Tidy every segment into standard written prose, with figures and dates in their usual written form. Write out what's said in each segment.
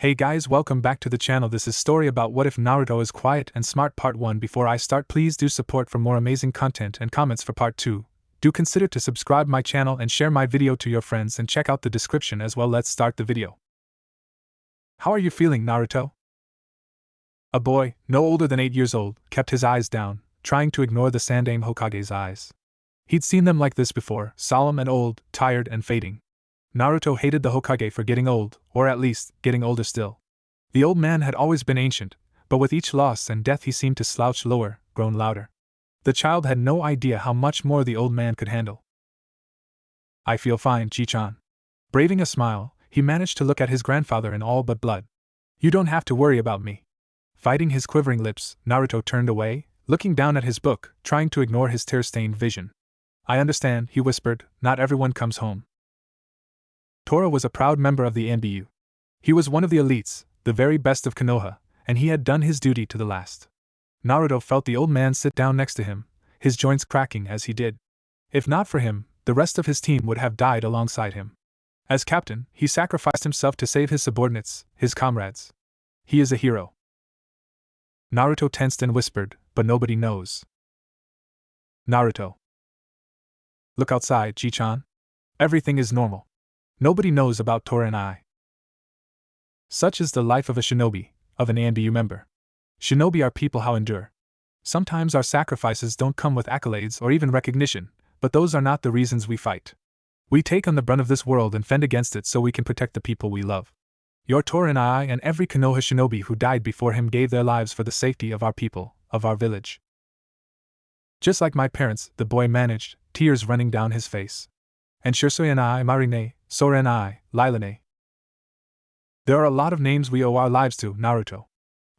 Hey guys, welcome back to the channel. This is story about what if Naruto is quiet and smart part 1. Before I start, please do support for more amazing content and comments for part 2. Do consider to subscribe my channel and share my video to your friends and check out the description as well. Let's start the video. How are you feeling, Naruto? A boy, no older than 8 years old, kept his eyes down, trying to ignore the Sandaime Hokage's eyes. He'd seen them like this before, solemn and old, tired and fading. Naruto hated the Hokage for getting old, or at least, getting older still. The old man had always been ancient, but with each loss and death he seemed to slouch lower, groan louder. The child had no idea how much more the old man could handle. I feel fine, Chi-chan. Braving a smile, he managed to look at his grandfather in all but blood. You don't have to worry about me. Fighting his quivering lips, Naruto turned away, looking down at his book, trying to ignore his tear-stained vision. I understand, he whispered, not everyone comes home. Tora was a proud member of the NBU. He was one of the elites, the very best of Konoha, and he had done his duty to the last. Naruto felt the old man sit down next to him, his joints cracking as he did. If not for him, the rest of his team would have died alongside him. As captain, he sacrificed himself to save his subordinates, his comrades. He is a hero. Naruto tensed and whispered, but nobody knows. Naruto. Look outside, Chi-chan. Everything is normal. Nobody knows about Tora and I. Such is the life of a shinobi, of an NBU member. Shinobi are people who endure. Sometimes our sacrifices don't come with accolades or even recognition, but those are not the reasons we fight. We take on the brunt of this world and fend against it so we can protect the people we love. Your Tora and I and every Konoha shinobi who died before him gave their lives for the safety of our people, of our village. Just like my parents, the boy managed, tears running down his face. And Shursui and I, Marine, Sora and I, Lilane. There are a lot of names we owe our lives to, Naruto.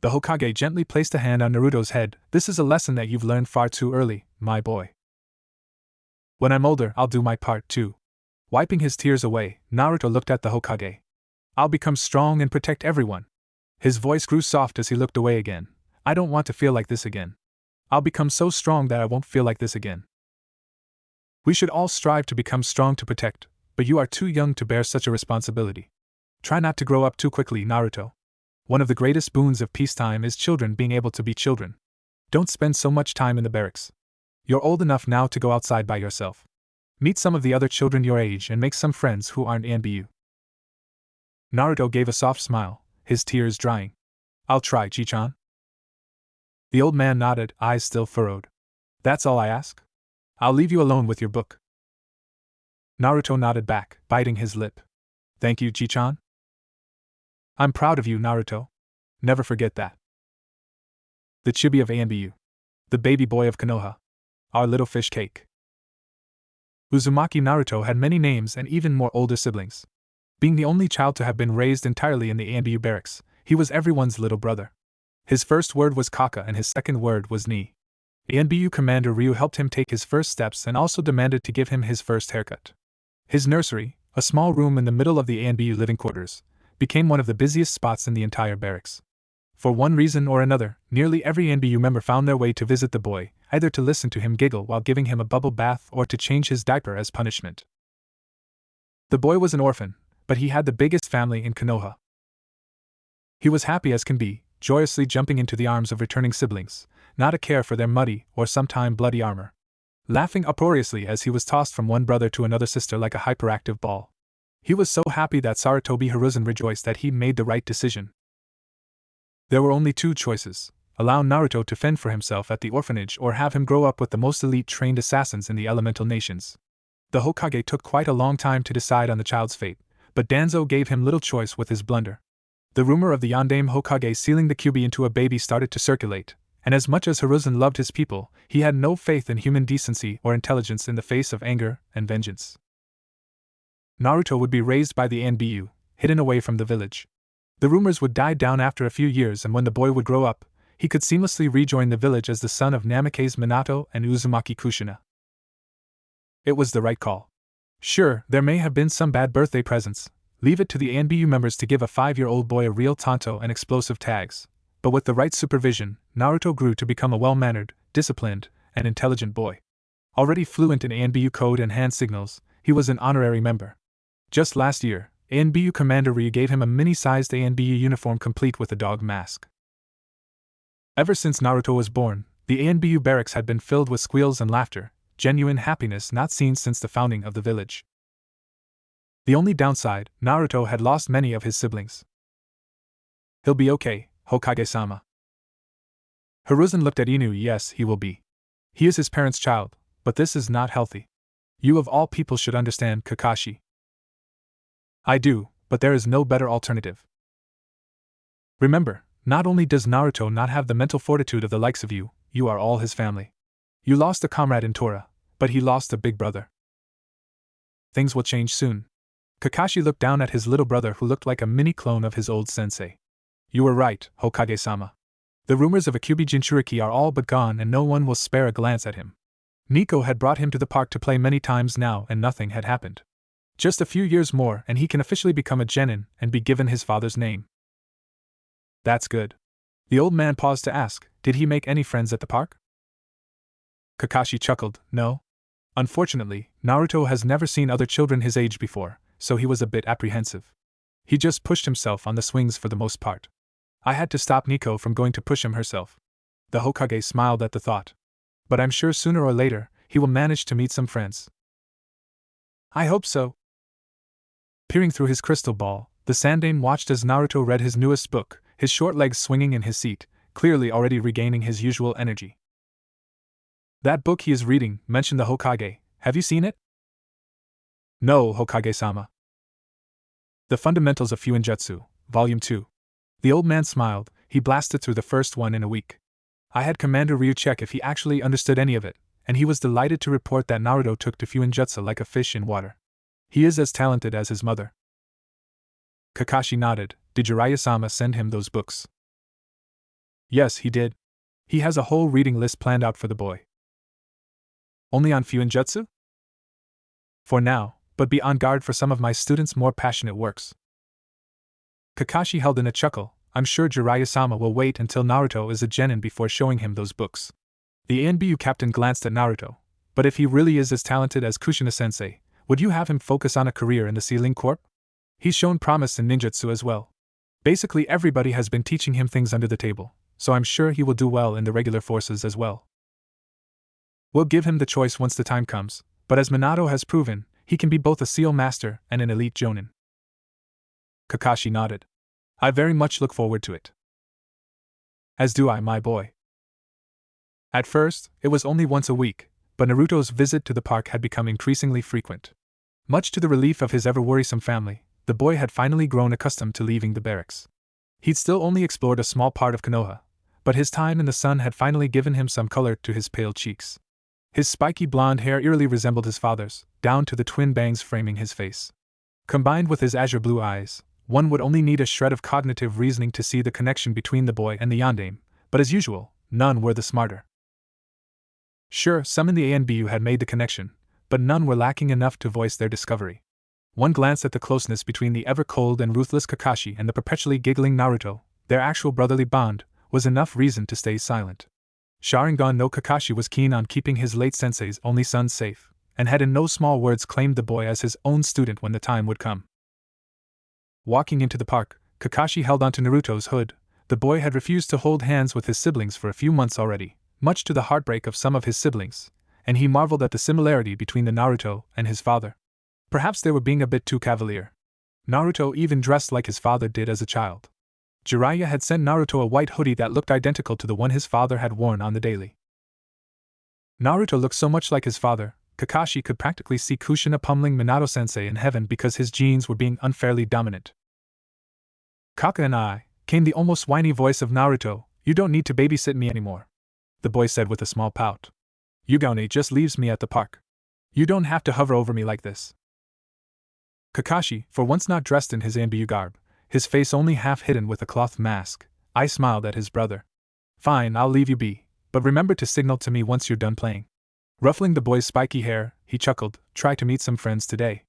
The Hokage gently placed a hand on Naruto's head. This is a lesson that you've learned far too early, my boy. When I'm older, I'll do my part too. Wiping his tears away, Naruto looked at the Hokage. I'll become strong and protect everyone. His voice grew soft as he looked away again. I don't want to feel like this again. I'll become so strong that I won't feel like this again. We should all strive to become strong to protect, but you are too young to bear such a responsibility. Try not to grow up too quickly, Naruto. One of the greatest boons of peacetime is children being able to be children. Don't spend so much time in the barracks. You're old enough now to go outside by yourself. Meet some of the other children your age and make some friends who aren't NBU. Naruto gave a soft smile, his tears drying. I'll try, Chi-chan. The old man nodded, eyes still furrowed. That's all I ask? I'll leave you alone with your book. Naruto nodded back, biting his lip. Thank you, Chi-chan. I'm proud of you, Naruto. Never forget that. The chibi of ANBU. The baby boy of Konoha. Our little fish cake. Uzumaki Naruto had many names and even more older siblings. Being the only child to have been raised entirely in the ANBU barracks, he was everyone's little brother. His first word was kaka and his second word was ni. ANBU Commander Ryu helped him take his first steps and also demanded to give him his first haircut. His nursery, a small room in the middle of the ANBU living quarters, became one of the busiest spots in the entire barracks. For one reason or another, nearly every NBU member found their way to visit the boy, either to listen to him giggle while giving him a bubble bath or to change his diaper as punishment. The boy was an orphan, but he had the biggest family in Konoha. He was happy as can be, joyously jumping into the arms of returning siblings, not a care for their muddy or sometime bloody armor. Laughing uproariously as he was tossed from one brother to another sister like a hyperactive ball. He was so happy that Sarutobi Hiruzen rejoiced that he made the right decision. There were only two choices: allow Naruto to fend for himself at the orphanage or have him grow up with the most elite trained assassins in the elemental nations. The Hokage took quite a long time to decide on the child's fate, but Danzo gave him little choice with his blunder. The rumor of the Yondaime Hokage sealing the Kyuubi into a baby started to circulate, and as much as Hiruzen loved his people, he had no faith in human decency or intelligence in the face of anger and vengeance. Naruto would be raised by the NBU, hidden away from the village. The rumors would die down after a few years, and when the boy would grow up, he could seamlessly rejoin the village as the son of Namikaze Minato and Uzumaki Kushina. It was the right call. Sure, there may have been some bad birthday presents. Leave it to the NBU members to give a 5-year-old boy a real tanto and explosive tags. But with the right supervision, Naruto grew to become a well-mannered, disciplined, and intelligent boy. Already fluent in ANBU code and hand signals, he was an honorary member. Just last year, ANBU Commander Ryu gave him a mini-sized ANBU uniform complete with a dog mask. Ever since Naruto was born, the ANBU barracks had been filled with squeals and laughter, genuine happiness not seen since the founding of the village. The only downside, Naruto had lost many of his siblings. He'll be okay, Hokage-sama. Hiruzen looked at Inu. Yes, he will be. He is his parents' child, but this is not healthy. You of all people should understand, Kakashi. I do, but there is no better alternative. Remember, not only does Naruto not have the mental fortitude of the likes of you, you are all his family. You lost a comrade in Tora, but he lost a big brother. Things will change soon. Kakashi looked down at his little brother who looked like a mini clone of his old sensei. You were right, Hokage-sama. The rumors of Akubi Jinchuriki are all but gone and no one will spare a glance at him. Nico had brought him to the park to play many times now and nothing had happened. Just a few years more and he can officially become a genin and be given his father's name. That's good. The old man paused to ask, did he make any friends at the park? Kakashi chuckled, no. Unfortunately, Naruto has never seen other children his age before, so he was a bit apprehensive. He just pushed himself on the swings for the most part. I had to stop Nico from going to push him herself. The Hokage smiled at the thought. But I'm sure sooner or later, he will manage to meet some friends. I hope so. Peering through his crystal ball, the Sandaime watched as Naruto read his newest book, his short legs swinging in his seat, clearly already regaining his usual energy. That book he is reading, mentioned the Hokage. Have you seen it? No, Hokage-sama. The Fundamentals of Fuinjutsu, Volume 2. The old man smiled. He blasted through the first one in a week. I had Commander Ryu check if he actually understood any of it, and he was delighted to report that Naruto took to Fuinjutsu like a fish in water. He is as talented as his mother. Kakashi nodded. Did Jiraiya-sama send him those books? Yes, he did. He has a whole reading list planned out for the boy. Only on Fuinjutsu? For now, but be on guard for some of my students' more passionate works. Kakashi held in a chuckle. I'm sure Jiraiya-sama will wait until Naruto is a genin before showing him those books. The ANBU captain glanced at Naruto. But if he really is as talented as Kushina-sensei, would you have him focus on a career in the Sealing Corps? He's shown promise in ninjutsu as well. Basically everybody has been teaching him things under the table, so I'm sure he will do well in the regular forces as well. We'll give him the choice once the time comes, but as Minato has proven, he can be both a seal master and an elite jonin. Kakashi nodded. I very much look forward to it. As do I, my boy. At first, it was only once a week, but Naruto's visit to the park had become increasingly frequent. Much to the relief of his ever-worrisome family, the boy had finally grown accustomed to leaving the barracks. He'd still only explored a small part of Konoha, but his time in the sun had finally given him some color to his pale cheeks. His spiky blonde hair eerily resembled his father's, down to the twin bangs framing his face. Combined with his azure blue eyes, one would only need a shred of cognitive reasoning to see the connection between the boy and the yondaime, but as usual, none were the smarter. Sure, some in the ANBU had made the connection, but none were lacking enough to voice their discovery. One glance at the closeness between the ever-cold and ruthless Kakashi and the perpetually giggling Naruto, their actual brotherly bond, was enough reason to stay silent. Sharingan no Kakashi was keen on keeping his late sensei's only son safe, and had in no small words claimed the boy as his own student when the time would come. Walking into the park, Kakashi held onto Naruto's hood. The boy had refused to hold hands with his siblings for a few months already, much to the heartbreak of some of his siblings, and he marveled at the similarity between the Naruto and his father. Perhaps they were being a bit too cavalier. Naruto even dressed like his father did as a child. Jiraiya had sent Naruto a white hoodie that looked identical to the one his father had worn on the daily. Naruto looked so much like his father, Kakashi could practically see Kushina pummeling Minato-sensei in heaven because his genes were being unfairly dominant. Kaka and I, came the almost whiny voice of Naruto, you don't need to babysit me anymore. The boy said with a small pout. Yugane just leaves me at the park. You don't have to hover over me like this. Kakashi, for once not dressed in his ANBU garb, his face only half hidden with a cloth mask, I smiled at his brother. Fine, I'll leave you be, but remember to signal to me once you're done playing. Ruffling the boy's spiky hair, he chuckled, try to meet some friends today.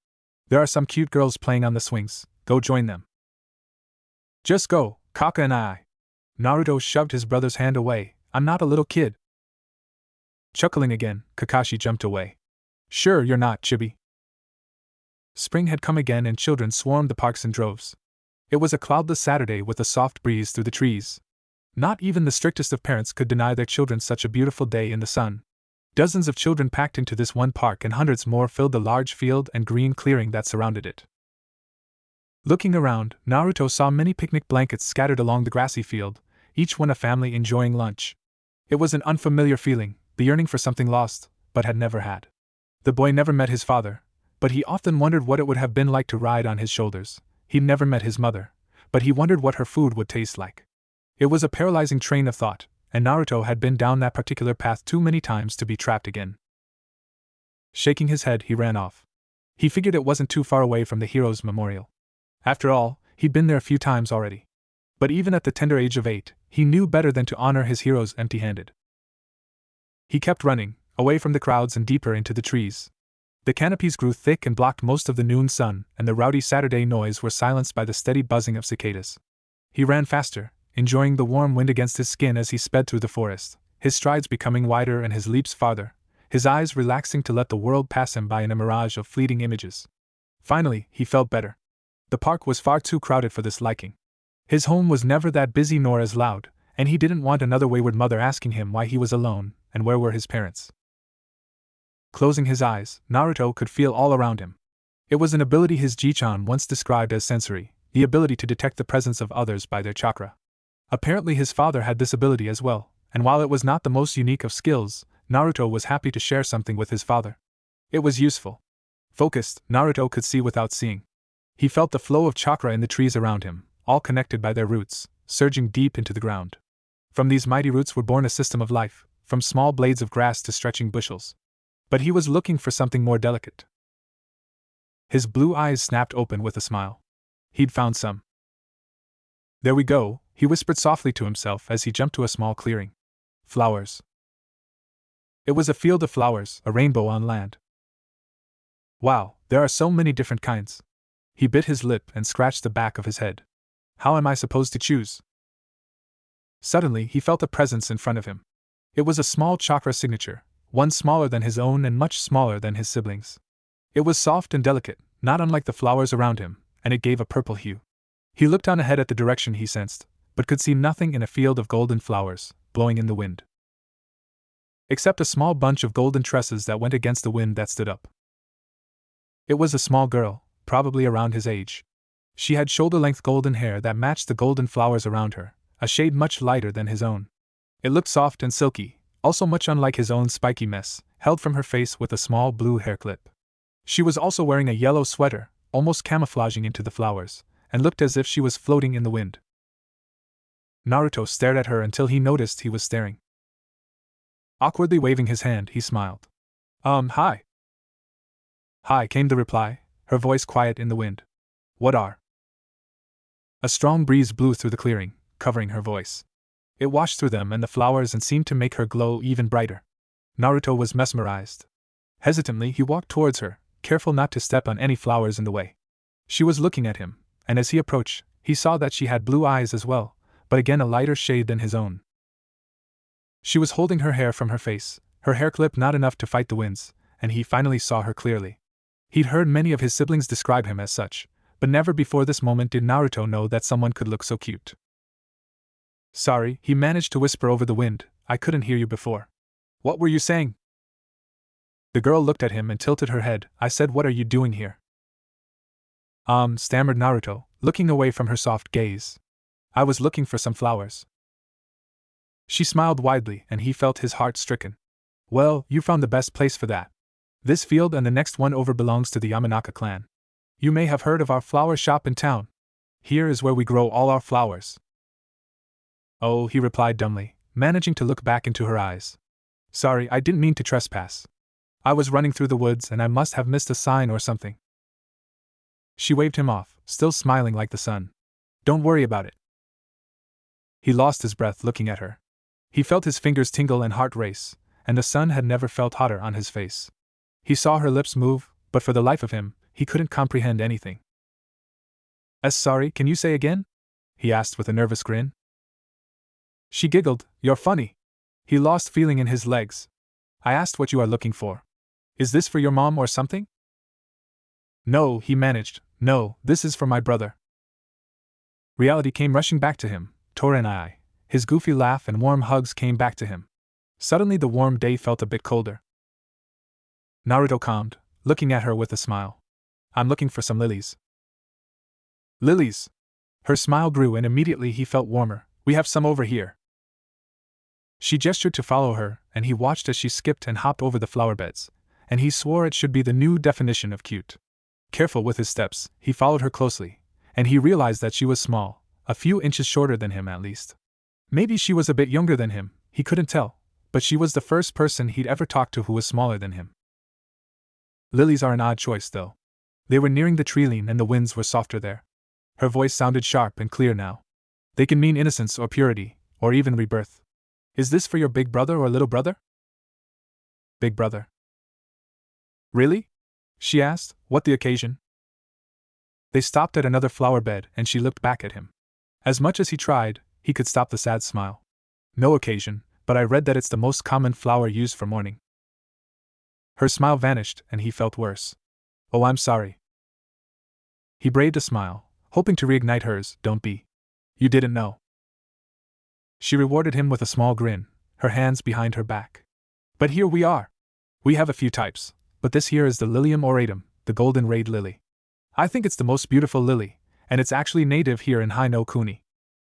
There are some cute girls playing on the swings, go join them. Just go, Kaka and I. Naruto shoved his brother's hand away, I'm not a little kid. Chuckling again, Kakashi jumped away. Sure you're not, Chibi. Spring had come again and children swarmed the parks in droves. It was a cloudless Saturday with a soft breeze through the trees. Not even the strictest of parents could deny their children such a beautiful day in the sun. Dozens of children packed into this one park and hundreds more filled the large field and green clearing that surrounded it. Looking around, Naruto saw many picnic blankets scattered along the grassy field, each one a family enjoying lunch. It was an unfamiliar feeling, the yearning for something lost, but had never had. The boy never met his father, but he often wondered what it would have been like to ride on his shoulders. He never met his mother, but he wondered what her food would taste like. It was a paralyzing train of thought, and Naruto had been down that particular path too many times to be trapped again. Shaking his head, he ran off. He figured it wasn't too far away from the hero's memorial. After all, he'd been there a few times already. But even at the tender age of 8, he knew better than to honor his heroes empty-handed. He kept running, away from the crowds and deeper into the trees. The canopies grew thick and blocked most of the noon sun, and the rowdy Saturday noise were silenced by the steady buzzing of cicadas. He ran faster, enjoying the warm wind against his skin as he sped through the forest, his strides becoming wider and his leaps farther, his eyes relaxing to let the world pass him by in a mirage of fleeting images. Finally, he felt better. The park was far too crowded for this liking. His home was never that busy nor as loud, and he didn't want another wayward mother asking him why he was alone and where were his parents. Closing his eyes, Naruto could feel all around him. It was an ability his Ji-chan once described as sensory, the ability to detect the presence of others by their chakra. Apparently his father had this ability as well, and while it was not the most unique of skills, Naruto was happy to share something with his father. It was useful. Focused, Naruto could see without seeing. He felt the flow of chakra in the trees around him, all connected by their roots, surging deep into the ground. From these mighty roots were born a system of life, from small blades of grass to stretching bushels. But he was looking for something more delicate. His blue eyes snapped open with a smile. He'd found some. There we go, he whispered softly to himself as he jumped to a small clearing. Flowers. It was a field of flowers, a rainbow on land. Wow, there are so many different kinds. He bit his lip and scratched the back of his head. How am I supposed to choose? Suddenly, he felt a presence in front of him. It was a small chakra signature, one smaller than his own and much smaller than his siblings. It was soft and delicate, not unlike the flowers around him, and it gave a purple hue. He looked on ahead at the direction he sensed, but could see nothing in a field of golden flowers, blowing in the wind. Except a small bunch of golden tresses that went against the wind that stood up. It was a small girl, probably around his age. She had shoulder-length golden hair that matched the golden flowers around her, a shade much lighter than his own. It looked soft and silky, also much unlike his own spiky mess, held from her face with a small blue hair clip. She was also wearing a yellow sweater, almost camouflaging into the flowers, and looked as if she was floating in the wind. Naruto stared at her until he noticed he was staring. Awkwardly waving his hand, he smiled. Hi. Hi, came the reply, her voice quiet in the wind. What are? A strong breeze blew through the clearing, covering her voice. It washed through them and the flowers and seemed to make her glow even brighter. Naruto was mesmerized. Hesitantly, he walked towards her, careful not to step on any flowers in the way. She was looking at him, and as he approached, he saw that she had blue eyes as well, but again a lighter shade than his own. She was holding her hair from her face, her hair clip not enough to fight the winds, and he finally saw her clearly. He'd heard many of his siblings describe him as such, but never before this moment did Naruto know that someone could look so cute. Sorry, he managed to whisper over the wind, I couldn't hear you before. What were you saying? The girl looked at him and tilted her head. I said, what are you doing here? Stammered Naruto, looking away from her soft gaze. I was looking for some flowers. She smiled widely, and he felt his heart stricken. Well, you found the best place for that. This field and the next one over belongs to the Yamanaka clan. You may have heard of our flower shop in town. Here is where we grow all our flowers. Oh, he replied dumbly, managing to look back into her eyes. Sorry, I didn't mean to trespass. I was running through the woods and I must have missed a sign or something. She waved him off, still smiling like the sun. Don't worry about it. He lost his breath looking at her. He felt his fingers tingle and heart race, and the sun had never felt hotter on his face. He saw her lips move, but for the life of him, he couldn't comprehend anything. Sorry, can you say again? He asked with a nervous grin. She giggled, You're funny. He lost feeling in his legs. I asked what you are looking for. Is this for your mom or something? No, he managed. No, this is for my brother. Reality came rushing back to him. Tora and I. His goofy laugh and warm hugs came back to him. Suddenly the warm day felt a bit colder. Naruto calmed, looking at her with a smile. I'm looking for some lilies. Lilies! Her smile grew and immediately he felt warmer. We have some over here. She gestured to follow her, and he watched as she skipped and hopped over the flower beds, and he swore it should be the new definition of cute. Careful with his steps, he followed her closely, and he realized that she was small, a few inches shorter than him at least. Maybe she was a bit younger than him, he couldn't tell, but she was the first person he'd ever talked to who was smaller than him. Lilies are an odd choice, though. They were nearing the treeline and the winds were softer there. Her voice sounded sharp and clear now. They can mean innocence or purity, or even rebirth. Is this for your big brother or little brother? Big brother. Really? She asked. What the occasion? They stopped at another flower bed and she looked back at him. As much as he tried, he could stop the sad smile. No occasion, but I read that it's the most common flower used for mourning. Her smile vanished and he felt worse. Oh, I'm sorry. He braved a smile, hoping to reignite hers. Don't be. You didn't know. She rewarded him with a small grin, her hands behind her back. But here we are. We have a few types, but this here is the Lilium auratum, the golden rayed lily. I think it's the most beautiful lily, and it's actually native here in Hino Kuni.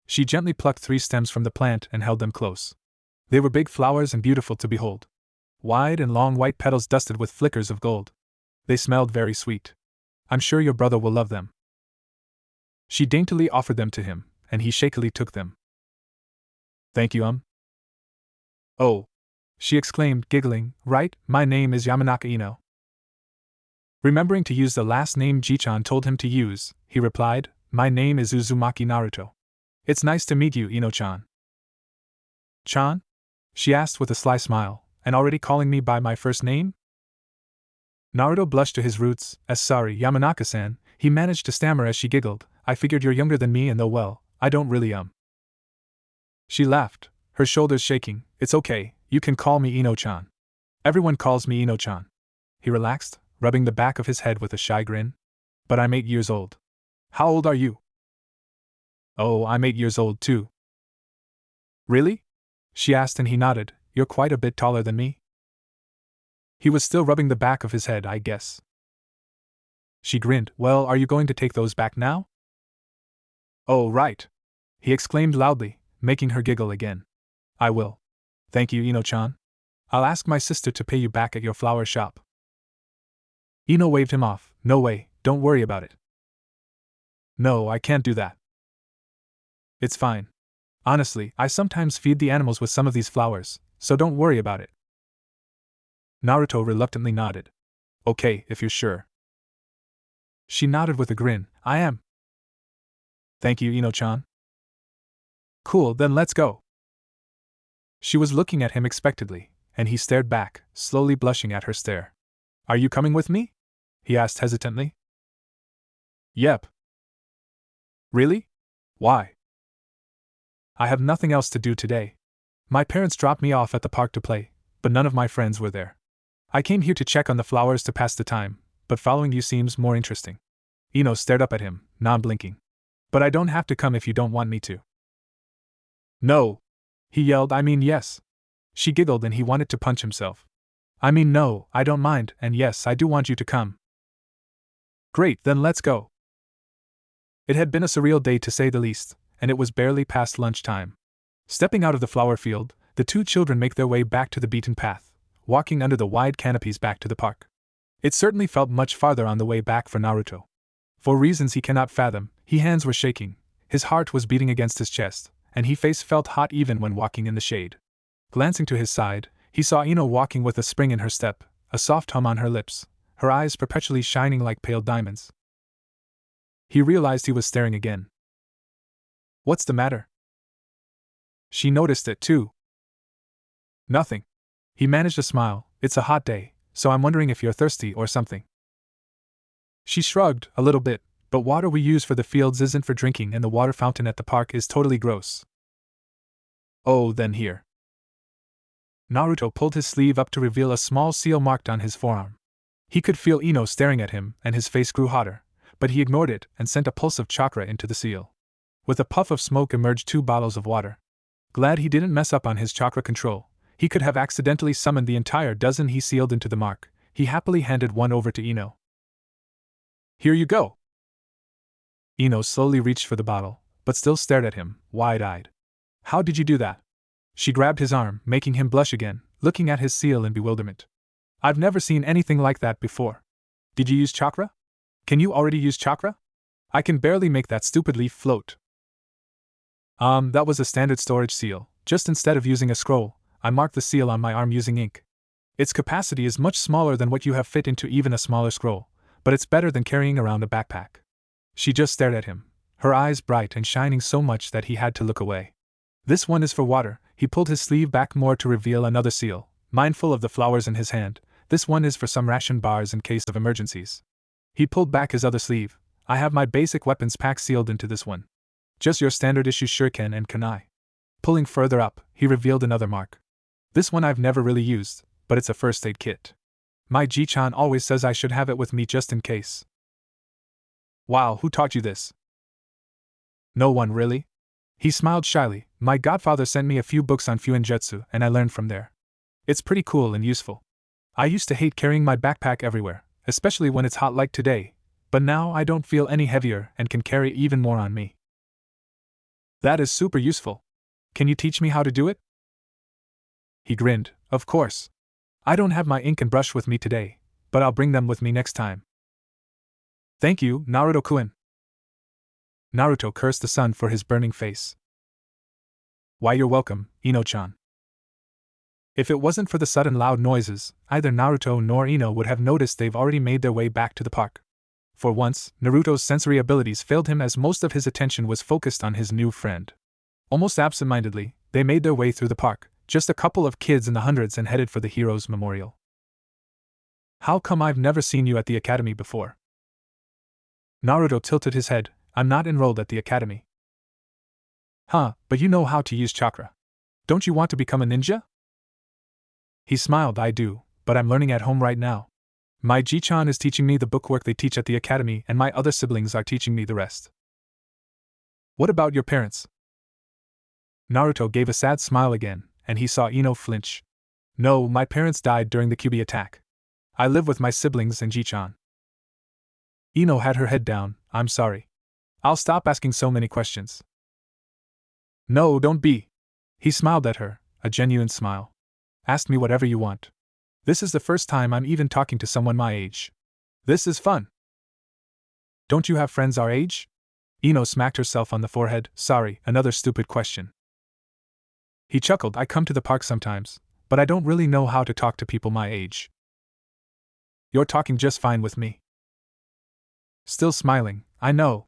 She gently plucked 3 stems from the plant and held them close. They were big flowers and beautiful to behold. Wide and long white petals dusted with flickers of gold. They smelled very sweet. I'm sure your brother will love them. She daintily offered them to him, and he shakily took them. Thank you, Oh, she exclaimed, giggling, right, my name is Yamanaka Ino. Remembering to use the last name Jichan told him to use, he replied, my name is Uzumaki Naruto. It's nice to meet you, Ino-chan. Chan? She asked with a sly smile, and already calling me by my first name? Naruto blushed to his roots, as sorry, Yamanaka-san, he managed to stammer as she giggled, I figured you're younger than me and though well, I don't really She laughed, her shoulders shaking, it's okay, you can call me Ino-chan. Everyone calls me Ino-chan. He relaxed, rubbing the back of his head with a shy grin. But I'm 8 years old. How old are you? Oh, I'm 8 years old too. Really? She asked and he nodded, you're quite a bit taller than me. He was still rubbing the back of his head, I guess. She grinned, well, are you going to take those back now? Oh, right. He exclaimed loudly, making her giggle again. I will. Thank you, Ino-chan. I'll ask my sister to pay you back at your flower shop. Ino waved him off. No way, don't worry about it. No, I can't do that. It's fine. Honestly, I sometimes feed the animals with some of these flowers, so don't worry about it. Naruto reluctantly nodded. Okay, if you're sure. She nodded with a grin. I am. Thank you, Ino-chan. Cool, then let's go. She was looking at him expectantly, and he stared back, slowly blushing at her stare. Are you coming with me? He asked hesitantly. Yep. Really? Why? I have nothing else to do today. My parents dropped me off at the park to play, but none of my friends were there. I came here to check on the flowers to pass the time, but following you seems more interesting. Ino stared up at him, non-blinking. But I don't have to come if you don't want me to. No! He yelled, I mean yes. She giggled and he wanted to punch himself. I mean no, I don't mind, and yes, I do want you to come. Great, then let's go. It had been a surreal day to say the least, and it was barely past lunchtime. Stepping out of the flower field, the 2 children make their way back to the beaten path, walking under the wide canopies back to the park. It certainly felt much farther on the way back for Naruto. For reasons he cannot fathom, his hands were shaking, his heart was beating against his chest, and his face felt hot even when walking in the shade. Glancing to his side, he saw Ino walking with a spring in her step, a soft hum on her lips, her eyes perpetually shining like pale diamonds. He realized he was staring again. What's the matter? She noticed it too. Nothing. He managed a smile. It's a hot day, so I'm wondering if you're thirsty or something. She shrugged, a little bit, but water we use for the fields isn't for drinking and the water fountain at the park is totally gross. Oh, then here. Naruto pulled his sleeve up to reveal a small seal marked on his forearm. He could feel Ino staring at him, and his face grew hotter, but he ignored it and sent a pulse of chakra into the seal. With a puff of smoke emerged 2 bottles of water. Glad he didn't mess up on his chakra control. He could have accidentally summoned the entire dozen he sealed into the mark. He happily handed one over to Ino. Here you go. Ino slowly reached for the bottle, but still stared at him, wide-eyed. How did you do that? She grabbed his arm, making him blush again, looking at his seal in bewilderment. I've never seen anything like that before. Did you use chakra? Can you already use chakra? I can barely make that stupid leaf float. That was a standard storage seal. Just instead of using a scroll, I marked the seal on my arm using ink. Its capacity is much smaller than what you have fit into even a smaller scroll, but it's better than carrying around a backpack. She just stared at him, her eyes bright and shining so much that he had to look away. This one is for water. He pulled his sleeve back more to reveal another seal, mindful of the flowers in his hand. This one is for some ration bars in case of emergencies. He pulled back his other sleeve. I have my basic weapons pack sealed into this one. Just your standard issue shuriken and kunai. Pulling further up, he revealed another mark. This one I've never really used, but it's a first aid kit. My Ji-chan always says I should have it with me just in case. Wow, who taught you this? No one really? He smiled shyly. My godfather sent me a few books on Fuinjutsu and I learned from there. It's pretty cool and useful. I used to hate carrying my backpack everywhere, especially when it's hot like today, but now I don't feel any heavier and can carry even more on me. That is super useful. Can you teach me how to do it? He grinned. Of course. I don't have my ink and brush with me today, but I'll bring them with me next time. Thank you, Naruto-kun. Naruto cursed the sun for his burning face. Why, you're welcome, Ino-chan. If it wasn't for the sudden loud noises, either Naruto nor Ino would have noticed they've already made their way back to the park. For once, Naruto's sensory abilities failed him as most of his attention was focused on his new friend. Almost absent-mindedly, they made their way through the park, just a couple of kids in the hundreds, and headed for the Heroes' Memorial. How come I've never seen you at the academy before? Naruto tilted his head. I'm not enrolled at the academy. Huh, but you know how to use chakra. Don't you want to become a ninja? He smiled. I do, but I'm learning at home right now. My Ji-chan is teaching me the bookwork they teach at the academy, and my other siblings are teaching me the rest. What about your parents? Naruto gave a sad smile again, and he saw Ino flinch. No, my parents died during the Kyuubi attack. I live with my siblings and Ji-chan. Ino had her head down. I'm sorry. I'll stop asking so many questions. No, don't be. He smiled at her, a genuine smile. Ask me whatever you want. This is the first time I'm even talking to someone my age. This is fun. Don't you have friends our age? Ino smacked herself on the forehead. Sorry, another stupid question. He chuckled. I come to the park sometimes, but I don't really know how to talk to people my age. You're talking just fine with me. Still smiling. I know.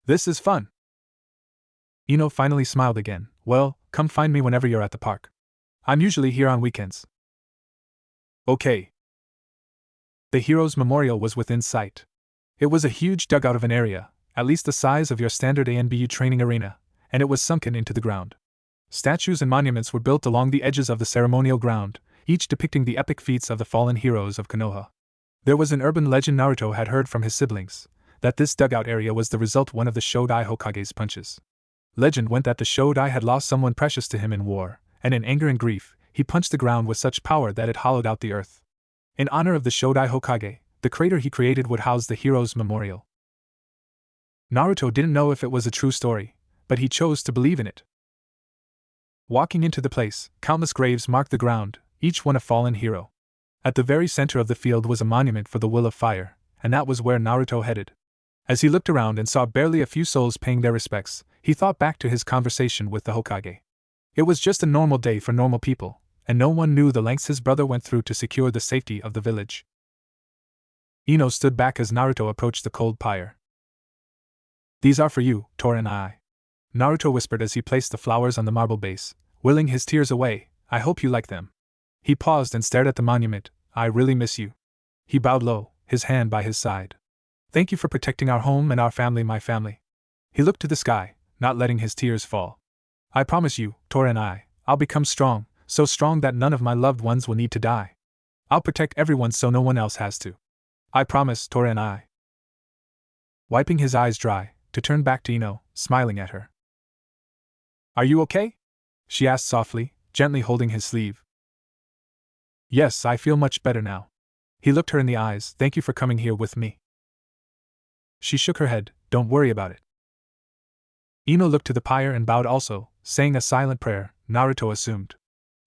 This is fun. Ino finally smiled again. Well, come find me whenever you're at the park. I'm usually here on weekends. Okay. The Heroes' Memorial was within sight. It was a huge dugout of an area, at least the size of your standard ANBU training arena, and it was sunken into the ground. Statues and monuments were built along the edges of the ceremonial ground, each depicting the epic feats of the fallen heroes of Konoha. There was an urban legend Naruto had heard from his siblings, that this dugout area was the result of one of the Shodai Hokage's punches. Legend went that the Shodai had lost someone precious to him in war, and in anger and grief, he punched the ground with such power that it hollowed out the earth. In honor of the Shodai Hokage, the crater he created would house the Heroes' Memorial. Naruto didn't know if it was a true story, but he chose to believe in it. Walking into the place, countless graves marked the ground, each one a fallen hero. At the very center of the field was a monument for the Will of Fire, and that was where Naruto headed. As he looked around and saw barely a few souls paying their respects, he thought back to his conversation with the Hokage. It was just a normal day for normal people, and no one knew the lengths his brother went through to secure the safety of the village. Ino stood back as Naruto approached the cold pyre. These are for you, Tora and I. Naruto whispered as he placed the flowers on the marble base, willing his tears away. I hope you like them. He paused and stared at the monument. I really miss you. He bowed low, his hand by his side. Thank you for protecting our home and our family, my family. He looked to the sky, not letting his tears fall. I promise you, Tora and I'll become strong, so strong that none of my loved ones will need to die. I'll protect everyone so no one else has to. I promise, Tora and I. Wiping his eyes dry, to turn back to Ino, smiling at her. Are you okay? She asked softly, gently holding his sleeve. Yes, I feel much better now. He looked her in the eyes. Thank you for coming here with me. She shook her head. Don't worry about it. Ino looked to the pyre and bowed also, saying a silent prayer, Naruto assumed.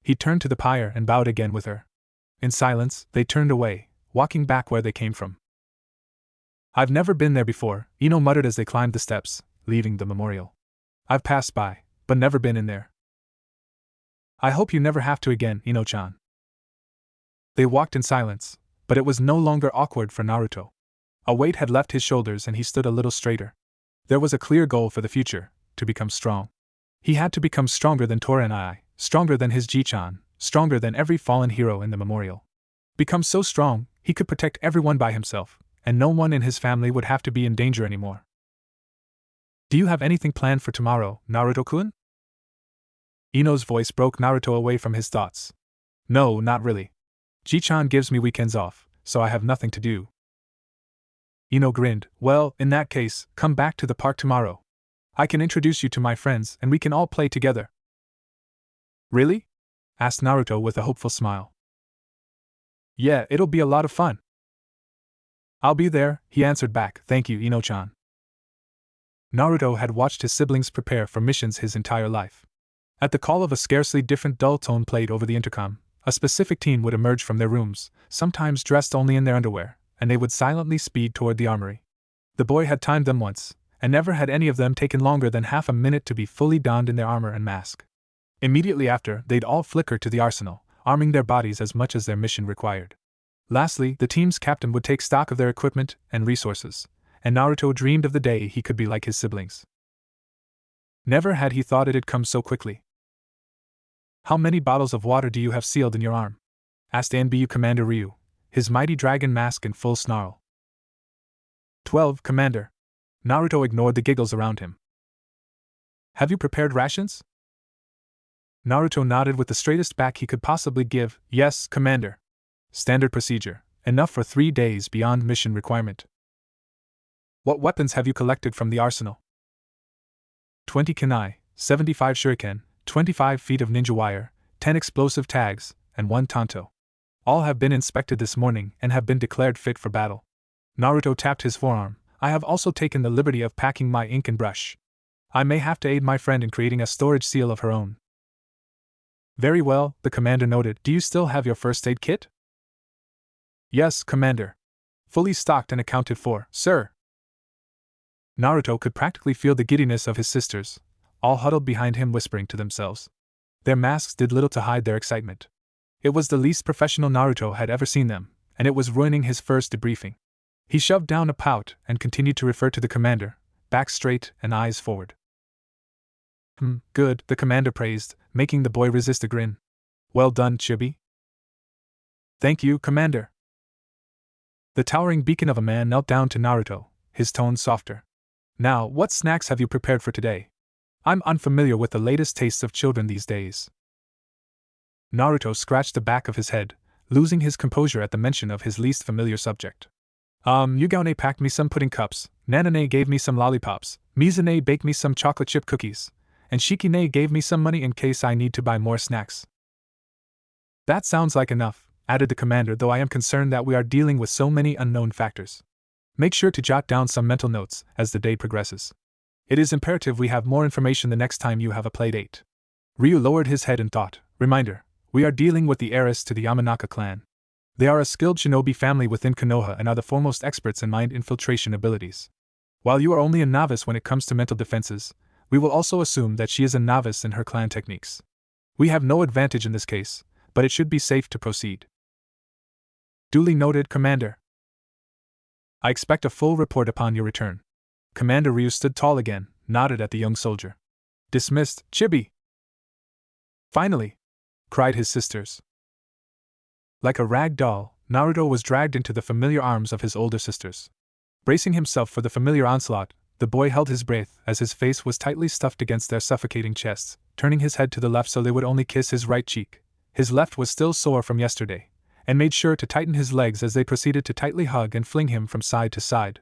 He turned to the pyre and bowed again with her. In silence, they turned away, walking back where they came from. I've never been there before, Ino muttered as they climbed the steps, leaving the memorial. I've passed by, but never been in there. I hope you never have to again, Ino-chan. They walked in silence, but it was no longer awkward for Naruto. A weight had left his shoulders and he stood a little straighter. There was a clear goal for the future, to become strong. He had to become stronger than Tora and I, stronger than his Ji-chan, stronger than every fallen hero in the memorial. Become so strong, he could protect everyone by himself, and no one in his family would have to be in danger anymore. Do you have anything planned for tomorrow, Naruto-kun? Ino's voice broke Naruto away from his thoughts. No, not really. Ji-chan gives me weekends off, so I have nothing to do. Ino grinned. Well, in that case, come back to the park tomorrow. I can introduce you to my friends and we can all play together. Really? Asked Naruto with a hopeful smile. Yeah, it'll be a lot of fun. I'll be there, he answered back. Thank you, Ino-chan. Naruto had watched his siblings prepare for missions his entire life. At the call of a scarcely different dull tone played over the intercom, a specific team would emerge from their rooms, sometimes dressed only in their underwear, and they would silently speed toward the armory. The boy had timed them once, and never had any of them taken longer than half a minute to be fully donned in their armor and mask. Immediately after, they'd all flicker to the arsenal, arming their bodies as much as their mission required. Lastly, the team's captain would take stock of their equipment and resources, and Naruto dreamed of the day he could be like his siblings. Never had he thought it had come so quickly. How many bottles of water do you have sealed in your arm? Asked NBU Commander Ryu, his mighty dragon mask in full snarl. 12, Commander. Naruto ignored the giggles around him. Have you prepared rations? Naruto nodded with the straightest back he could possibly give. Yes, Commander. Standard procedure, enough for 3 days beyond mission requirement. What weapons have you collected from the arsenal? 20 kunai, 75 shuriken, 25 feet of ninja wire, 10 explosive tags, and 1 tanto. All have been inspected this morning and have been declared fit for battle. Naruto tapped his forearm. I have also taken the liberty of packing my ink and brush. I may have to aid my friend in creating a storage seal of her own. Very well, the commander noted. Do you still have your first aid kit? Yes, Commander. Fully stocked and accounted for, sir. Naruto could practically feel the giddiness of his sisters, all huddled behind him whispering to themselves. Their masks did little to hide their excitement. It was the least professional Naruto had ever seen them, and it was ruining his first debriefing. He shoved down a pout and continued to refer to the commander, back straight and eyes forward. Good, the commander praised, making the boy resist a grin. Well done, Chibi. Thank you, Commander. The towering beacon of a man knelt down to Naruto, his tone softer. Now, what snacks have you prepared for today? I'm unfamiliar with the latest tastes of children these days. Naruto scratched the back of his head, losing his composure at the mention of his least familiar subject. Yugaone packed me some pudding cups, Nanane gave me some lollipops, Mizune baked me some chocolate chip cookies, and Shikine gave me some money in case I need to buy more snacks. That sounds like enough, added the commander, though I am concerned that we are dealing with so many unknown factors. Make sure to jot down some mental notes as the day progresses. It is imperative we have more information the next time you have a playdate. Ryu lowered his head in thought. Reminder, we are dealing with the heiress to the Yamanaka clan. They are a skilled shinobi family within Konoha and are the foremost experts in mind infiltration abilities. While you are only a novice when it comes to mental defenses, we will also assume that she is a novice in her clan techniques. We have no advantage in this case, but it should be safe to proceed. Duly noted, Commander. I expect a full report upon your return. Commander Ryu stood tall again, nodded at the young soldier. Dismissed, Chibi! Finally! Cried his sisters. Like a rag doll, Naruto was dragged into the familiar arms of his older sisters. Bracing himself for the familiar onslaught, the boy held his breath as his face was tightly stuffed against their suffocating chests, turning his head to the left so they would only kiss his right cheek. His left was still sore from yesterday, and made sure to tighten his legs as they proceeded to tightly hug and fling him from side to side.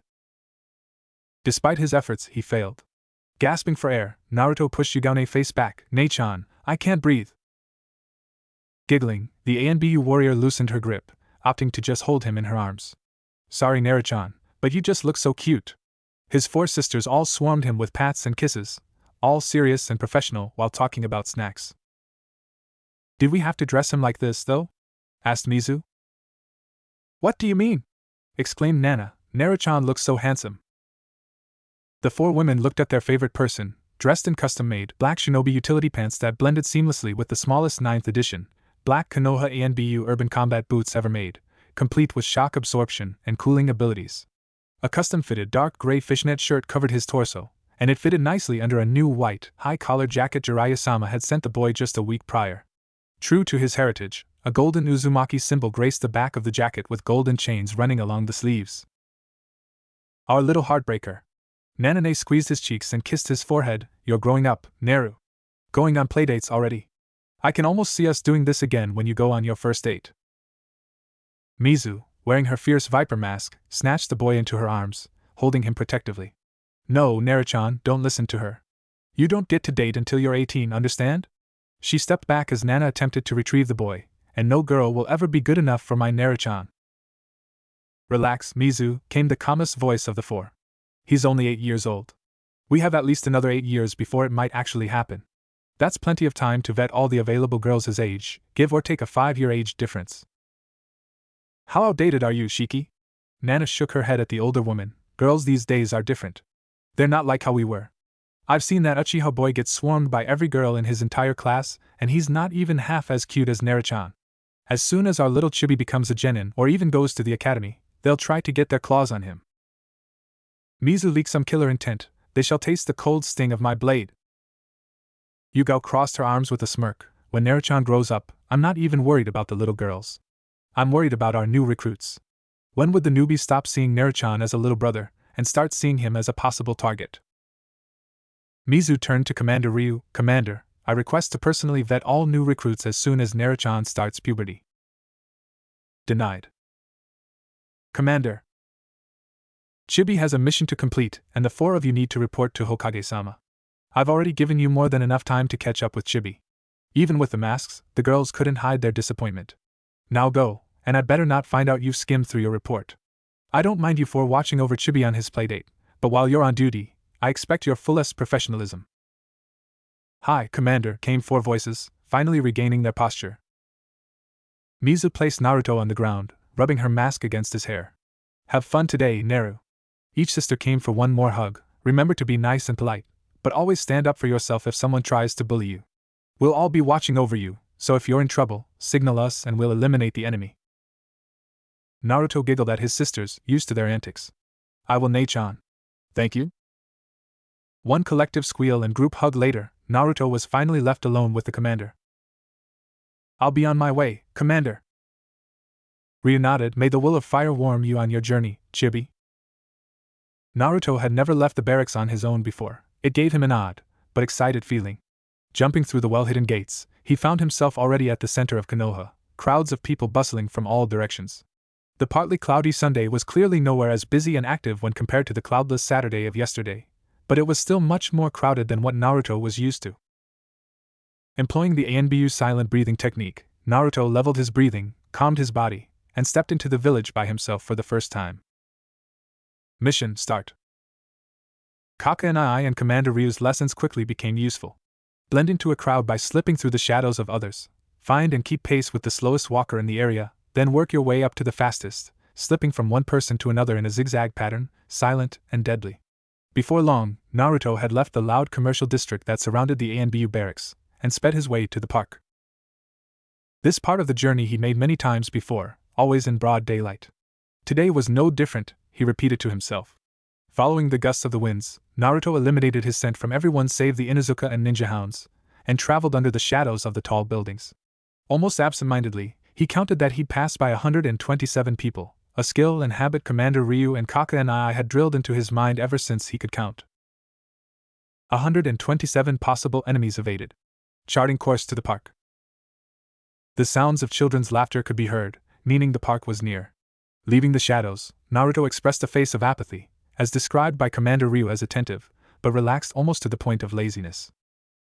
Despite his efforts, he failed. Gasping for air, Naruto pushed Yagane face back. "Ne-chan, I can't breathe." Giggling, the ANBU warrior loosened her grip, opting to just hold him in her arms. "Sorry, Naruto-chan, but you just look so cute." His four sisters all swarmed him with pats and kisses, all serious and professional while talking about snacks. "Did we have to dress him like this, though?" asked Mizu. "What do you mean?" exclaimed Nana. "Naruto-chan looks so handsome." The four women looked at their favorite person, dressed in custom-made black shinobi utility pants that blended seamlessly with the smallest 9th edition, black Konoha ANBU urban combat boots ever made, complete with shock absorption and cooling abilities. A custom-fitted dark gray fishnet shirt covered his torso, and it fitted nicely under a new white, high-collar jacket Jiraiya-sama had sent the boy just a week prior. True to his heritage, a golden Uzumaki symbol graced the back of the jacket with golden chains running along the sleeves. "Our little heartbreaker." Nanane squeezed his cheeks and kissed his forehead. "You're growing up, Naru. Going on playdates already. I can almost see us doing this again when you go on your first date." Mizu, wearing her fierce viper mask, snatched the boy into her arms, holding him protectively. "No, Naru-chan, don't listen to her. You don't get to date until you're 18, understand?" She stepped back as Nana attempted to retrieve the boy, "and no girl will ever be good enough for my Naru-chan." "Relax, Mizu," came the calmest voice of the four. "He's only 8 years old. We have at least another 8 years before it might actually happen. That's plenty of time to vet all the available girls his age, give or take a 5-year age difference." "How outdated are you, Shiki?" Nana shook her head at the older woman. "Girls these days are different. They're not like how we were. I've seen that Uchiha boy get swarmed by every girl in his entire class, and he's not even half as cute as Naru-chan. As soon as our little chibi becomes a genin or even goes to the academy, they'll try to get their claws on him. Mizu leaked some killer intent. They shall taste the cold sting of my blade." Yugao crossed her arms with a smirk. "When Naru-chan grows up, I'm not even worried about the little girls. I'm worried about our new recruits. When would the newbies stop seeing Naru-chan as a little brother, and start seeing him as a possible target?" Mizu turned to Commander Ryu. "Commander, I request to personally vet all new recruits as soon as Naru-chan starts puberty." Denied. "Commander, Chibi has a mission to complete, and the 4 of you need to report to Hokage-sama. I've already given you more than enough time to catch up with Chibi." Even with the masks, the girls couldn't hide their disappointment. "Now go, and I'd better not find out you've skimmed through your report. I don't mind you 4 watching over Chibi on his playdate, but while you're on duty, I expect your fullest professionalism." "Hi, Commander," came 4 voices, finally regaining their posture. Mizu placed Naruto on the ground, rubbing her mask against his hair. "Have fun today, Naru." Each sister came for one more hug. "Remember to be nice and polite, but always stand up for yourself if someone tries to bully you. We'll all be watching over you, so if you're in trouble, signal us and we'll eliminate the enemy." Naruto giggled at his sisters, used to their antics. "I will, Ne-chan." "Thank you." One collective squeal and group hug later, Naruto was finally left alone with the commander. "I'll be on my way, Commander." Ryu nodded. "May the will of fire warm you on your journey, Chibi." Naruto had never left the barracks on his own before. It gave him an odd, but excited feeling. Jumping through the well-hidden gates, he found himself already at the center of Konoha, crowds of people bustling from all directions. The partly cloudy Sunday was clearly nowhere as busy and active when compared to the cloudless Saturday of yesterday, but it was still much more crowded than what Naruto was used to. Employing the ANBU silent breathing technique, Naruto leveled his breathing, calmed his body, and stepped into the village by himself for the first time. Mission start. Kaka and Commander Ryu's lessons quickly became useful. Blend into a crowd by slipping through the shadows of others, find and keep pace with the slowest walker in the area, then work your way up to the fastest, slipping from one person to another in a zigzag pattern, silent and deadly. Before long, Naruto had left the loud commercial district that surrounded the ANBU barracks, and sped his way to the park. This part of the journey he made many times before, always in broad daylight. Today was no different, he repeated to himself. Following the gusts of the winds, Naruto eliminated his scent from everyone save the Inuzuka and ninja hounds, and traveled under the shadows of the tall buildings. Almost absent-mindedly, he counted that he'd passed by 127 people, a skill and habit Commander Ryu and Kaka had drilled into his mind ever since he could count. 127 possible enemies evaded. Charting course to the park. The sounds of children's laughter could be heard, meaning the park was near. Leaving the shadows, Naruto expressed a face of apathy, as described by Commander Ryu as attentive, but relaxed almost to the point of laziness.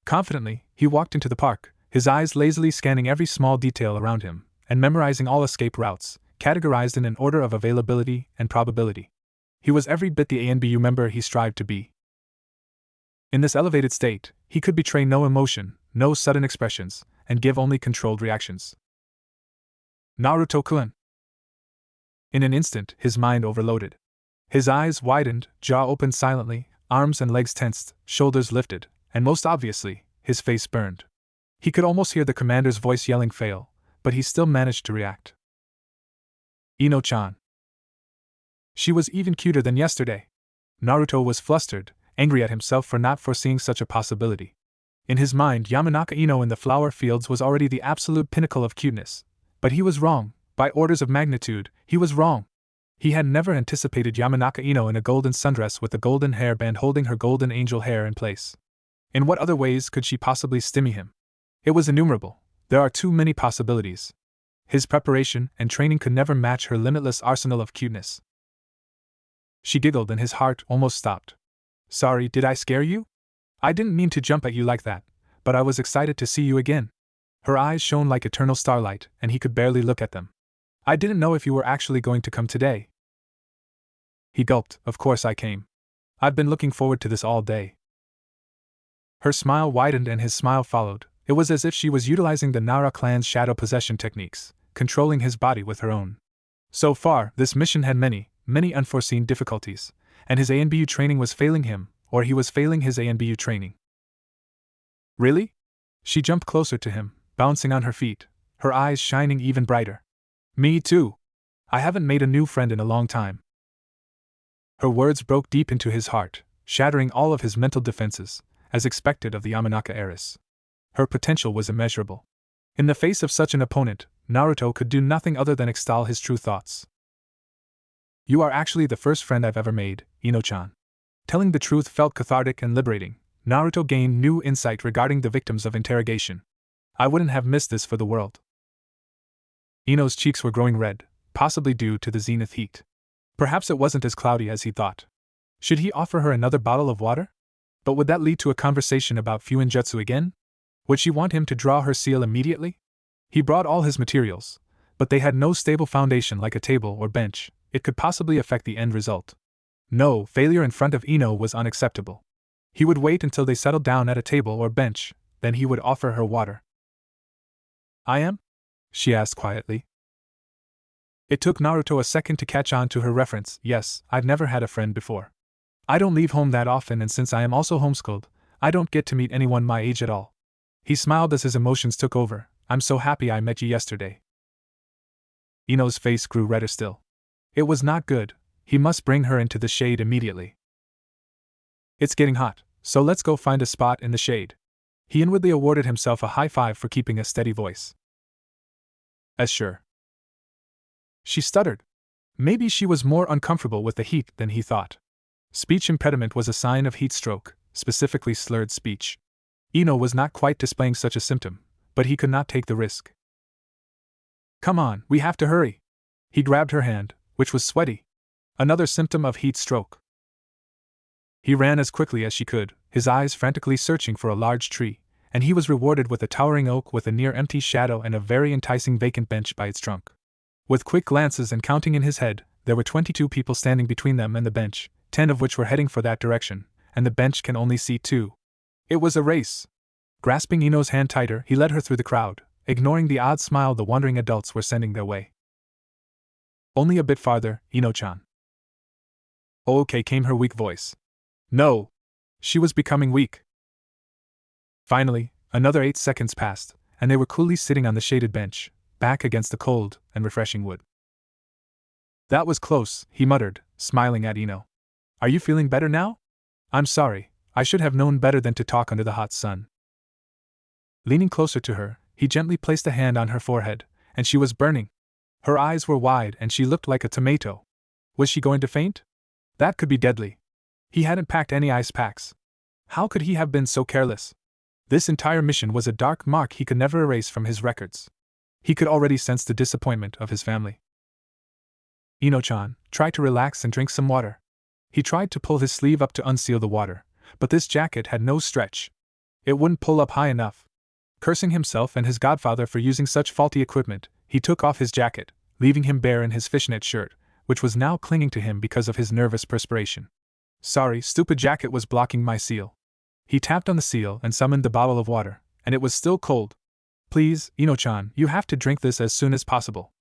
Confidently, he walked into the park, his eyes lazily scanning every small detail around him, and memorizing all escape routes, categorized in an order of availability and probability. He was every bit the ANBU member he strived to be. In this elevated state, he could betray no emotion, no sudden expressions, and give only controlled reactions. Naruto-kun. In an instant, his mind overloaded. His eyes widened, jaw opened silently, arms and legs tensed, shoulders lifted, and most obviously, his face burned. He could almost hear the commander's voice yelling fail, but he still managed to react. Ino-chan. She was even cuter than yesterday. Naruto was flustered, angry at himself for not foreseeing such a possibility. In his mind, Yamanaka Ino in the flower fields was already the absolute pinnacle of cuteness. But he was wrong, by orders of magnitude, he was wrong. He had never anticipated Yamanaka Ino in a golden sundress with a golden hairband holding her golden angel hair in place. In what other ways could she possibly stymie him? It was innumerable. There are too many possibilities. His preparation and training could never match her limitless arsenal of cuteness. She giggled and his heart almost stopped. Sorry, did I scare you? I didn't mean to jump at you like that, but I was excited to see you again. Her eyes shone like eternal starlight, and he could barely look at them. I didn't know if you were actually going to come today. He gulped. Of course I came. I've been looking forward to this all day. Her smile widened and his smile followed. It was as if she was utilizing the Nara clan's shadow possession techniques, controlling his body with her own. So far, this mission had many unforeseen difficulties, and his ANBU training was failing him, or he was failing his ANBU training. Really? She jumped closer to him, bouncing on her feet, her eyes shining even brighter. Me too. I haven't made a new friend in a long time. Her words broke deep into his heart, shattering all of his mental defenses, as expected of the Yamanaka heiress. Her potential was immeasurable. In the face of such an opponent, Naruto could do nothing other than extol his true thoughts. You are actually the first friend I've ever made, Ino-chan. Telling the truth felt cathartic and liberating. Naruto gained new insight regarding the victims of interrogation. I wouldn't have missed this for the world. Ino's cheeks were growing red, possibly due to the zenith heat. Perhaps it wasn't as cloudy as he thought. Should he offer her another bottle of water? But would that lead to a conversation about Fuinjutsu again? Would she want him to draw her seal immediately? He brought all his materials, but they had no stable foundation like a table or bench. It could possibly affect the end result. No, failure in front of Ino was unacceptable. He would wait until they settled down at a table or bench, then he would offer her water. I am? She asked quietly. It took Naruto a second to catch on to her reference. Yes, I've never had a friend before. I don't leave home that often, and since I am also homeschooled, I don't get to meet anyone my age at all. He smiled as his emotions took over. I'm so happy I met you yesterday. Ino's face grew redder still. It was not good. He must bring her into the shade immediately. It's getting hot, so let's go find a spot in the shade. He inwardly awarded himself a high five for keeping a steady voice. Sure. She stuttered. Maybe she was more uncomfortable with the heat than he thought. Speech impediment was a sign of heat stroke, specifically slurred speech. Ino was not quite displaying such a symptom, but he could not take the risk. Come on, we have to hurry. He grabbed her hand, which was sweaty. Another symptom of heat stroke. He ran as quickly as she could, his eyes frantically searching for a large tree, and he was rewarded with a towering oak with a near-empty shadow and a very enticing vacant bench by its trunk. With quick glances and counting in his head, there were 22 people standing between them and the bench, 10 of which were heading for that direction, and the bench can only seat 2. It was a race. Grasping Ino's hand tighter, he led her through the crowd, ignoring the odd smile the wondering adults were sending their way. Only a bit farther, Ino-chan. Okay, came her weak voice. No! She was becoming weak. Finally, another 8 seconds passed, and they were coolly sitting on the shaded bench, back against the cold and refreshing wood. That was close, he muttered, smiling at Ino. Are you feeling better now? I'm sorry, I should have known better than to talk under the hot sun. Leaning closer to her, he gently placed a hand on her forehead, and she was burning. Her eyes were wide and she looked like a tomato. Was she going to faint? That could be deadly. He hadn't packed any ice packs. How could he have been so careless? This entire mission was a dark mark he could never erase from his records. He could already sense the disappointment of his family. Ino-chan, try to relax and drink some water. He tried to pull his sleeve up to unseal the water, but this jacket had no stretch. It wouldn't pull up high enough. Cursing himself and his godfather for using such faulty equipment, he took off his jacket, leaving him bare in his fishnet shirt, which was now clinging to him because of his nervous perspiration. Sorry, stupid jacket was blocking my seal. He tapped on the seal and summoned the bottle of water, and it was still cold. Please, Ino-chan, you have to drink this as soon as possible.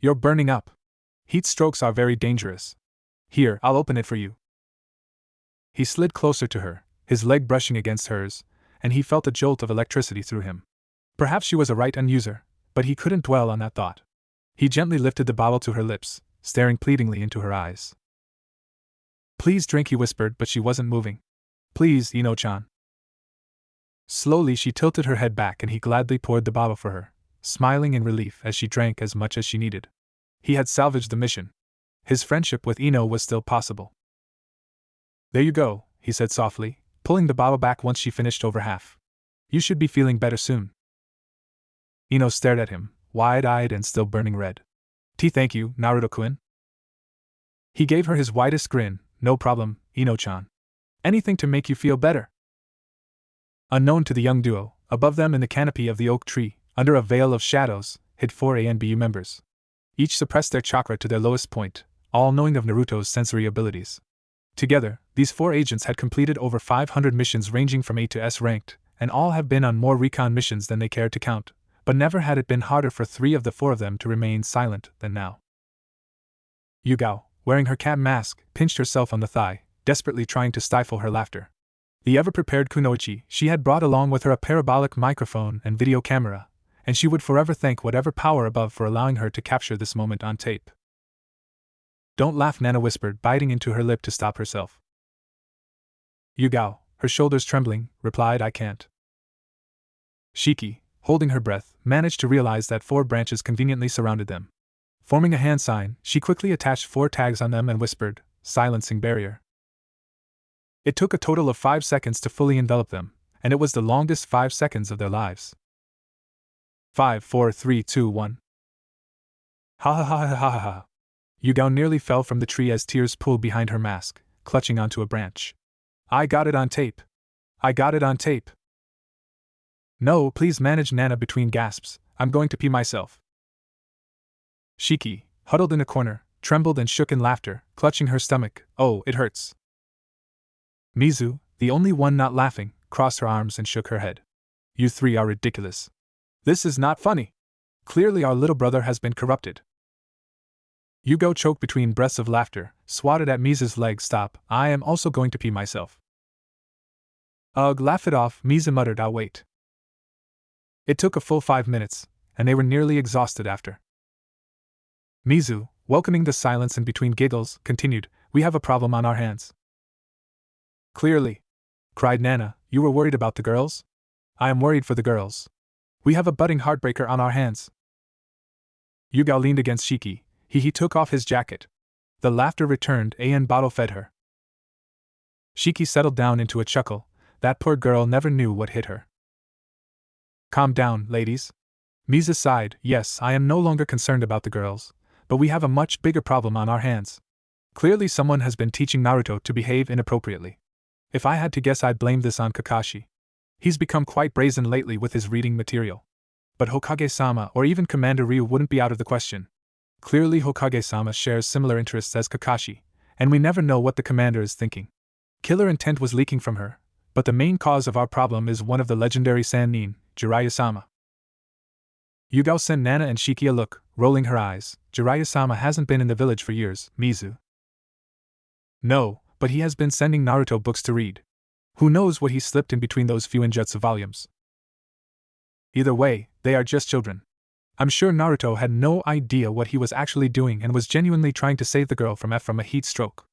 You're burning up. Heat strokes are very dangerous. Here, I'll open it for you. He slid closer to her, his leg brushing against hers, and he felt a jolt of electricity through him. Perhaps she was a right-hand user, but he couldn't dwell on that thought. He gently lifted the bottle to her lips, staring pleadingly into her eyes. Please drink, he whispered, but she wasn't moving. Please, Ino-chan. Slowly she tilted her head back and he gladly poured the bottle for her, smiling in relief as she drank as much as she needed. He had salvaged the mission. His friendship with Ino was still possible. There you go, he said softly, pulling the bottle back once she finished over half. You should be feeling better soon. Ino stared at him, wide-eyed and still burning red. Thank you, Naruto-kun. He gave her his widest grin. No problem, Ino-chan. Anything to make you feel better. Unknown to the young duo, above them in the canopy of the oak tree, under a veil of shadows, hid 4 ANBU members. Each suppressed their chakra to their lowest point, all knowing of Naruto's sensory abilities. Together, these 4 agents had completed over 500 missions ranging from A to S ranked, and all have been on more recon missions than they cared to count, but never had it been harder for 3 of the 4 of them to remain silent than now. Yugao, wearing her cat mask, pinched herself on the thigh, desperately trying to stifle her laughter. The ever-prepared kunoichi, she had brought along with her a parabolic microphone and video camera, and she would forever thank whatever power above for allowing her to capture this moment on tape. Don't laugh, Nana whispered, biting into her lip to stop herself. Yugao, her shoulders trembling, replied, I can't. Shiki, holding her breath, managed to realize that 4 branches conveniently surrounded them. Forming a hand sign, she quickly attached 4 tags on them and whispered, silencing barrier. It took a total of 5 seconds to fully envelop them, and it was the longest 5 seconds of their lives. 5, 4, 3, 2, 1. Ha ha ha ha ha ha. Yugao nearly fell from the tree as tears pooled behind her mask, clutching onto a branch. I got it on tape. I got it on tape. No, please, managed Nana between gasps. I'm going to pee myself. Shiki, huddled in a corner, trembled and shook in laughter, clutching her stomach. Oh, it hurts. Mizu, the only one not laughing, crossed her arms and shook her head. You 3 are ridiculous. This is not funny. Clearly our little brother has been corrupted. Yugao choked between breaths of laughter, swatted at Mizu's leg. Stop, I am also going to pee myself. Ugh, laugh it off, Mizu muttered. I'll wait. It took a full 5 minutes, and they were nearly exhausted after. Mizu, welcoming the silence and between giggles, continued, we have a problem on our hands. Clearly, cried Nana, you were worried about the girls? I am worried for the girls. We have a budding heartbreaker on our hands. Yugao leaned against Shiki. He took off his jacket. The laughter returned. AN bottle fed her. Shiki settled down into a chuckle. That poor girl never knew what hit her. Calm down, ladies. Mizu sighed. Yes, I am no longer concerned about the girls, but we have a much bigger problem on our hands. Clearly someone has been teaching Naruto to behave inappropriately. If I had to guess, I'd blame this on Kakashi. He's become quite brazen lately with his reading material. But Hokage-sama or even Commander Ryu wouldn't be out of the question. Clearly Hokage-sama shares similar interests as Kakashi, and we never know what the commander is thinking. Killer intent was leaking from her, but the main cause of our problem is one of the legendary Sannin, Jiraiya-sama. Yugao sent Nana and Shiki a look, rolling her eyes. Jiraiya-sama hasn't been in the village for years, Mizu. No, but he has been sending Naruto books to read. Who knows what he slipped in between those few injutsu volumes. Either way, they are just children. I'm sure Naruto had no idea what he was actually doing and was genuinely trying to save the girl from a heat stroke.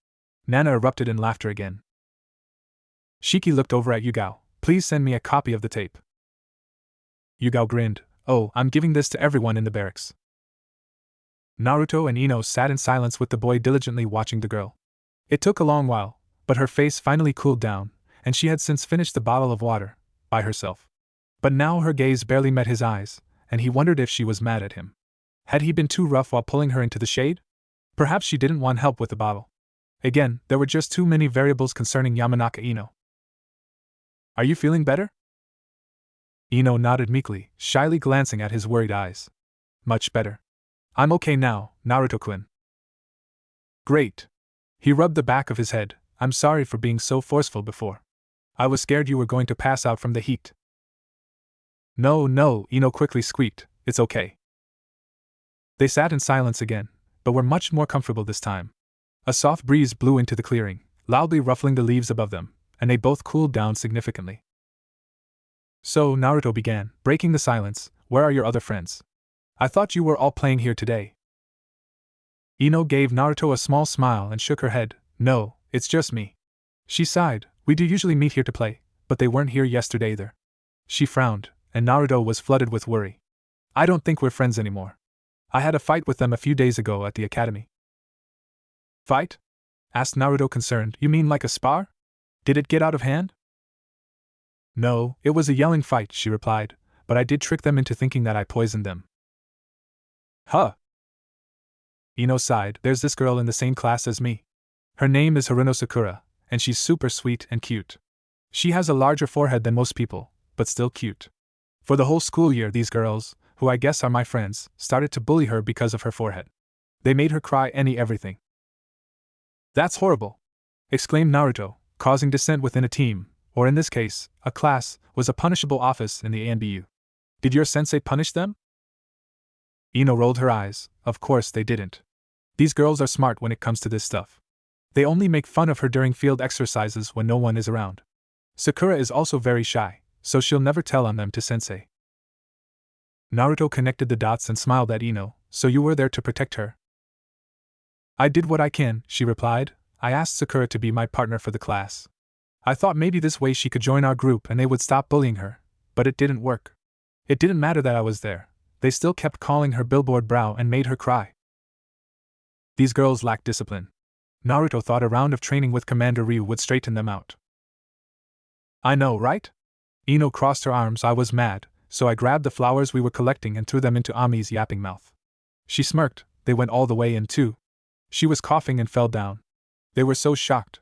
Nana erupted in laughter again. Shiki looked over at Yugao. Please send me a copy of the tape. Yugao grinned. Oh, I'm giving this to everyone in the barracks. Naruto and Ino sat in silence with the boy diligently watching the girl. It took a long while, but her face finally cooled down, and she had since finished the bottle of water, by herself. But now her gaze barely met his eyes, and he wondered if she was mad at him. Had he been too rough while pulling her into the shade? Perhaps she didn't want help with the bottle. Again, there were just too many variables concerning Yamanaka Ino. Are you feeling better? Ino nodded meekly, shyly glancing at his worried eyes. Much better. I'm okay now, Naruto-kun. Great. He rubbed the back of his head. I'm sorry for being so forceful before. I was scared you were going to pass out from the heat. No, Ino quickly squeaked. It's okay. They sat in silence again, but were much more comfortable this time. A soft breeze blew into the clearing, loudly ruffling the leaves above them, and they both cooled down significantly. So, Naruto began, breaking the silence, where are your other friends? I thought you were all playing here today. Ino gave Naruto a small smile and shook her head. No, it's just me. She sighed. We do usually meet here to play, but they weren't here yesterday either. She frowned, and Naruto was flooded with worry. I don't think we're friends anymore. I had a fight with them a few days ago at the academy. Fight? Asked Naruto concerned. You mean like a spar? Did it get out of hand? No, it was a yelling fight, she replied, but I did trick them into thinking that I poisoned them. Huh? Ino sighed. There's this girl in the same class as me. Her name is Haruno Sakura, and she's super sweet and cute. She has a larger forehead than most people, but still cute. For the whole school year, these girls, who I guess are my friends, started to bully her because of her forehead. They made her cry everything. That's horrible! Exclaimed Naruto, causing dissent within a team, or in this case, a class, was a punishable office in the ANBU. Did your sensei punish them? Ino rolled her eyes. Of course they didn't. These girls are smart when it comes to this stuff. They only make fun of her during field exercises when no one is around. Sakura is also very shy, so she'll never tell on them to sensei. Naruto connected the dots and smiled at Ino. So you were there to protect her? I did what I can, she replied. I asked Sakura to be my partner for the class. I thought maybe this way she could join our group and they would stop bullying her, but it didn't work. It didn't matter that I was there. They still kept calling her billboard brow and made her cry. These girls lack discipline. Naruto thought a round of training with Commander Ryu would straighten them out. I know, right? Ino crossed her arms. I was mad, so I grabbed the flowers we were collecting and threw them into Ami's yapping mouth. She smirked. They went all the way in too. She was coughing and fell down. They were so shocked.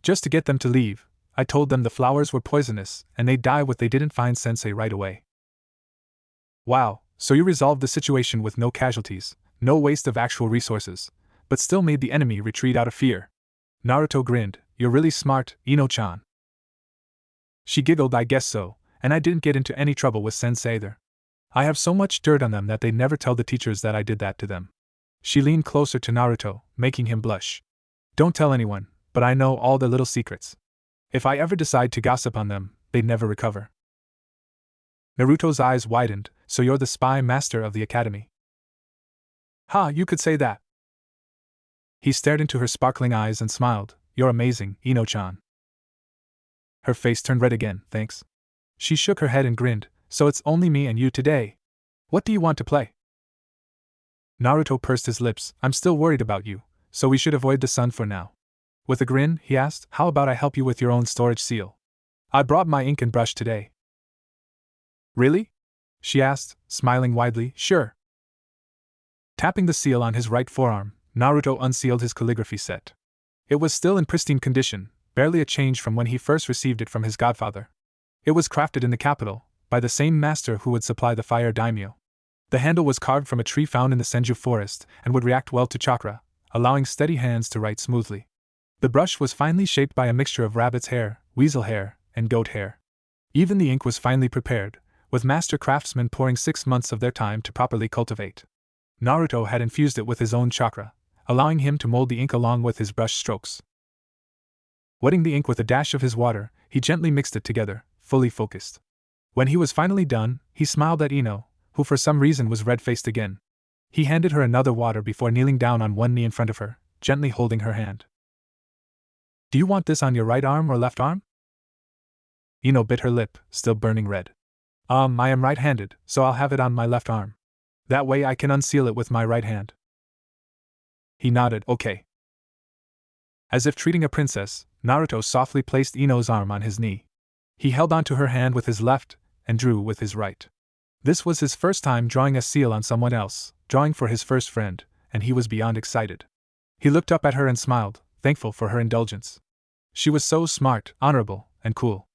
Just to get them to leave, I told them the flowers were poisonous and they'd die if they didn't find sensei right away. Wow, so you resolved the situation with no casualties, no waste of actual resources, but still made the enemy retreat out of fear. Naruto grinned. You're really smart, Ino-chan. She giggled. I guess so, and I didn't get into any trouble with sensei either. I have so much dirt on them that they never tell the teachers that I did that to them. She leaned closer to Naruto, making him blush. Don't tell anyone, but I know all the little secrets. If I ever decide to gossip on them, they'd never recover. Naruto's eyes widened. So you're the spy master of the academy? Ha, you could say that. He stared into her sparkling eyes and smiled. You're amazing, Ino-chan. Her face turned red again. Thanks. She shook her head and grinned. So it's only me and you today. What do you want to play? Naruto pursed his lips. I'm still worried about you, so we should avoid the sun for now. With a grin, he asked, how about I help you with your own storage seal? I brought my ink and brush today. Really? She asked, smiling widely. Sure. Tapping the seal on his right forearm, Naruto unsealed his calligraphy set. It was still in pristine condition, barely a change from when he first received it from his godfather. It was crafted in the capital, by the same master who would supply the fire daimyo. The handle was carved from a tree found in the Senju forest and would react well to chakra, allowing steady hands to write smoothly. The brush was finely shaped by a mixture of rabbit's hair, weasel hair, and goat hair. Even the ink was finely prepared, with master craftsmen pouring 6 months of their time to properly cultivate. Naruto had infused it with his own chakra, allowing him to mold the ink along with his brush strokes. Wetting the ink with a dash of his water, he gently mixed it together, fully focused. When he was finally done, he smiled at Ino, who for some reason was red-faced again. He handed her another water before kneeling down on one knee in front of her, gently holding her hand. Do you want this on your right arm or left arm? Ino bit her lip, still burning red. I am right-handed, so I'll have it on my left arm. That way I can unseal it with my right hand. He nodded. Okay. As if treating a princess, Naruto softly placed Ino's arm on his knee. He held onto her hand with his left, and drew with his right. This was his first time drawing a seal on someone else, drawing for his first friend, and he was beyond excited. He looked up at her and smiled, thankful for her indulgence. She was so smart, honorable, and cool.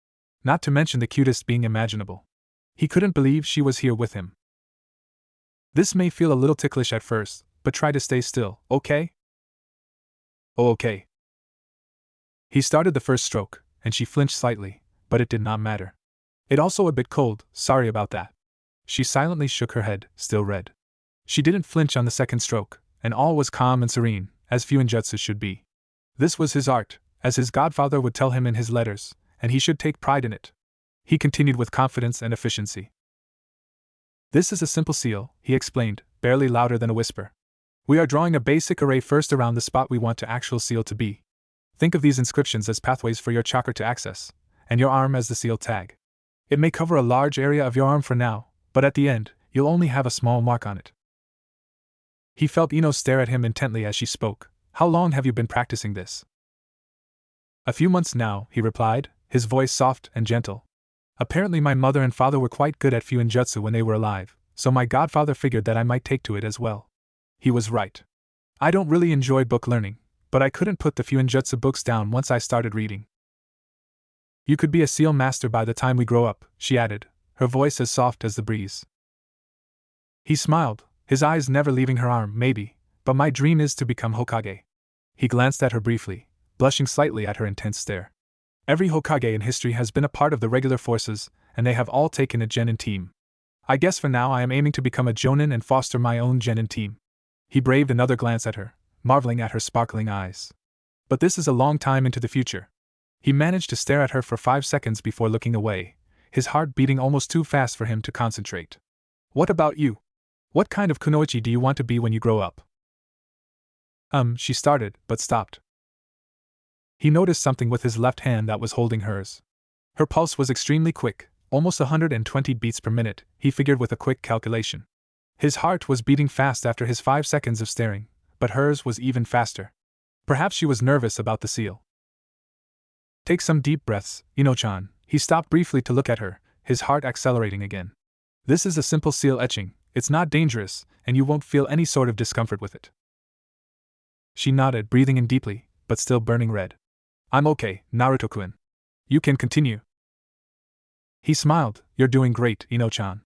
Not to mention the cutest being imaginable. He couldn't believe she was here with him. This may feel a little ticklish at first, but try to stay still, okay? Oh, okay. He started the first stroke, and she flinched slightly, but it did not matter. It also a bit cold, sorry about that. She silently shook her head, still red. She didn't flinch on the second stroke, and all was calm and serene, as Fuinjutsu should be. This was his art, as his godfather would tell him in his letters, and he should take pride in it. He continued with confidence and efficiency. This is a simple seal, he explained, barely louder than a whisper. We are drawing a basic array first around the spot we want the actual seal to be. Think of these inscriptions as pathways for your chakra to access, and your arm as the seal tag. It may cover a large area of your arm for now, but at the end, you'll only have a small mark on it. He felt Ino stare at him intently as she spoke. How long have you been practicing this? A few months now, he replied, his voice soft and gentle. Apparently my mother and father were quite good at Fuinjutsu when they were alive, so my godfather figured that I might take to it as well. He was right. I don't really enjoy book learning, but I couldn't put the Fuinjutsu books down once I started reading. You could be a seal master by the time we grow up, she added, her voice as soft as the breeze. He smiled, his eyes never leaving her arm, maybe, but my dream is to become Hokage. He glanced at her briefly, blushing slightly at her intense stare. Every Hokage in history has been a part of the regular forces, and they have all taken a genin team. I guess for now I am aiming to become a jonin and foster my own genin team. He braved another glance at her, marveling at her sparkling eyes. But this is a long time into the future. He managed to stare at her for 5 seconds before looking away, his heart beating almost too fast for him to concentrate. What about you? What kind of kunoichi do you want to be when you grow up? She started, but stopped. He noticed something with his left hand that was holding hers. Her pulse was extremely quick, almost 120 beats per minute, he figured with a quick calculation. His heart was beating fast after his 5 seconds of staring, but hers was even faster. Perhaps she was nervous about the seal. Take some deep breaths, Ino-chan. He stopped briefly to look at her, his heart accelerating again. This is a simple seal etching, it's not dangerous, and you won't feel any sort of discomfort with it. She nodded, breathing in deeply, but still burning red. I'm okay, Naruto-kun. You can continue. He smiled, you're doing great, Ino-chan.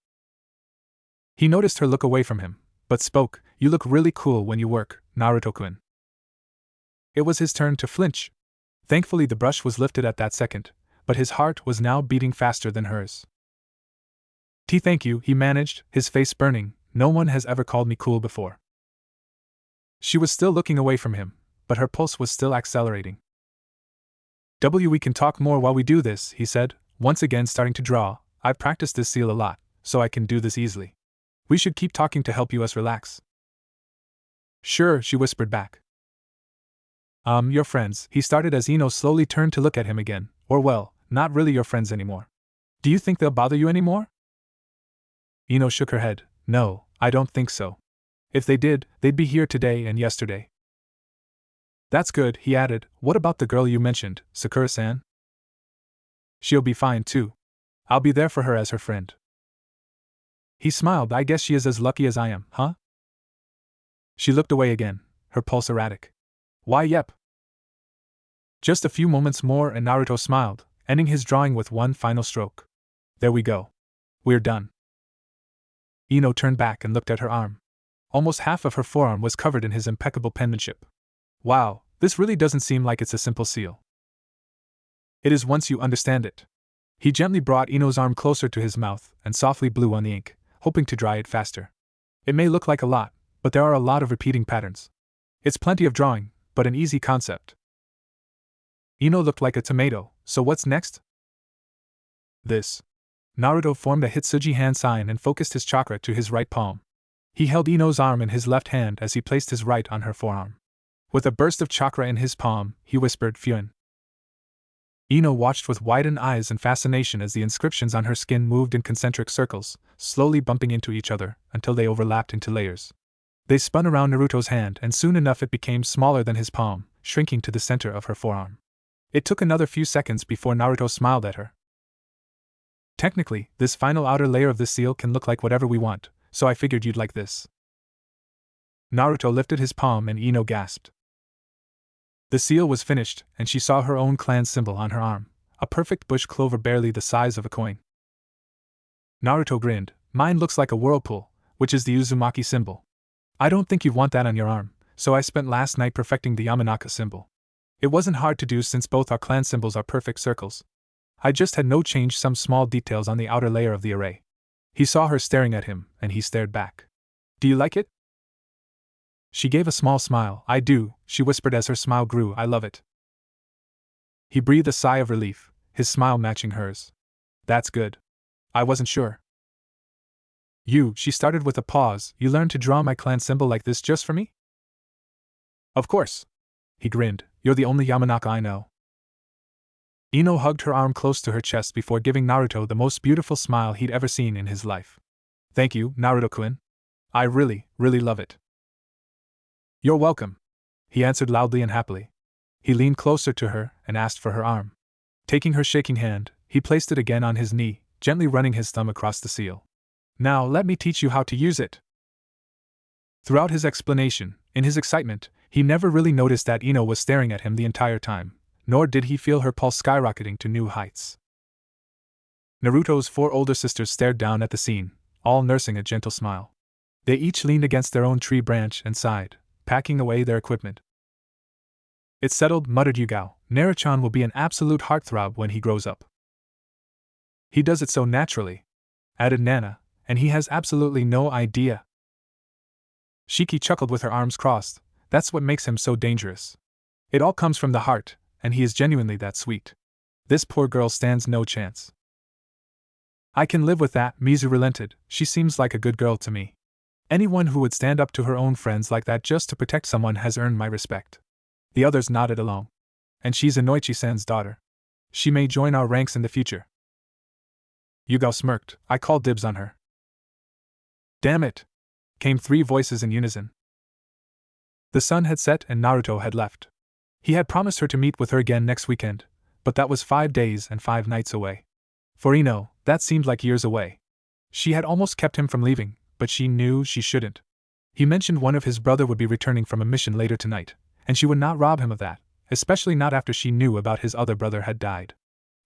He noticed her look away from him, but spoke, you look really cool when you work, Naruto-kun. It was his turn to flinch. Thankfully the brush was lifted at that second, but his heart was now beating faster than hers. Thank you, he managed, his face burning, no one has ever called me cool before. She was still looking away from him, but her pulse was still accelerating. We can talk more while we do this, he said, once again starting to draw. I've practiced this seal a lot, so I can do this easily. We should keep talking to help us relax. Sure, she whispered back. Your friends, he started as Ino slowly turned to look at him again, or well, not really your friends anymore. Do you think they'll bother you anymore? Ino shook her head. No, I don't think so. If they did, they'd be here today and yesterday. That's good, he added. What about the girl you mentioned, Sakura-san? She'll be fine too. I'll be there for her as her friend. He smiled. I guess she is as lucky as I am, huh? She looked away again, her pulse erratic. Why, yep. Just a few moments more and Naruto smiled, ending his drawing with one final stroke. There we go. We're done. Ino turned back and looked at her arm. Almost half of her forearm was covered in his impeccable penmanship. Wow, this really doesn't seem like it's a simple seal. It is once you understand it. He gently brought Ino's arm closer to his mouth and softly blew on the ink, hoping to dry it faster. It may look like a lot, but there are a lot of repeating patterns. It's plenty of drawing, but an easy concept. Ino looked like a tomato, so what's next? This. Naruto formed a Hitsuji hand sign and focused his chakra to his right palm. He held Ino's arm in his left hand as he placed his right on her forearm. With a burst of chakra in his palm, he whispered Fuin. Ino watched with widened eyes and fascination as the inscriptions on her skin moved in concentric circles, slowly bumping into each other, until they overlapped into layers. They spun around Naruto's hand and soon enough it became smaller than his palm, shrinking to the center of her forearm. It took another few seconds before Naruto smiled at her. Technically, this final outer layer of the seal can look like whatever we want, so I figured you'd like this. Naruto lifted his palm and Ino gasped. The seal was finished, and she saw her own clan symbol on her arm, a perfect bush clover barely the size of a coin. Naruto grinned. Mine looks like a whirlpool, which is the Uzumaki symbol. I don't think you'd want that on your arm, so I spent last night perfecting the Yamanaka symbol. It wasn't hard to do since both our clan symbols are perfect circles. I just had no change some small details on the outer layer of the array. He saw her staring at him, and he stared back. Do you like it? She gave a small smile. I do, she whispered as her smile grew. I love it. He breathed a sigh of relief, his smile matching hers. That's good. I wasn't sure. She started with a pause. You learned to draw my clan symbol like this just for me? Of course. He grinned. You're the only Yamanaka I know. Ino hugged her arm close to her chest before giving Naruto the most beautiful smile he'd ever seen in his life. Thank you, Naruto-kun. I really, really love it. You're welcome, he answered loudly and happily. He leaned closer to her and asked for her arm. Taking her shaking hand, he placed it again on his knee, gently running his thumb across the seal. Now let me teach you how to use it. Throughout his explanation, in his excitement, he never really noticed that Ino was staring at him the entire time, nor did he feel her pulse skyrocketing to new heights. Naruto's 4 older sisters stared down at the scene, all nursing a gentle smile. They each leaned against their own tree branch and sighed, packing away their equipment. It's settled, muttered Yugao. Naruto-chan will be an absolute heartthrob when he grows up. He does it so naturally, added Nana, and he has absolutely no idea. Shiki chuckled with her arms crossed. That's what makes him so dangerous. It all comes from the heart, and he is genuinely that sweet. This poor girl stands no chance. I can live with that, Mizu relented. She seems like a good girl to me. Anyone who would stand up to her own friends like that just to protect someone has earned my respect. The others nodded along. And she's Inoichi-san's daughter. She may join our ranks in the future. Yugao smirked. I call dibs on her. Damn it! Came 3 voices in unison. The sun had set and Naruto had left. He had promised her to meet with her again next weekend, but that was 5 days and 5 nights away. For Ino, that seemed like years away. She had almost kept him from leaving, but she knew she shouldn't. He mentioned one of his brother would be returning from a mission later tonight, and she would not rob him of that, especially not after she knew about his other brother had died.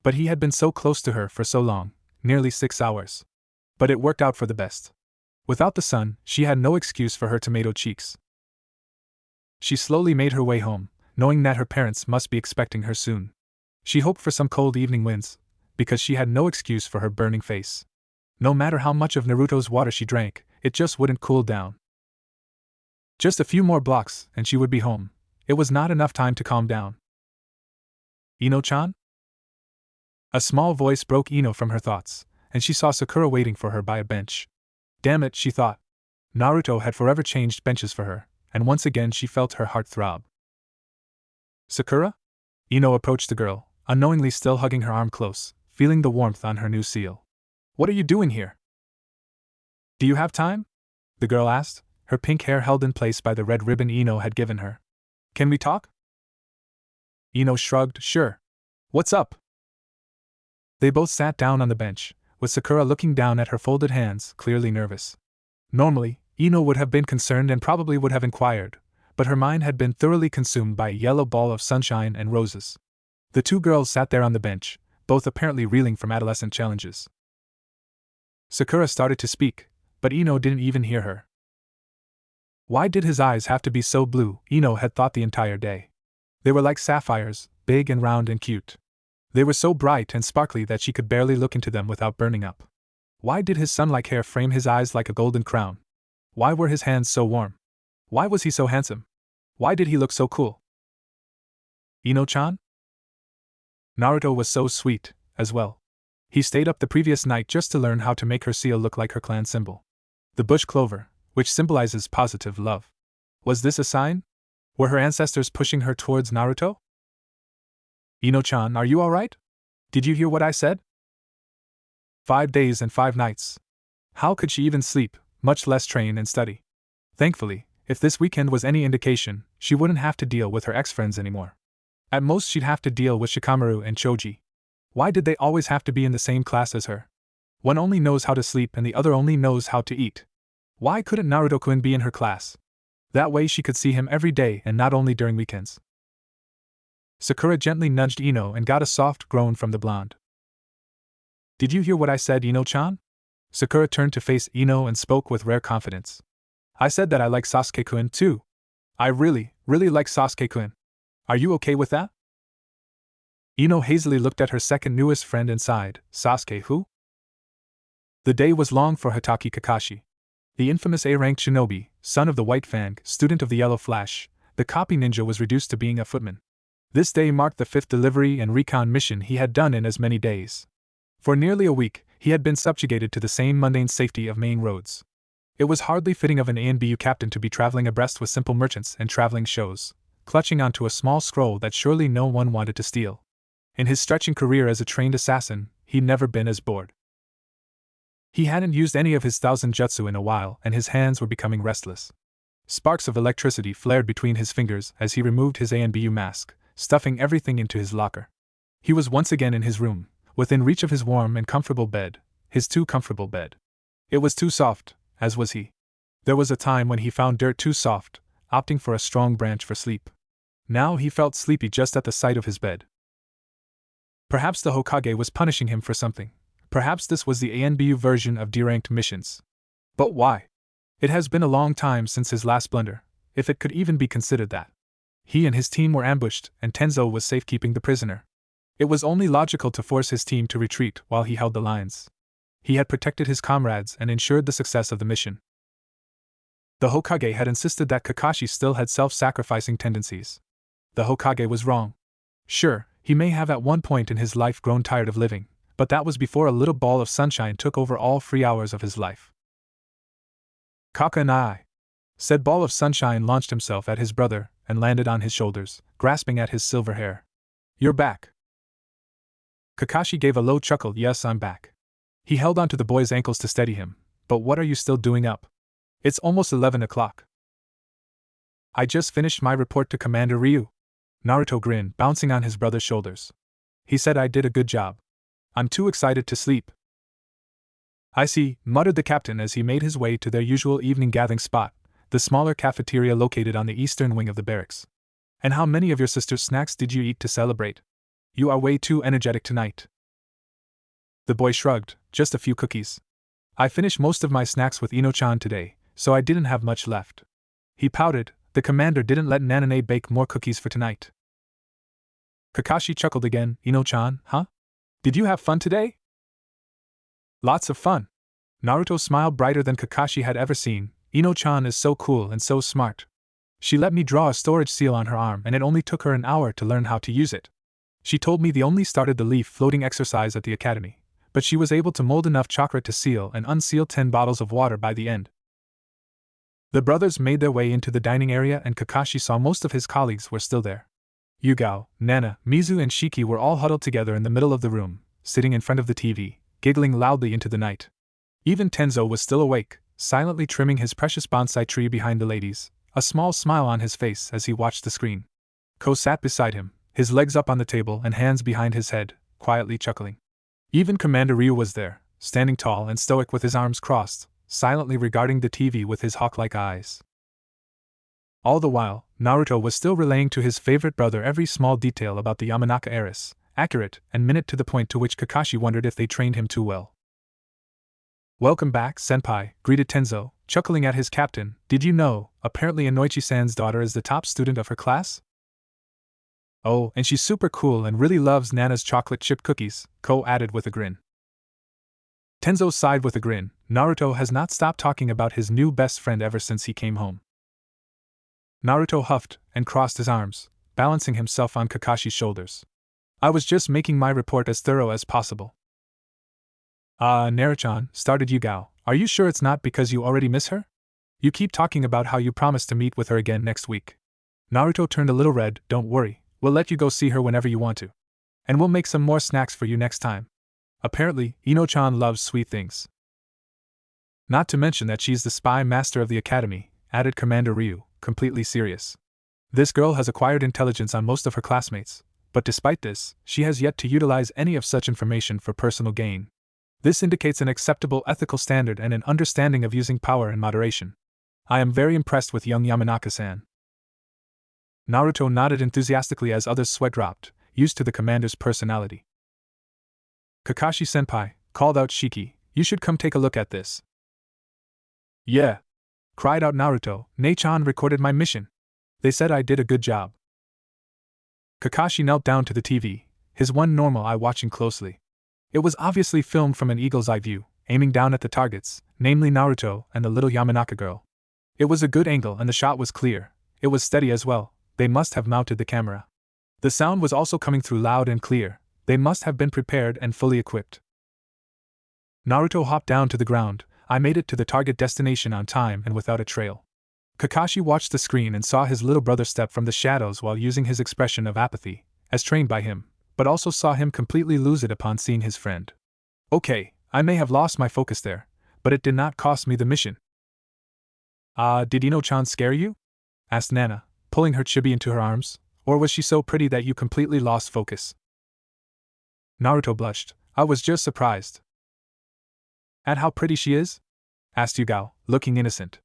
But he had been so close to her for so long, nearly 6 hours. But it worked out for the best. Without the sun, she had no excuse for her tomato cheeks. She slowly made her way home, knowing that her parents must be expecting her soon. She hoped for some cold evening winds, because she had no excuse for her burning face. No matter how much of Naruto's water she drank, it just wouldn't cool down. Just a few more blocks, and she would be home. It was not enough time to calm down. Ino-chan? A small voice broke Ino from her thoughts, and she saw Sakura waiting for her by a bench. Damn it, she thought. Naruto had forever changed benches for her, and once again she felt her heart throb. Sakura? Ino approached the girl, unknowingly still hugging her arm close, feeling the warmth on her new seal. What are you doing here? Do you have time? The girl asked, her pink hair held in place by the red ribbon Ino had given her. Can we talk? Ino shrugged. Sure. What's up? They both sat down on the bench, with Sakura looking down at her folded hands, clearly nervous. Normally, Ino would have been concerned and probably would have inquired, but her mind had been thoroughly consumed by a yellow ball of sunshine and roses. The 2 girls sat there on the bench, both apparently reeling from adolescent challenges. Sakura started to speak, but Ino didn't even hear her. Why did his eyes have to be so blue? Ino had thought the entire day. They were like sapphires, big and round and cute. They were so bright and sparkly that she could barely look into them without burning up. Why did his sun-like hair frame his eyes like a golden crown? Why were his hands so warm? Why was he so handsome? Why did he look so cool? Ino-chan? Naruto was so sweet, as well. He stayed up the previous night just to learn how to make her seal look like her clan symbol. The bush clover, which symbolizes positive love. Was this a sign? Were her ancestors pushing her towards Naruto? Ino-chan, are you alright? Did you hear what I said? 5 days and 5 nights. How could she even sleep, much less train and study? Thankfully, if this weekend was any indication, she wouldn't have to deal with her ex-friends anymore. At most she'd have to deal with Shikamaru and Choji. Why did they always have to be in the same class as her? One only knows how to sleep and the other only knows how to eat. Why couldn't Naruto-kun be in her class? That way she could see him every day and not only during weekends. Sakura gently nudged Ino and got a soft groan from the blonde. Did you hear what I said, Ino-chan? Sakura turned to face Ino and spoke with rare confidence. I said that I like Sasuke-kun too. I really like Sasuke-kun. Are you okay with that? Ino hazily looked at her second newest friend and sighed. Sasuke who? The day was long for Hitaki Kakashi. The infamous A-rank shinobi, son of the White Fang, student of the Yellow Flash, the copy ninja was reduced to being a footman. This day marked the 5th delivery and recon mission he had done in as many days. For nearly a week, he had been subjugated to the same mundane safety of main roads. It was hardly fitting of an ANBU captain to be traveling abreast with simple merchants and traveling shows, clutching onto a small scroll that surely no one wanted to steal. In his stretching career as a trained assassin, he'd never been as bored. He hadn't used any of his 1,000 jutsu in a while, and his hands were becoming restless. Sparks of electricity flared between his fingers as he removed his ANBU mask, stuffing everything into his locker. He was once again in his room, within reach of his warm and comfortable bed, his too comfortable bed. It was too soft, as was he. There was a time when he found dirt too soft, opting for a strong branch for sleep. Now he felt sleepy just at the sight of his bed. Perhaps the Hokage was punishing him for something. Perhaps this was the ANBU version of deranked missions. But why? It has been a long time since his last blunder, if it could even be considered that. He and his team were ambushed, and Tenzo was safekeeping the prisoner. It was only logical to force his team to retreat while he held the lines. He had protected his comrades and ensured the success of the mission. The Hokage had insisted that Kakashi still had self-sacrificing tendencies. The Hokage was wrong. Sure, he may have at one point in his life grown tired of living, but that was before a little ball of sunshine took over all free hours of his life. Kaka and I, said Ball of Sunshine, launched himself at his brother and landed on his shoulders, grasping at his silver hair. You're back. Kakashi gave a low chuckle. Yes, I'm back. He held onto the boy's ankles to steady him. But what are you still doing up? It's almost 11 o'clock. I just finished my report to Commander Ryu. Naruto grinned, bouncing on his brother's shoulders. He said I did a good job. I'm too excited to sleep. I see, muttered the captain as he made his way to their usual evening gathering spot, the smaller cafeteria located on the eastern wing of the barracks. And how many of your sister's snacks did you eat to celebrate? You are way too energetic tonight. The boy shrugged. Just a few cookies. I finished most of my snacks with Ino-chan today, so I didn't have much left. He pouted. The commander didn't let Nanane bake more cookies for tonight. Kakashi chuckled again. Ino-chan, huh? Did you have fun today? Lots of fun. Naruto smiled brighter than Kakashi had ever seen. Ino-chan is so cool and so smart. She let me draw a storage seal on her arm and it only took her an hour to learn how to use it. She told me they only started the leaf floating exercise at the academy, but she was able to mold enough chakra to seal and unseal 10 bottles of water by the end. The brothers made their way into the dining area and Kakashi saw most of his colleagues were still there. Yugao, Nana, Mizu and Shiki were all huddled together in the middle of the room, sitting in front of the TV, giggling loudly into the night. Even Tenzo was still awake, silently trimming his precious bonsai tree behind the ladies, a small smile on his face as he watched the screen. Ko sat beside him, his legs up on the table and hands behind his head, quietly chuckling. Even Commander Ryu was there, standing tall and stoic with his arms crossed, silently regarding the TV with his hawk-like eyes. All the while, Naruto was still relaying to his favorite brother every small detail about the Yamanaka heiress, accurate and minute to the point, to which Kakashi wondered if they trained him too well. Welcome back, senpai, greeted Tenzo, chuckling at his captain. Did you know, apparently Inoichi-san's daughter is the top student of her class? Oh, and she's super cool and really loves Nana's chocolate chip cookies, Ko added with a grin. Tenzo sighed with a grin. Naruto has not stopped talking about his new best friend ever since he came home. Naruto huffed and crossed his arms, balancing himself on Kakashi's shoulders. I was just making my report as thorough as possible. Naruto-chan, started Yugao, are you sure it's not because you already miss her? You keep talking about how you promised to meet with her again next week. Naruto turned a little red. Don't worry, we'll let you go see her whenever you want to. And we'll make some more snacks for you next time. Apparently, Ino-chan loves sweet things. Not to mention that she's the spy master of the academy, added Commander Ryu, completely serious. This girl has acquired intelligence on most of her classmates, but despite this, she has yet to utilize any of such information for personal gain. This indicates an acceptable ethical standard and an understanding of using power in moderation. I am very impressed with young Yamanaka-san. Naruto nodded enthusiastically as others' sweat dropped, used to the commander's personality. Kakashi-senpai, called out Shiki, you should come take a look at this. Yeah! Cried out Naruto, Ne-chan recorded my mission. They said I did a good job. Kakashi knelt down to the TV, his one normal eye watching closely. It was obviously filmed from an eagle's eye view, aiming down at the targets, namely Naruto and the little Yamanaka girl. It was a good angle and the shot was clear. It was steady as well. They must have mounted the camera. The sound was also coming through loud and clear. They must have been prepared and fully equipped. Naruto hopped down to the ground. I made it to the target destination on time and without a trail. Kakashi watched the screen and saw his little brother step from the shadows while using his expression of apathy, as trained by him, but also saw him completely lose it upon seeing his friend. Okay, I may have lost my focus there, but it did not cost me the mission. Did Ino-chan scare you? Asked Nana, pulling her chibi into her arms, or was she so pretty that you completely lost focus? Naruto blushed. I was just surprised. At how pretty she is? Asked Yugao, looking innocent.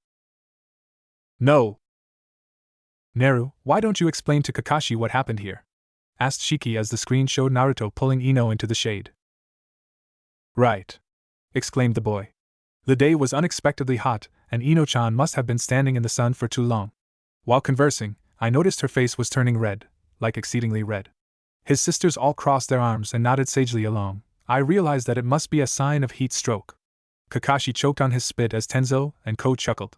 No. Neru, why don't you explain to Kakashi what happened here? Asked Shiki as the screen showed Naruto pulling Ino into the shade. Right. Exclaimed the boy. The day was unexpectedly hot, and Ino-chan must have been standing in the sun for too long. While conversing, I noticed her face was turning red, like exceedingly red. His sisters all crossed their arms and nodded sagely along. I realized that it must be a sign of heat stroke. Kakashi choked on his spit as Tenzo and Ko chuckled.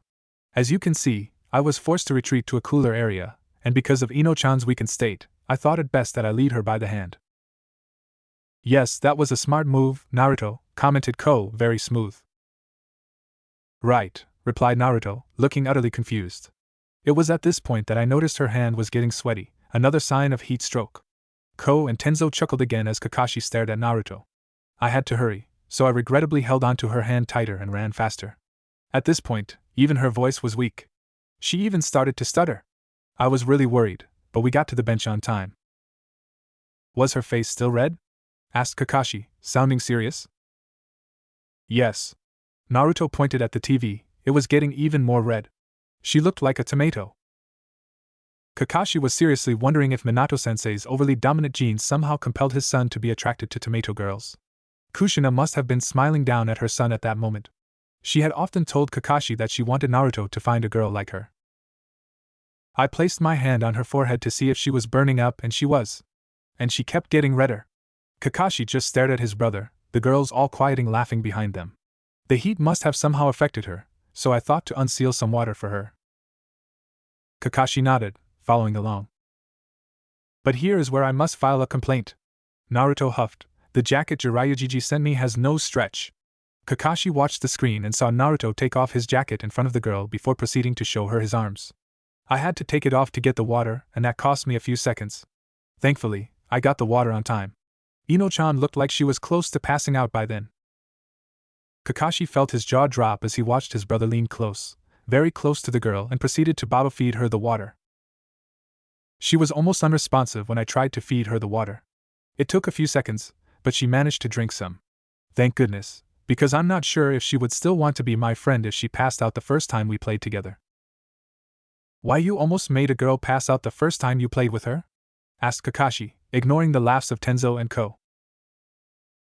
As you can see, I was forced to retreat to a cooler area, and because of Ino-chan's weakened state, I thought it best that I lead her by the hand. Yes, that was a smart move, Naruto, commented Ko, very smooth. Right, replied Naruto, looking utterly confused. It was at this point that I noticed her hand was getting sweaty, another sign of heat stroke. Ko and Tenzo chuckled again as Kakashi stared at Naruto. I had to hurry, so I regrettably held onto her hand tighter and ran faster. At this point, even her voice was weak. She even started to stutter. I was really worried, but we got to the bench on time. Was her face still red? Asked Kakashi, sounding serious. Yes. Naruto pointed at the TV, it was getting even more red. She looked like a tomato. Kakashi was seriously wondering if Minato-sensei's overly dominant genes somehow compelled his son to be attracted to tomato girls. Kushina must have been smiling down at her son at that moment. She had often told Kakashi that she wanted Naruto to find a girl like her. I placed my hand on her forehead to see if she was burning up, and she was. And she kept getting redder. Kakashi just stared at his brother, the girls all quieting laughing behind them. The heat must have somehow affected her, so I thought to unseal some water for her. Kakashi nodded, following along. But here is where I must file a complaint. Naruto huffed. The jacket Jiraiya sent me has no stretch. Kakashi watched the screen and saw Naruto take off his jacket in front of the girl before proceeding to show her his arms. I had to take it off to get the water, and that cost me a few seconds. Thankfully, I got the water on time. Ino-chan looked like she was close to passing out by then. Kakashi felt his jaw drop as he watched his brother lean close, very close to the girl, and proceeded to bottle feed her the water. She was almost unresponsive when I tried to feed her the water. It took a few seconds, but she managed to drink some. Thank goodness, because I'm not sure if she would still want to be my friend if she passed out the first time we played together. Why, you almost made a girl pass out the first time you played with her? Asked Kakashi, ignoring the laughs of Tenzo and Ko.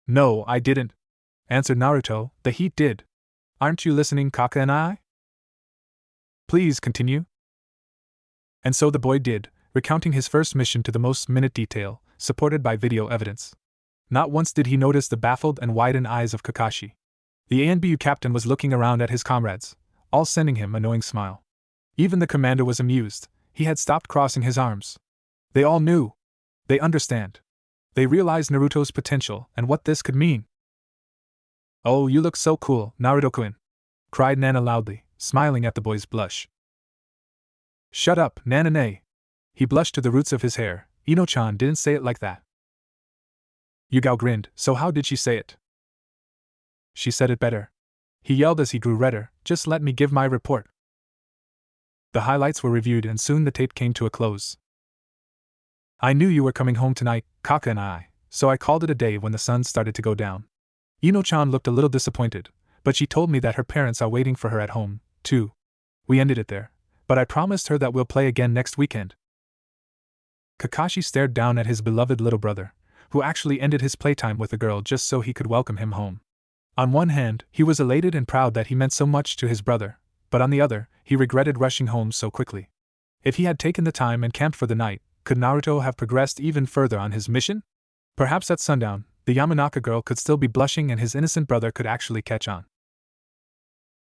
No, I didn't, answered Naruto, the heat did. Aren't you listening, Kaka and I? Please continue. And so the boy did, recounting his first mission to the most minute detail, supported by video evidence. Not once did he notice the baffled and widened eyes of Kakashi. The ANBU captain was looking around at his comrades, all sending him a knowing smile. Even the commander was amused. He had stopped crossing his arms. They all knew. They understand. They realized Naruto's potential and what this could mean. Oh, you look so cool, Naruto-kun, cried Nana loudly, smiling at the boy's blush. Shut up, Nana-ne. He blushed to the roots of his hair. Ino-chan didn't say it like that. Yugao grinned. So how did she say it? She said it better. He yelled as he grew redder. Just let me give my report. The highlights were reviewed and soon the tape came to a close. I knew you were coming home tonight, Kaka and I, so I called it a day when the sun started to go down. Ino-chan looked a little disappointed, but she told me that her parents are waiting for her at home, too. We ended it there, but I promised her that we'll play again next weekend. Kakashi stared down at his beloved little brother, who actually ended his playtime with a girl just so he could welcome him home. On one hand, he was elated and proud that he meant so much to his brother, but on the other, he regretted rushing home so quickly. If he had taken the time and camped for the night, could Naruto have progressed even further on his mission? Perhaps at sundown, the Yamanaka girl could still be blushing and his innocent brother could actually catch on.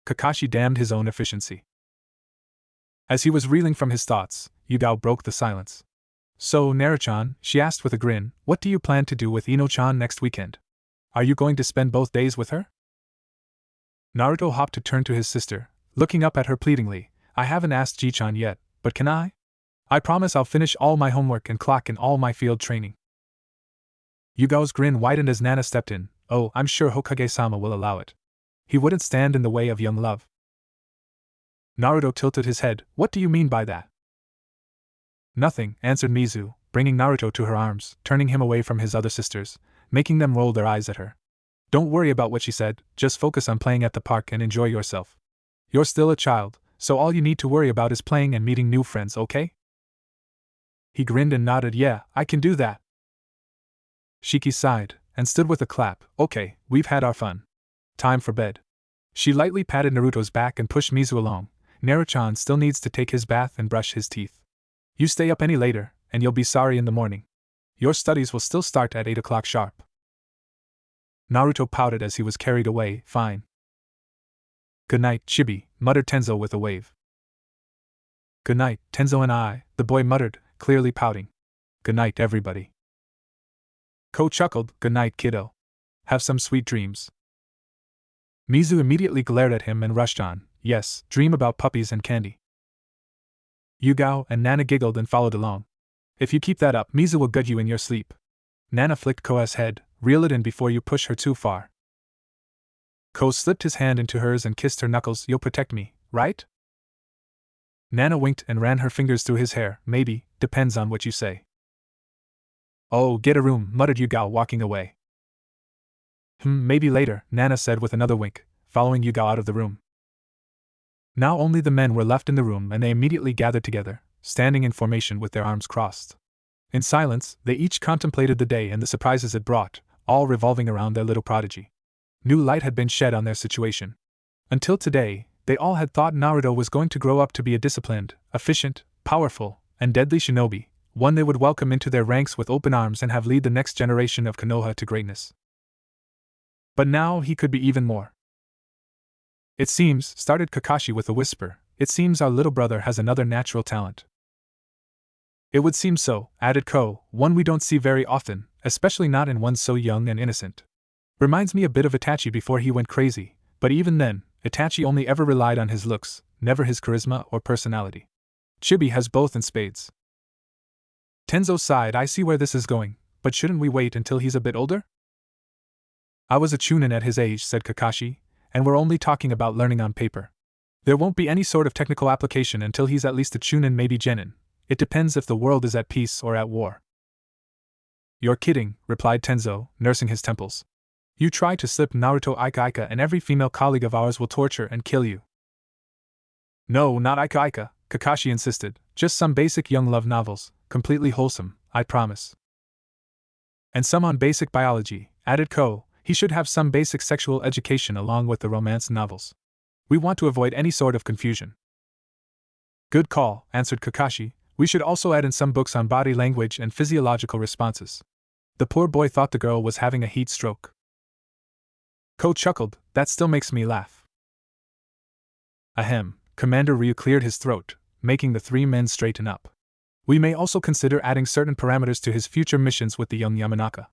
Kakashi damned his own efficiency. As he was reeling from his thoughts, Yugao broke the silence. So, Naruto-chan, she asked with a grin, what do you plan to do with Ino-chan next weekend? Are you going to spend both days with her? Naruto hopped to turn to his sister, looking up at her pleadingly. I haven't asked Ji-chan yet, but can I? I promise I'll finish all my homework and clock in all my field training. Yugao's grin widened as Nana stepped in. Oh, I'm sure Hokage-sama will allow it. He wouldn't stand in the way of young love. Naruto tilted his head. What do you mean by that? Nothing, answered Mizu, bringing Naruto to her arms, turning him away from his other sisters, making them roll their eyes at her. Don't worry about what she said, just focus on playing at the park and enjoy yourself. You're still a child, so all you need to worry about is playing and meeting new friends, okay? He grinned and nodded. Yeah, I can do that. Shiki sighed, and stood with a clap. Okay, we've had our fun. Time for bed. She lightly patted Naruto's back and pushed Mizu along. Naruto-chan still needs to take his bath and brush his teeth. You stay up any later, and you'll be sorry in the morning. Your studies will still start at 8 o'clock sharp. Naruto pouted as he was carried away. Fine. Good night, Chibi, muttered Tenzo with a wave. Good night, Tenzo and I, the boy muttered, clearly pouting. Good night, everybody. Ko chuckled. Good night, kiddo. Have some sweet dreams. Mizu immediately glared at him and rushed on. Yes, dream about puppies and candy. Yugao and Nana giggled and followed along. If you keep that up, Mizu will gut you in your sleep. Nana flicked Ko's head. Reel it in before you push her too far. Ko slipped his hand into hers and kissed her knuckles. You'll protect me, right? Nana winked and ran her fingers through his hair. Maybe, depends on what you say. Oh, get a room, muttered Yugao, walking away. Maybe later, Nana said with another wink, following Yugao out of the room. Now only the men were left in the room and they immediately gathered together, standing in formation with their arms crossed. In silence, they each contemplated the day and the surprises it brought, all revolving around their little prodigy. New light had been shed on their situation. Until today, they all had thought Naruto was going to grow up to be a disciplined, efficient, powerful, and deadly shinobi, one they would welcome into their ranks with open arms and have lead the next generation of Konoha to greatness. But now he could be even more. It seems, started Kakashi with a whisper, it seems our little brother has another natural talent. It would seem so, added Ko, one we don't see very often, especially not in one so young and innocent. Reminds me a bit of Itachi before he went crazy, but even then, Itachi only ever relied on his looks, never his charisma or personality. Chibi has both in spades. Tenzo sighed. I see where this is going, but shouldn't we wait until he's a bit older? I was a chunin at his age, said Kakashi, and we're only talking about learning on paper. There won't be any sort of technical application until he's at least a chunin, maybe genin. It depends if the world is at peace or at war. You're kidding, replied Tenzo, nursing his temples. You try to slip Naruto Ika Ika and every female colleague of ours will torture and kill you. No, not Ika Ika, Kakashi insisted, just some basic young love novels, completely wholesome, I promise. And some on basic biology, added Ko. He should have some basic sexual education along with the romance novels. We want to avoid any sort of confusion. Good call, answered Kakashi. We should also add in some books on body language and physiological responses. The poor boy thought the girl was having a heat stroke. Ko chuckled. That still makes me laugh. Ahem, Commander Ryu cleared his throat, making the three men straighten up. We may also consider adding certain parameters to his future missions with the young Yamanaka.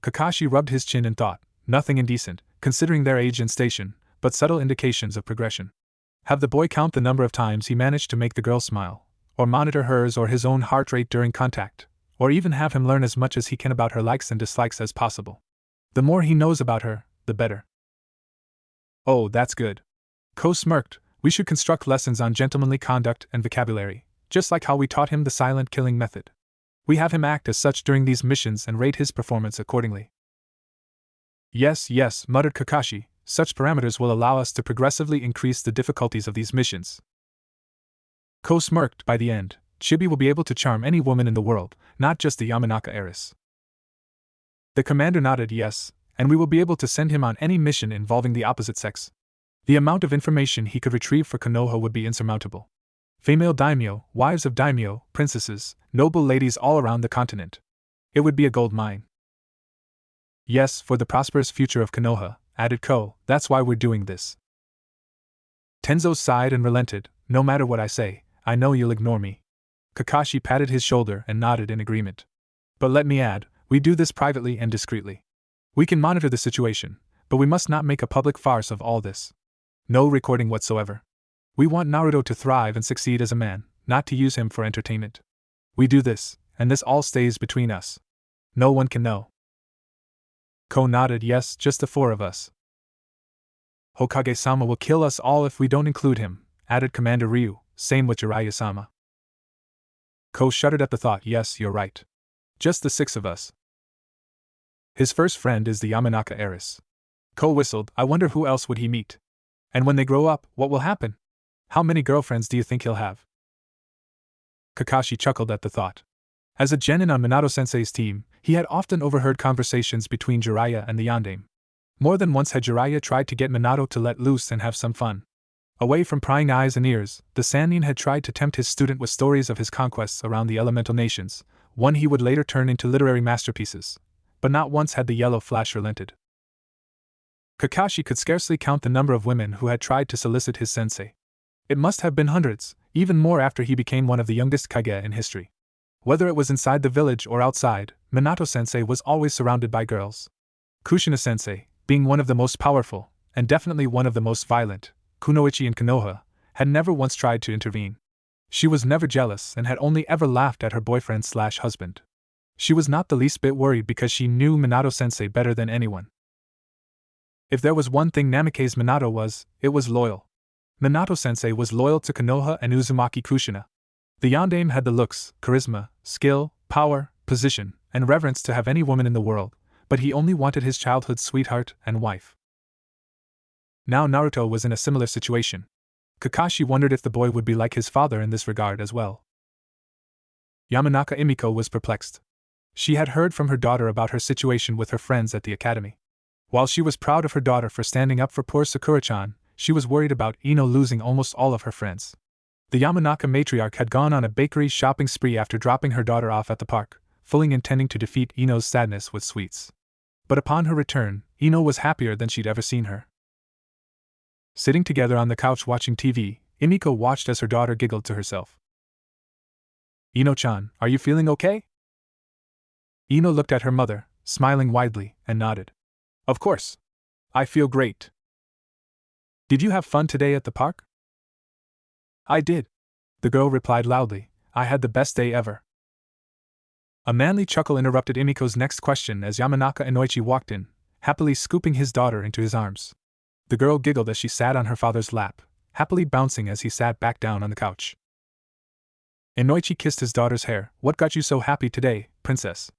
Kakashi rubbed his chin and thought, nothing indecent, considering their age and station, but subtle indications of progression. Have the boy count the number of times he managed to make the girl smile, or monitor hers or his own heart rate during contact, or even have him learn as much as he can about her likes and dislikes as possible. The more he knows about her, the better. Oh, that's good. Ko smirked. We should construct lessons on gentlemanly conduct and vocabulary, just like how we taught him the silent killing method. We have him act as such during these missions and rate his performance accordingly. Yes, yes, muttered Kakashi, such parameters will allow us to progressively increase the difficulties of these missions. Ko smirked. By the end, Chibi will be able to charm any woman in the world, not just the Yamanaka heiress. The commander nodded yes, and we will be able to send him on any mission involving the opposite sex. The amount of information he could retrieve for Konoha would be insurmountable. Female daimyo, wives of daimyo, princesses, noble ladies all around the continent. It would be a gold mine. Yes, for the prosperous future of Konoha, added Ko, that's why we're doing this. Tenzo sighed and relented. No matter what I say, I know you'll ignore me. Kakashi patted his shoulder and nodded in agreement. But let me add, we do this privately and discreetly. We can monitor the situation, but we must not make a public farce of all this. No recording whatsoever. We want Naruto to thrive and succeed as a man, not to use him for entertainment. We do this, and this all stays between us. No one can know. Ko nodded yes, just the four of us. Hokage-sama will kill us all if we don't include him, added Commander Ryu, same with Jiraiya-sama. Ko shuddered at the thought. Yes, you're right. Just the six of us. His first friend is the Yamanaka heiress. Ko whistled. I wonder who else would he meet? And when they grow up, what will happen? How many girlfriends do you think he'll have? Kakashi chuckled at the thought. As a genin on Minato-sensei's team, he had often overheard conversations between Jiraiya and the yandere. More than once had Jiraiya tried to get Minato to let loose and have some fun. Away from prying eyes and ears, the Sannin had tried to tempt his student with stories of his conquests around the elemental nations, one he would later turn into literary masterpieces. But not once had the yellow flash relented. Kakashi could scarcely count the number of women who had tried to solicit his sensei. It must have been hundreds, even more after he became one of the youngest Kage in history. Whether it was inside the village or outside, Minato-sensei was always surrounded by girls. Kushina-sensei, being one of the most powerful, and definitely one of the most violent, Kunoichi in Konoha, had never once tried to intervene. She was never jealous and had only ever laughed at her boyfriend/husband. She was not the least bit worried because she knew Minato-sensei better than anyone. If there was one thing Namikaze Minato was, it was loyal. Minato-sensei was loyal to Konoha and Uzumaki Kushina. The yandere had the looks, charisma, skill, power, position, and reverence to have any woman in the world, but he only wanted his childhood sweetheart and wife. Now Naruto was in a similar situation. Kakashi wondered if the boy would be like his father in this regard as well. Yamanaka Imiko was perplexed. She had heard from her daughter about her situation with her friends at the academy. While she was proud of her daughter for standing up for poor Sakura-chan, she was worried about Ino losing almost all of her friends. The Yamanaka matriarch had gone on a bakery shopping spree after dropping her daughter off at the park, fully intending to defeat Ino's sadness with sweets. But upon her return, Ino was happier than she'd ever seen her. Sitting together on the couch watching TV, Imiko watched as her daughter giggled to herself. Ino-chan, are you feeling okay? Ino looked at her mother, smiling widely, and nodded. Of course. I feel great. Did you have fun today at the park? I did. The girl replied loudly. I had the best day ever. A manly chuckle interrupted Imiko's next question as Yamanaka Inoichi walked in, happily scooping his daughter into his arms. The girl giggled as she sat on her father's lap, happily bouncing as he sat back down on the couch. Inoichi kissed his daughter's hair. What got you so happy today, princess?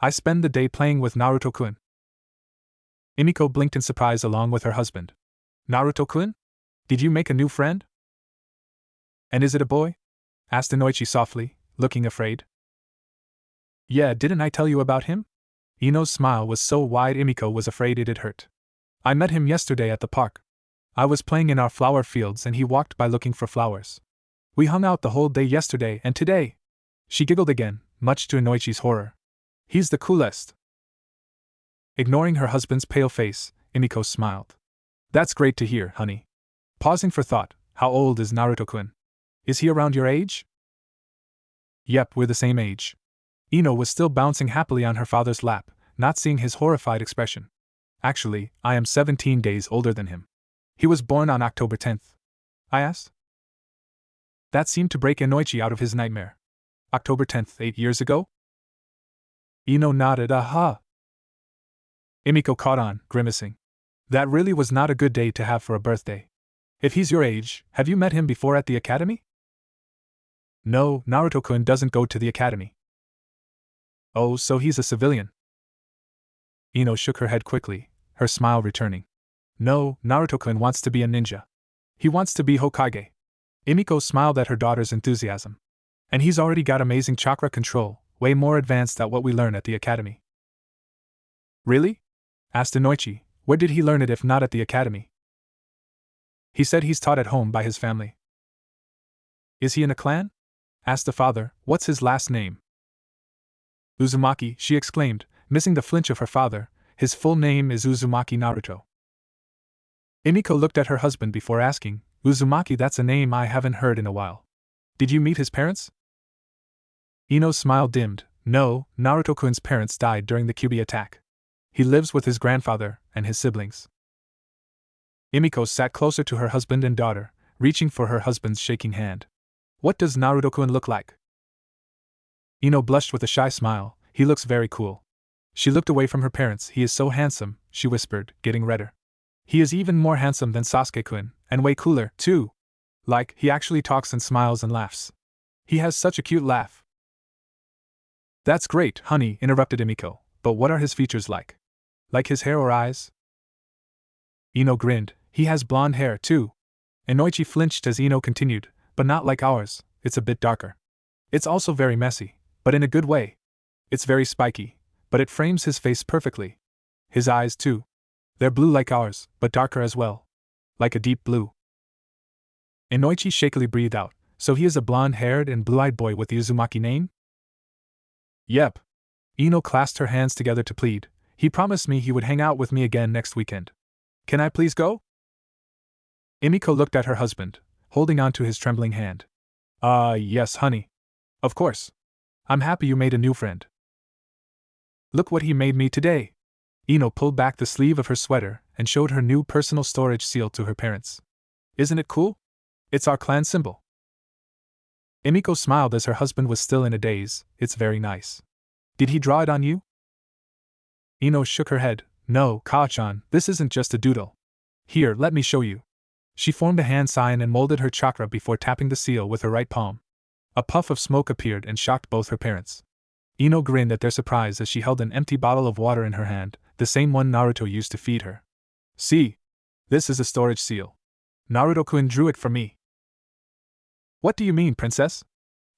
I spend the day playing with Naruto-kun. Imiko blinked in surprise along with her husband. Naruto-kun? Did you make a new friend? And is it a boy? Asked Inoichi softly, looking afraid. Yeah, didn't I tell you about him? Ino's smile was so wide Imiko was afraid it'd hurt. I met him yesterday at the park. I was playing in our flower fields and he walked by looking for flowers. We hung out the whole day yesterday and today. She giggled again, much to Inoichi's horror. He's the coolest. Ignoring her husband's pale face, Imiko smiled. That's great to hear, honey. Pausing for thought, how old is Naruto-kun? Is he around your age? Yep, we're the same age. Ino was still bouncing happily on her father's lap, not seeing his horrified expression. Actually, I am 17 days older than him. He was born on October 10th. I asked. That seemed to break Inoichi out of his nightmare. October 10th, 8 years ago? Ino nodded. Aha! Imiko caught on, grimacing. That really was not a good day to have for a birthday. If he's your age, have you met him before at the academy? No, Naruto-kun doesn't go to the academy. Oh, so he's a civilian. Ino shook her head quickly, her smile returning. No, Naruto-kun wants to be a ninja. He wants to be Hokage. Emiko smiled at her daughter's enthusiasm. And he's already got amazing chakra control, way more advanced than what we learn at the academy. Really? Asked Inoichi. Where did he learn it if not at the academy? He said he's taught at home by his family. Is he in a clan? Asked the father. What's his last name? Uzumaki, she exclaimed, missing the flinch of her father. His full name is Uzumaki Naruto. Emiko looked at her husband before asking, Uzumaki, that's a name I haven't heard in a while. Did you meet his parents? Ino's smile dimmed. No, Naruto-kun's parents died during the Kyuubi attack. He lives with his grandfather and his siblings. Emiko sat closer to her husband and daughter, reaching for her husband's shaking hand. What does Naruto-kun look like? Ino blushed with a shy smile. He looks very cool. She looked away from her parents. He is so handsome, she whispered, getting redder. He is even more handsome than Sasuke-kun, and way cooler, too. Like, he actually talks and smiles and laughs. He has such a cute laugh. That's great, honey, interrupted Emiko, but what are his features like? Like his hair or eyes? Ino grinned. He has blonde hair, too. Inoichi flinched as Ino continued, but not like ours, it's a bit darker. It's also very messy, but in a good way. It's very spiky, but it frames his face perfectly. His eyes, too. They're blue like ours, but darker as well. Like a deep blue. Inoichi shakily breathed out. So he is a blonde-haired and blue-eyed boy with the Uzumaki name? Yep. Ino clasped her hands together to plead. He promised me he would hang out with me again next weekend. Can I please go? Emiko looked at her husband, holding on to his trembling hand. Yes, honey. Of course. I'm happy you made a new friend. Look what he made me today. Ino pulled back the sleeve of her sweater and showed her new personal storage seal to her parents. Isn't it cool? It's our clan symbol. Emiko smiled as her husband was still in a daze. It's very nice. Did he draw it on you? Ino shook her head. No, Kao-chan, this isn't just a doodle. Here, let me show you. She formed a hand sign and molded her chakra before tapping the seal with her right palm. A puff of smoke appeared and shocked both her parents. Ino grinned at their surprise as she held an empty bottle of water in her hand, the same one Naruto used to feed her. See? This is a storage seal. Naruto-kun drew it for me. What do you mean, princess?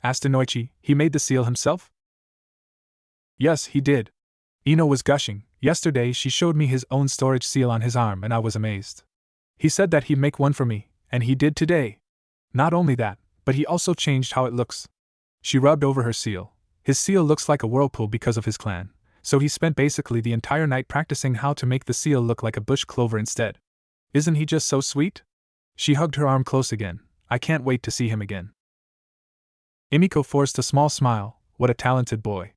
Asked Inoichi. He made the seal himself? Yes, he did. Ino was gushing. Yesterday she showed me his own storage seal on his arm and I was amazed. He said that he'd make one for me, and he did today. Not only that, but he also changed how it looks. She rubbed over her seal. His seal looks like a whirlpool because of his clan, so he spent basically the entire night practicing how to make the seal look like a bush clover instead. Isn't he just so sweet? She hugged her arm close again. I can't wait to see him again. Emiko forced a small smile. What a talented boy.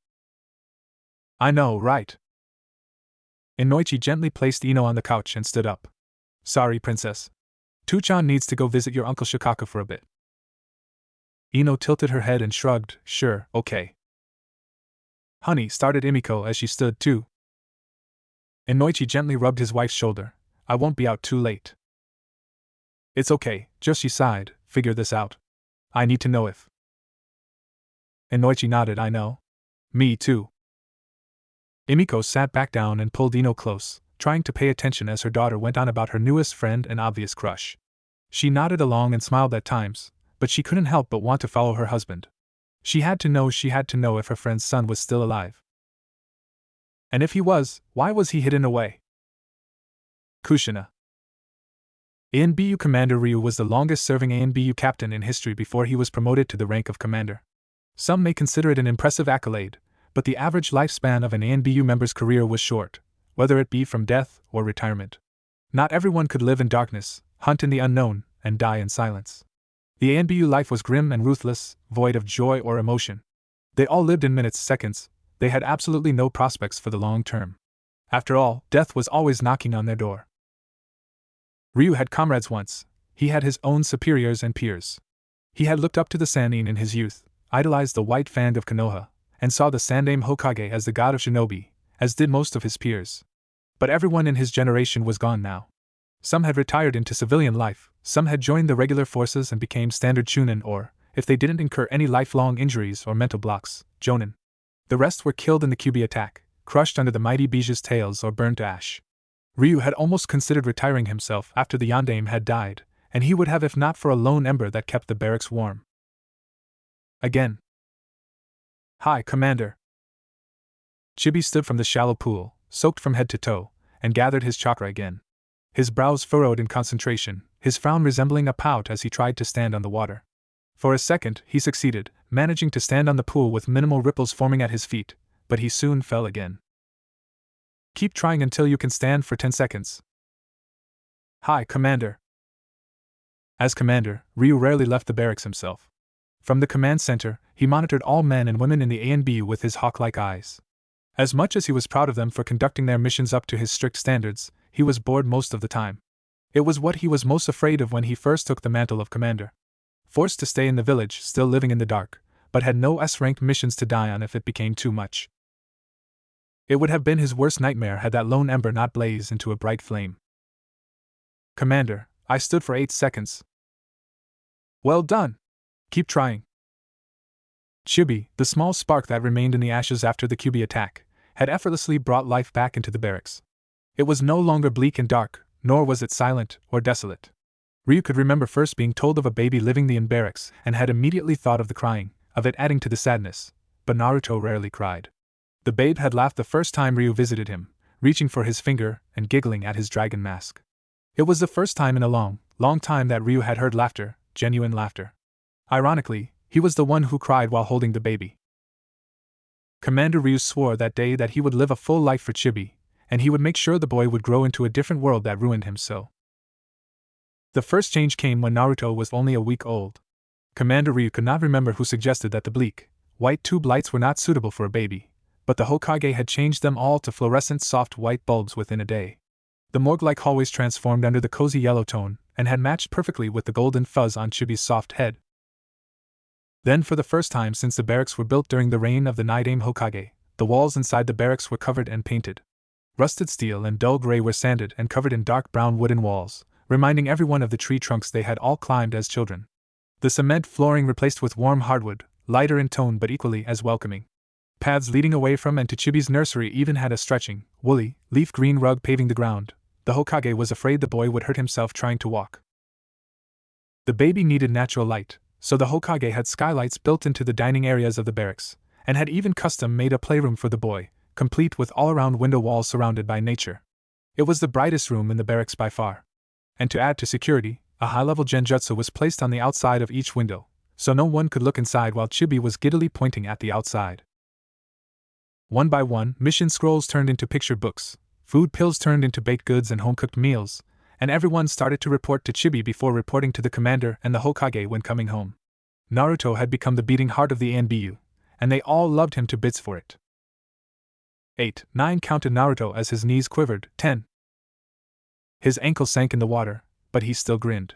I know, right? Inoichi gently placed Ino on the couch and stood up. Sorry, princess. Tuchan needs to go visit your uncle Shikaku for a bit. Ino tilted her head and shrugged. Sure, okay. Honey, started Emiko as she stood too. Inoichi gently rubbed his wife's shoulder. I won't be out too late. It's okay, Joshi sighed. Figure this out. I need to know if. Inoichi nodded. I know. Me too. Emiko sat back down and pulled Ino close, trying to pay attention as her daughter went on about her newest friend and obvious crush. She nodded along and smiled at times, but she couldn't help but want to follow her husband. She had to know if her friend's son was still alive. And if he was, why was he hidden away? Kushina. ANBU Commander Ryu was the longest-serving ANBU captain in history before he was promoted to the rank of commander. Some may consider it an impressive accolade, but the average lifespan of an ANBU member's career was short, whether it be from death or retirement. Not everyone could live in darkness, hunt in the unknown, and die in silence. The ANBU life was grim and ruthless, void of joy or emotion. They all lived in minutes, seconds. They had absolutely no prospects for the long term. After all, death was always knocking on their door. Ryu had comrades once. He had his own superiors and peers. He had looked up to the Sannin in his youth, idolized the White Fang of Konoha, and saw the Sandaime Hokage as the god of shinobi, as did most of his peers. But everyone in his generation was gone now. Some had retired into civilian life, some had joined the regular forces and became standard chunin or, if they didn't incur any lifelong injuries or mental blocks, jonin. The rest were killed in the Kyuubi attack, crushed under the mighty Bija's tails or burned to ash. Ryu had almost considered retiring himself after the Yondaime had died, and he would have if not for a lone ember that kept the barracks warm. Again. Hi, Commander. Chibi stood from the shallow pool, soaked from head to toe, and gathered his chakra again. His brows furrowed in concentration, his frown resembling a pout as he tried to stand on the water. For a second, he succeeded, managing to stand on the pool with minimal ripples forming at his feet, but he soon fell again. Keep trying until you can stand for 10 seconds. Hi, Commander. As commander, Ryu rarely left the barracks himself. From the command center, he monitored all men and women in the ANBU with his hawk-like eyes. As much as he was proud of them for conducting their missions up to his strict standards, he was bored most of the time. It was what he was most afraid of when he first took the mantle of commander. Forced to stay in the village, still living in the dark, but had no S-rank missions to die on if it became too much. It would have been his worst nightmare had that lone ember not blazed into a bright flame. Commander, I stood for 8 seconds. Well done! Keep trying. Chibi, the small spark that remained in the ashes after the QB attack, had effortlessly brought life back into the barracks. It was no longer bleak and dark, nor was it silent or desolate. Ryu could remember first being told of a baby living in barracks and had immediately thought of the crying, of it adding to the sadness, but Naruto rarely cried. The babe had laughed the first time Ryu visited him, reaching for his finger and giggling at his dragon mask. It was the first time in a long, long time that Ryu had heard laughter, genuine laughter. Ironically, he was the one who cried while holding the baby. Commander Ryu swore that day that he would live a full life for Chibi, and he would make sure the boy would grow into a different world that ruined him so. The first change came when Naruto was only a week old. Commander Ryu could not remember who suggested that the bleak, white tube lights were not suitable for a baby, but the Hokage had changed them all to fluorescent soft white bulbs within a day. The morgue-like hallways transformed under the cozy yellow tone, and had matched perfectly with the golden fuzz on Chibi's soft head. Then for the first time since the barracks were built during the reign of the Nidaime Hokage, the walls inside the barracks were covered and painted. Rusted steel and dull gray were sanded and covered in dark brown wooden walls, reminding everyone of the tree trunks they had all climbed as children. The cement flooring replaced with warm hardwood, lighter in tone but equally as welcoming. Paths leading away from and to Chibi's nursery even had a stretching, woolly, leaf-green rug paving the ground. The Hokage was afraid the boy would hurt himself trying to walk. The baby needed natural light, so the Hokage had skylights built into the dining areas of the barracks, and had even custom-made a playroom for the boy, complete with all-around window walls surrounded by nature. It was the brightest room in the barracks by far. And to add to security, a high-level genjutsu was placed on the outside of each window, so no one could look inside while Chibi was giddily pointing at the outside. One by one, mission scrolls turned into picture books, food pills turned into baked goods and home-cooked meals, and everyone started to report to Chibi before reporting to the commander and the Hokage when coming home. Naruto had become the beating heart of the ANBU, and they all loved him to bits for it. 8, 9 counted Naruto as his knees quivered. 10. His ankles sank in the water, but he still grinned.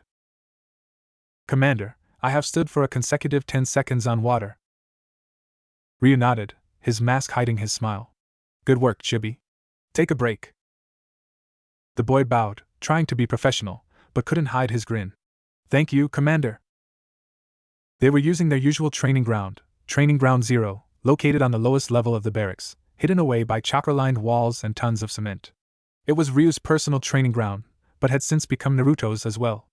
Commander, I have stood for a consecutive 10 seconds on water. Ryu nodded, his mask hiding his smile. Good work, Chibi. Take a break. The boy bowed, trying to be professional, but couldn't hide his grin. Thank you, Commander. They were using their usual Training Ground 0, located on the lowest level of the barracks, hidden away by chakra-lined walls and tons of cement. It was Ryu's personal training ground, but had since become Naruto's as well.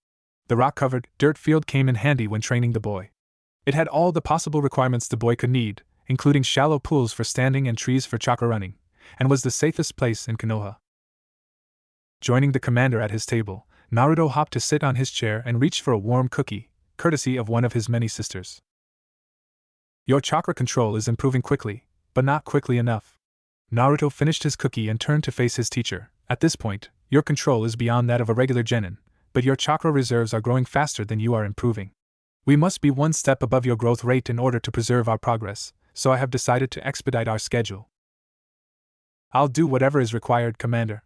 The rock-covered, dirt field came in handy when training the boy. It had all the possible requirements the boy could need, including shallow pools for standing and trees for chakra running, and was the safest place in Konoha. Joining the commander at his table, Naruto hopped to sit on his chair and reached for a warm cookie, courtesy of one of his many sisters. Your chakra control is improving quickly, but not quickly enough. Naruto finished his cookie and turned to face his teacher. At this point, your control is beyond that of a regular genin, but your chakra reserves are growing faster than you are improving. We must be one step above your growth rate in order to preserve our progress, so I have decided to expedite our schedule. I'll do whatever is required, Commander.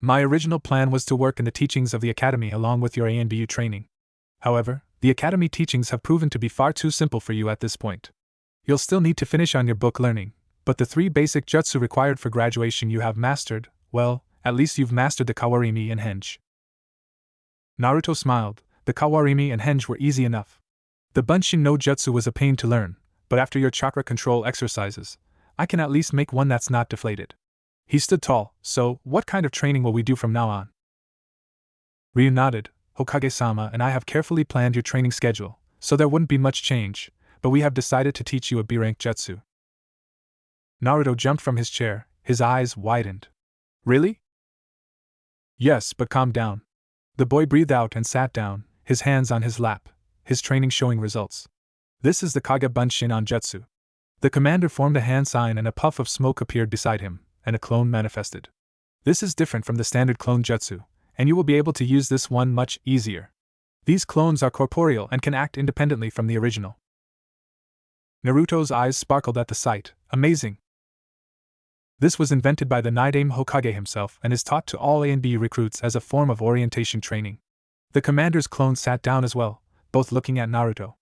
My original plan was to work in the teachings of the Academy along with your ANBU training. However, the Academy teachings have proven to be far too simple for you at this point. You'll still need to finish on your book learning, but the 3 basic jutsu required for graduation you have mastered. Well, at least you've mastered the Kawarimi and Henge. Naruto smiled. The Kawarimi and Henge were easy enough. The Bunshin no Jutsu was a pain to learn, but after your chakra control exercises, I can at least make one that's not deflated. He stood tall. So, what kind of training will we do from now on? Ryu nodded. Hokage-sama and I have carefully planned your training schedule, so there wouldn't be much change, but we have decided to teach you a B-rank jutsu. Naruto jumped from his chair, his eyes widened. Really? Yes, but calm down. The boy breathed out and sat down, his hands on his lap, his training showing results. This is the Kage Bunshin on jutsu. The commander formed a hand sign and a puff of smoke appeared beside him, and a clone manifested. This is different from the standard clone jutsu, and you will be able to use this one much easier. These clones are corporeal and can act independently from the original. Naruto's eyes sparkled at the sight. Amazing! This was invented by the Nidaime Hokage himself and is taught to all A and B recruits as a form of orientation training. The commander's clone sat down as well, both looking at Naruto.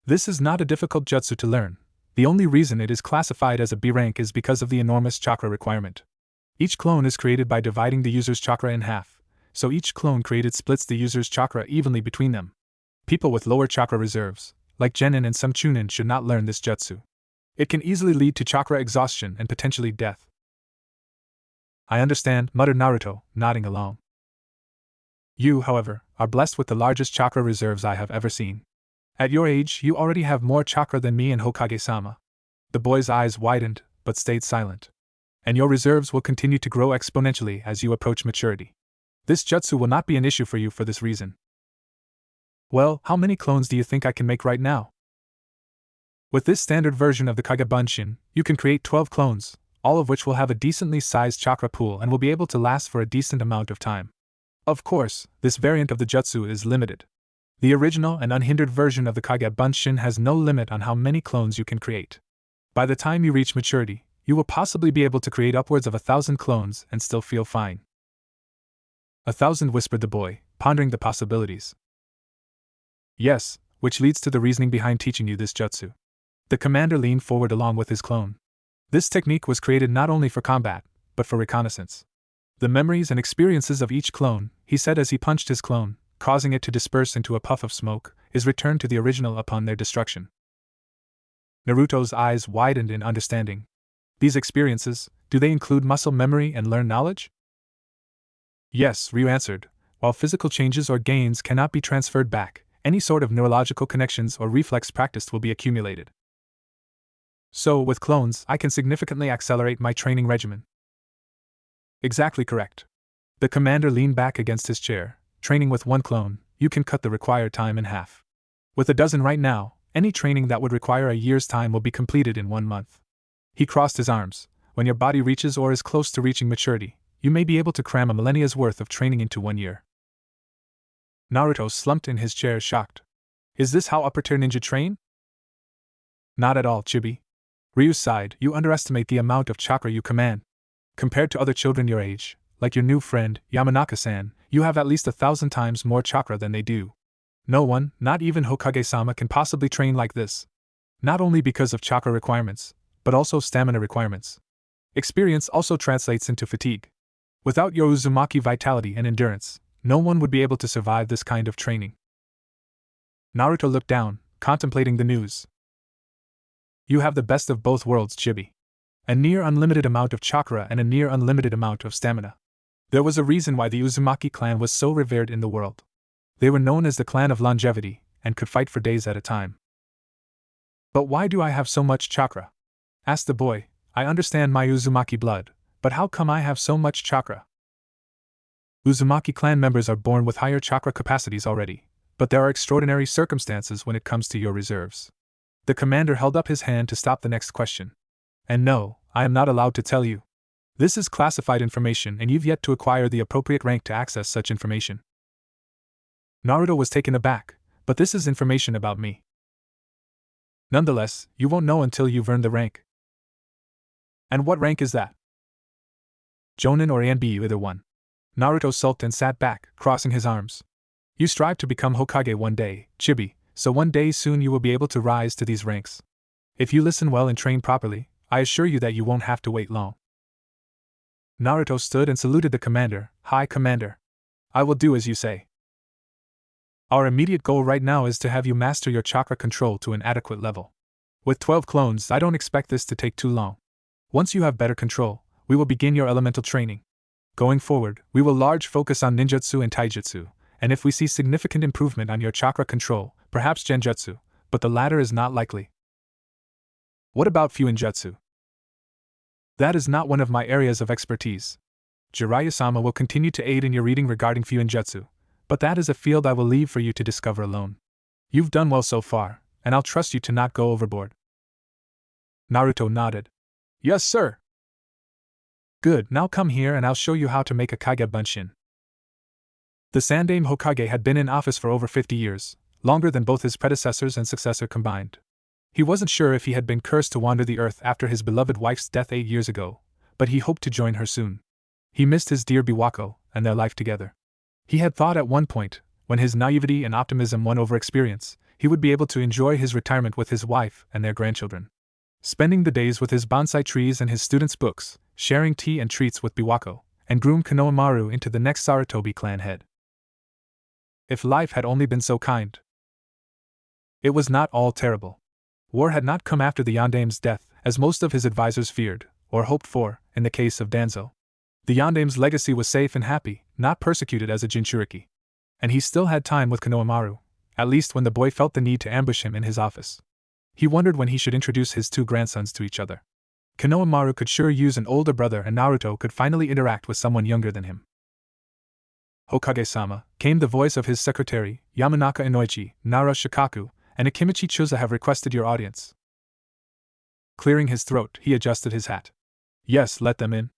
This is not a difficult jutsu to learn. The only reason it is classified as a B rank is because of the enormous chakra requirement. Each clone is created by dividing the user's chakra in half, so each clone created splits the user's chakra evenly between them. People with lower chakra reserves, like Genin and some Chunin, should not learn this jutsu. It can easily lead to chakra exhaustion and potentially death. I understand, muttered Naruto, nodding along. You, however, are blessed with the largest chakra reserves I have ever seen. At your age, you already have more chakra than me and Hokage-sama. The boy's eyes widened, but stayed silent. And your reserves will continue to grow exponentially as you approach maturity. This jutsu will not be an issue for you for this reason. Well, how many clones do you think I can make right now? With this standard version of the Kage Bunshin, you can create 12 clones, all of which will have a decently sized chakra pool and will be able to last for a decent amount of time. Of course, this variant of the jutsu is limited. The original and unhindered version of the Kage Bunshin has no limit on how many clones you can create. By the time you reach maturity, you will possibly be able to create upwards of 1,000 clones and still feel fine. 1,000, whispered the boy, pondering the possibilities. Yes, which leads to the reasoning behind teaching you this jutsu. The commander leaned forward along with his clone. This technique was created not only for combat, but for reconnaissance. The memories and experiences of each clone, he said as he punched his clone, causing it to disperse into a puff of smoke, is returned to the original upon their destruction. Naruto's eyes widened in understanding. These experiences, do they include muscle memory and learned knowledge? Yes, Ryu answered. While physical changes or gains cannot be transferred back, any sort of neurological connections or reflex practiced will be accumulated. So, with clones, I can significantly accelerate my training regimen. Exactly correct. The commander leaned back against his chair. Training with one clone, you can cut the required time in half. With a dozen right now, any training that would require a year's time will be completed in 1 month. He crossed his arms. When your body reaches or is close to reaching maturity, you may be able to cram a millennia's worth of training into 1 year. Naruto slumped in his chair, shocked. Is this how upper tier ninja train? Not at all, Chibi. Ryu sighed. You underestimate the amount of chakra you command. Compared to other children your age, like your new friend, Yamanaka-san, you have at least 1,000 times more chakra than they do. No one, not even Hokage-sama, can possibly train like this. Not only because of chakra requirements, but also stamina requirements. Experience also translates into fatigue. Without your Uzumaki vitality and endurance, no one would be able to survive this kind of training. Naruto looked down, contemplating the news. You have the best of both worlds, Chibi. A near unlimited amount of chakra and a near unlimited amount of stamina. There was a reason why the Uzumaki clan was so revered in the world. They were known as the clan of longevity, and could fight for days at a time. But why do I have so much chakra? Asked the boy. I understand my Uzumaki blood, but how come I have so much chakra? Uzumaki clan members are born with higher chakra capacities already, but there are extraordinary circumstances when it comes to your reserves. The commander held up his hand to stop the next question. And no, I am not allowed to tell you. This is classified information and you've yet to acquire the appropriate rank to access such information. Naruto was taken aback, but this is information about me. Nonetheless, you won't know until you've earned the rank. And what rank is that? Jonin or ANB, either one. Naruto sulked and sat back, crossing his arms. You strive to become Hokage one day, Chibi, so one day soon you will be able to rise to these ranks. If you listen well and train properly, I assure you that you won't have to wait long. Naruto stood and saluted the commander. Hi, Commander. I will do as you say. Our immediate goal right now is to have you master your chakra control to an adequate level. With 12 clones, I don't expect this to take too long. Once you have better control, we will begin your elemental training. Going forward, we will large focus on ninjutsu and taijutsu, and if we see significant improvement on your chakra control, perhaps genjutsu, but the latter is not likely. What about fuinjutsu? That is not one of my areas of expertise. Jiraiya-sama will continue to aid in your reading regarding fuinjutsu, but that is a field I will leave for you to discover alone. You've done well so far, and I'll trust you to not go overboard. Naruto nodded. Yes, sir. Good, now come here and I'll show you how to make a Kage Bunshin. The Sandaime Hokage had been in office for over 50 years, longer than both his predecessors and successor combined. He wasn't sure if he had been cursed to wander the earth after his beloved wife's death 8 years ago, but he hoped to join her soon. He missed his dear Biwako and their life together. He had thought at one point, when his naivety and optimism won over experience, he would be able to enjoy his retirement with his wife and their grandchildren. Spending the days with his bonsai trees and his students' books, sharing tea and treats with Biwako, and groom Konohamaru into the next Sarutobi clan head. If life had only been so kind. It was not all terrible. War had not come after the Yondaime's death, as most of his advisors feared, or hoped for, in the case of Danzo. The Yondaime's legacy was safe and happy, not persecuted as a Jinchuriki. And he still had time with Konohamaru, at least when the boy felt the need to ambush him in his office. He wondered when he should introduce his two grandsons to each other. Konohamaru could sure use an older brother and Naruto could finally interact with someone younger than him. Hokage-sama, came the voice of his secretary, Yamanaka Inoichi, Nara Shikaku, and Akimichi Chuza have requested your audience. Clearing his throat, he adjusted his hat. Yes, let them in.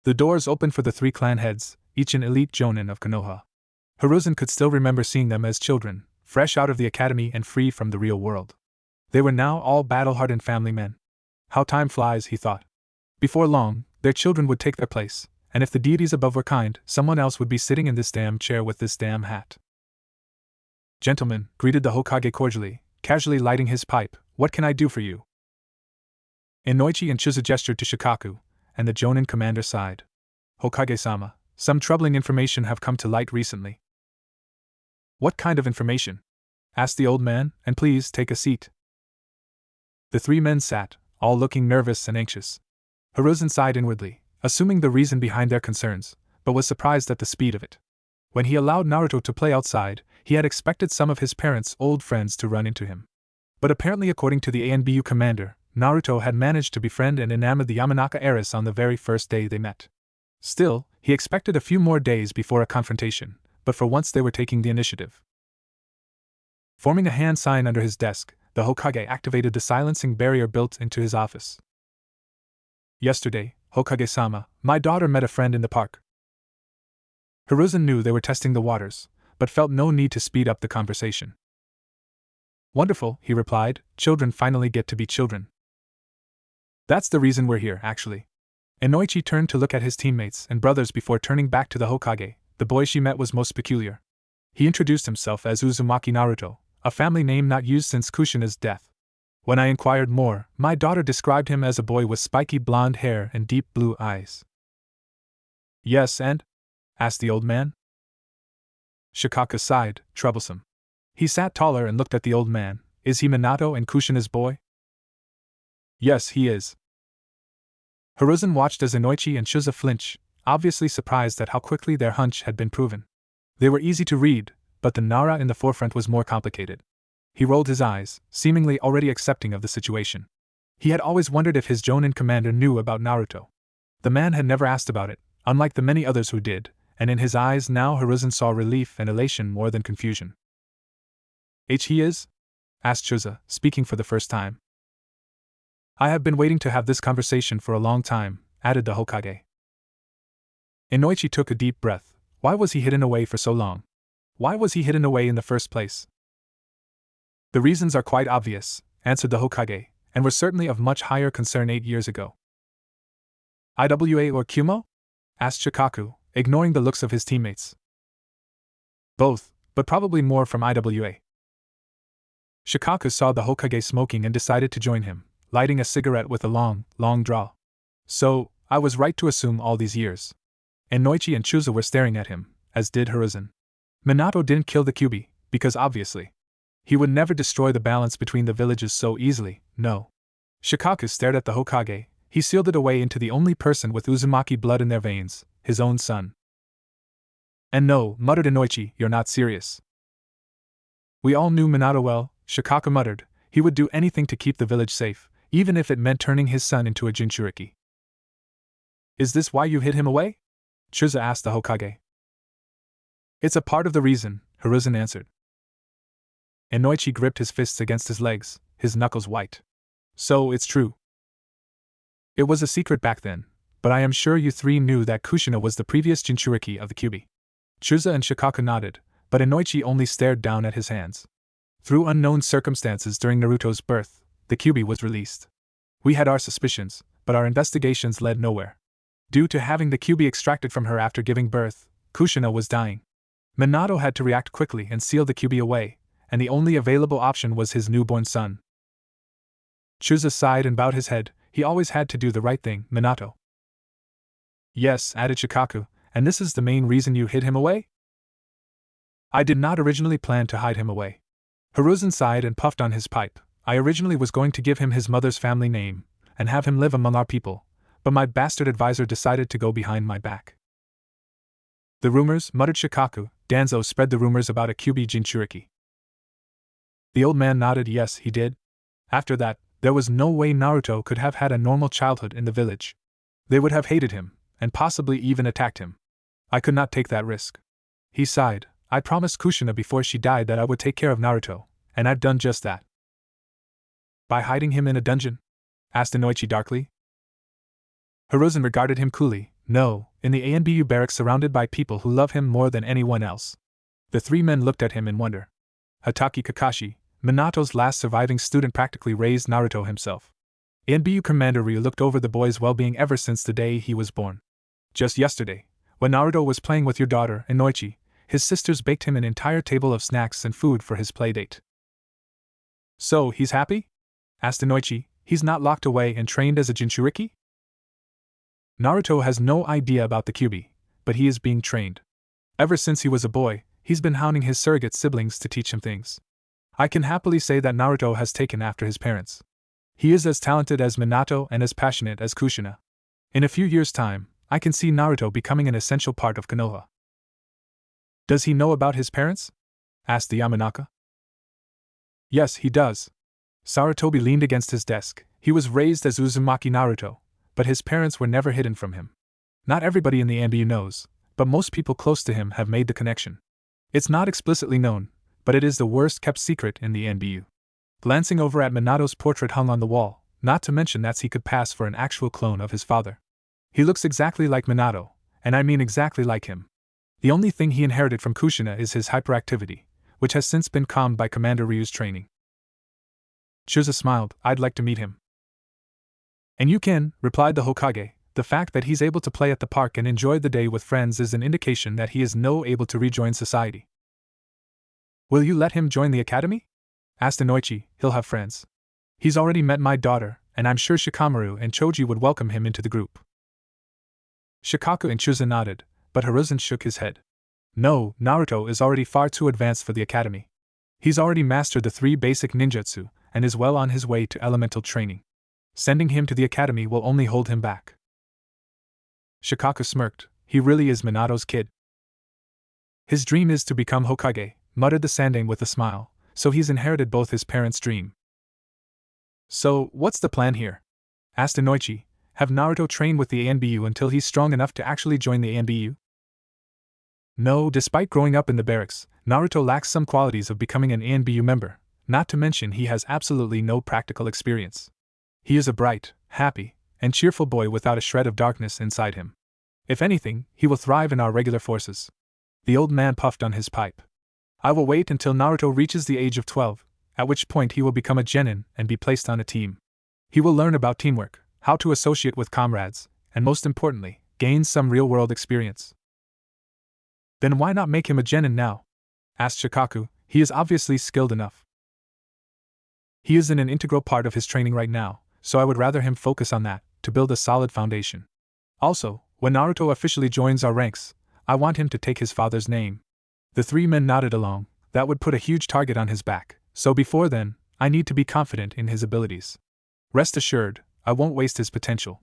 The doors opened for the 3 clan heads, each an elite jonin of Konoha. Hiruzen could still remember seeing them as children, fresh out of the academy and free from the real world. They were now all battle-hardened family men. How time flies, he thought. Before long, their children would take their place, and if the deities above were kind, someone else would be sitting in this damn chair with this damn hat. Gentlemen, greeted the Hokage cordially, casually lighting his pipe, what can I do for you? Inoichi and Chuza gestured to Shikaku, and the Jonin commander sighed. Hokage-sama, some troubling information have come to light recently. What kind of information? Asked the old man, and please take a seat. The 3 men sat, all looking nervous and anxious. Hiruzen sighed inwardly, assuming the reason behind their concerns, but was surprised at the speed of it. When he allowed Naruto to play outside, he had expected some of his parents' old friends to run into him. But apparently, according to the ANBU commander, Naruto had managed to befriend and enamor the Yamanaka heiress on the very first day they met. Still, he expected a few more days before a confrontation, but for once they were taking the initiative. Forming a hand sign under his desk, the Hokage activated the silencing barrier built into his office. Yesterday, Hokage-sama, my daughter met a friend in the park. Hiruzen knew they were testing the waters, but felt no need to speed up the conversation. Wonderful, he replied, children finally get to be children. That's the reason we're here, actually. Inoichi turned to look at his teammates and brothers before turning back to the Hokage. The boy she met was most peculiar. He introduced himself as Uzumaki Naruto, a family name not used since Kushina's death. When I inquired more, my daughter described him as a boy with spiky blonde hair and deep blue eyes. Yes, and? Asked the old man. Shikaku sighed, troublesome. He sat taller and looked at the old man. Is he Minato and Kushina's boy? Yes, he is. Hiruzen watched as Inoichi and Chuza flinch, obviously surprised at how quickly their hunch had been proven. They were easy to read, but the Nara in the forefront was more complicated. He rolled his eyes, seemingly already accepting of the situation. He had always wondered if his Jonin commander knew about Naruto. The man had never asked about it, unlike the many others who did, and in his eyes now Hiruzen saw relief and elation more than confusion. He is? Asked Chuza, speaking for the first time. I have been waiting to have this conversation for a long time, added the Hokage. Inoichi took a deep breath. Why was he hidden away for so long? Why was he hidden away in the first place? The reasons are quite obvious, answered the Hokage, and were certainly of much higher concern 8 years ago. IWA or Kumo? Asked Shikaku, ignoring the looks of his teammates. Both, but probably more from IWA. Shikaku saw the Hokage smoking and decided to join him, lighting a cigarette with a long, long draw. So, I was right to assume all these years. Inoichi and Chuza were staring at him, as did Hiruzen. Minato didn't kill the Kyuubi, because obviously. He would never destroy the balance between the villages so easily, no. Shikaku stared at the Hokage, He sealed it away into the only person with Uzumaki blood in their veins, his own son. And no, muttered Inoichi, you're not serious. We all knew Minato well, Shikaka muttered. He would do anything to keep the village safe, even if it meant turning his son into a Jinchuriki. Is this why you hid him away? Chūza asked the Hokage. It's a part of the reason, Hiruzen answered. Inoichi gripped his fists against his legs, his knuckles white. So, it's true. It was a secret back then, but I am sure you three knew that Kushina was the previous Jinchuriki of the Kyuubi. Chūza and Shikaka nodded, but Inoichi only stared down at his hands. Through unknown circumstances during Naruto's birth, the Kyuubi was released. We had our suspicions, but our investigations led nowhere. Due to having the Kyuubi extracted from her after giving birth, Kushina was dying. Minato had to react quickly and seal the Kyuubi away, and the only available option was his newborn son. Chūza sighed and bowed his head. He always had to do the right thing, Minato. Yes, added Shikaku, and this is the main reason you hid him away? I did not originally plan to hide him away. Hiruzen sighed and puffed on his pipe. I originally was going to give him his mother's family name, and have him live among our people, but my bastard advisor decided to go behind my back. The rumors, muttered Shikaku. Danzo spread the rumors about a Kyuubi Jinchuriki. The old man nodded. Yes, he did. After that, there was no way Naruto could have had a normal childhood in the village. They would have hated him, and possibly even attacked him. I could not take that risk. He sighed. I promised Kushina before she died that I would take care of Naruto, and I've done just that. By hiding him in a dungeon? Asked Inoichi darkly. Hiruzen regarded him coolly. No, in the ANBU barracks surrounded by people who love him more than anyone else. The three men looked at him in wonder. Hatake Kakashi, Minato's last surviving student, practically raised Naruto himself. ANBU Commander Ryu looked over the boy's well-being ever since the day he was born. Just yesterday, when Naruto was playing with your daughter, Inoichi, his sisters baked him an entire table of snacks and food for his playdate. So, he's happy? Asked Inoichi. He's not locked away and trained as a Jinchuriki? Naruto has no idea about the Kyuubi, but he is being trained. Ever since he was a boy, he's been hounding his surrogate siblings to teach him things. I can happily say that Naruto has taken after his parents. He is as talented as Minato and as passionate as Kushina. In a few years' time, I can see Naruto becoming an essential part of Konoha. Does he know about his parents? Asked the Yamanaka. Yes, he does. Sarutobi leaned against his desk. He was raised as Uzumaki Naruto, but his parents were never hidden from him. Not everybody in the ANBU knows, but most people close to him have made the connection. It's not explicitly known, but it is the worst-kept secret in the ANBU. Glancing over at Minato's portrait hung on the wall, not to mention that he could pass for an actual clone of his father. He looks exactly like Minato, and I mean exactly like him. The only thing he inherited from Kushina is his hyperactivity, which has since been calmed by Commander Ryu's training. Chūza smiled. I'd like to meet him. And you can, replied the Hokage. The fact that he's able to play at the park and enjoy the day with friends is an indication that he is able to rejoin society. Will you let him join the academy? Asked Inoichi. He'll have friends. He's already met my daughter, and I'm sure Shikamaru and Choji would welcome him into the group. Shikaku and Chūza nodded, but Hiruzen shook his head. No, Naruto is already far too advanced for the academy. He's already mastered the 3 basic ninjutsu, and is well on his way to elemental training. Sending him to the academy will only hold him back. Shikaku smirked. He really is Minato's kid. His dream is to become Hokage, muttered the Sandaime with a smile, so he's inherited both his parents' dream. So, what's the plan here? Asked Inoichi. Have Naruto train with the ANBU until he's strong enough to actually join the ANBU? No, despite growing up in the barracks, Naruto lacks some qualities of becoming an ANBU member, not to mention he has absolutely no practical experience. He is a bright, happy, and cheerful boy without a shred of darkness inside him. If anything, he will thrive in our regular forces. The old man puffed on his pipe. I will wait until Naruto reaches the age of 12, at which point he will become a genin and be placed on a team. He will learn about teamwork, how to associate with comrades, and most importantly, gain some real-world experience. Then why not make him a genin now? Asked Shikaku. He is obviously skilled enough. He is in an integral part of his training right now, so I would rather him focus on that, to build a solid foundation. Also, when Naruto officially joins our ranks, I want him to take his father's name. The 3 men nodded along. That would put a huge target on his back, so before then, I need to be confident in his abilities. Rest assured, I won't waste his potential.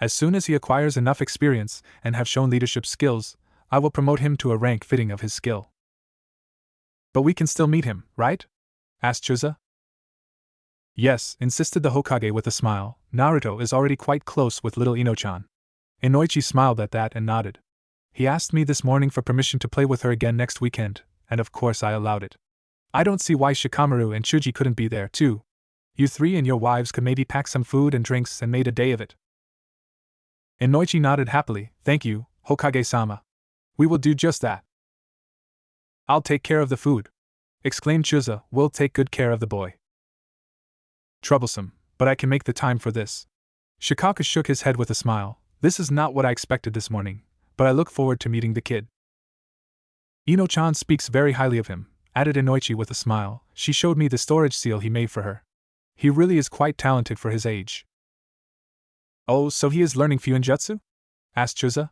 As soon as he acquires enough experience and have shown leadership skills, I will promote him to a rank fitting of his skill. But we can still meet him, right? Asked Chuza. Yes, insisted the Hokage with a smile. Naruto is already quite close with little Ino-chan. Inoichi smiled at that and nodded. He asked me this morning for permission to play with her again next weekend, and of course I allowed it. I don't see why Shikamaru and Chuji couldn't be there, too. You three and your wives could maybe pack some food and drinks and made a day of it. Inoichi nodded happily. Thank you, Hokage-sama. We will do just that. I'll take care of the food, exclaimed Chuza. We'll take good care of the boy. Troublesome, but I can make the time for this. Shikaka shook his head with a smile. This is not what I expected this morning, but I look forward to meeting the kid. Ino-chan speaks very highly of him, added Inoichi with a smile. She showed me the storage seal he made for her. He really is quite talented for his age. Oh, so he is learning Fuinjutsu? Asked Chuza.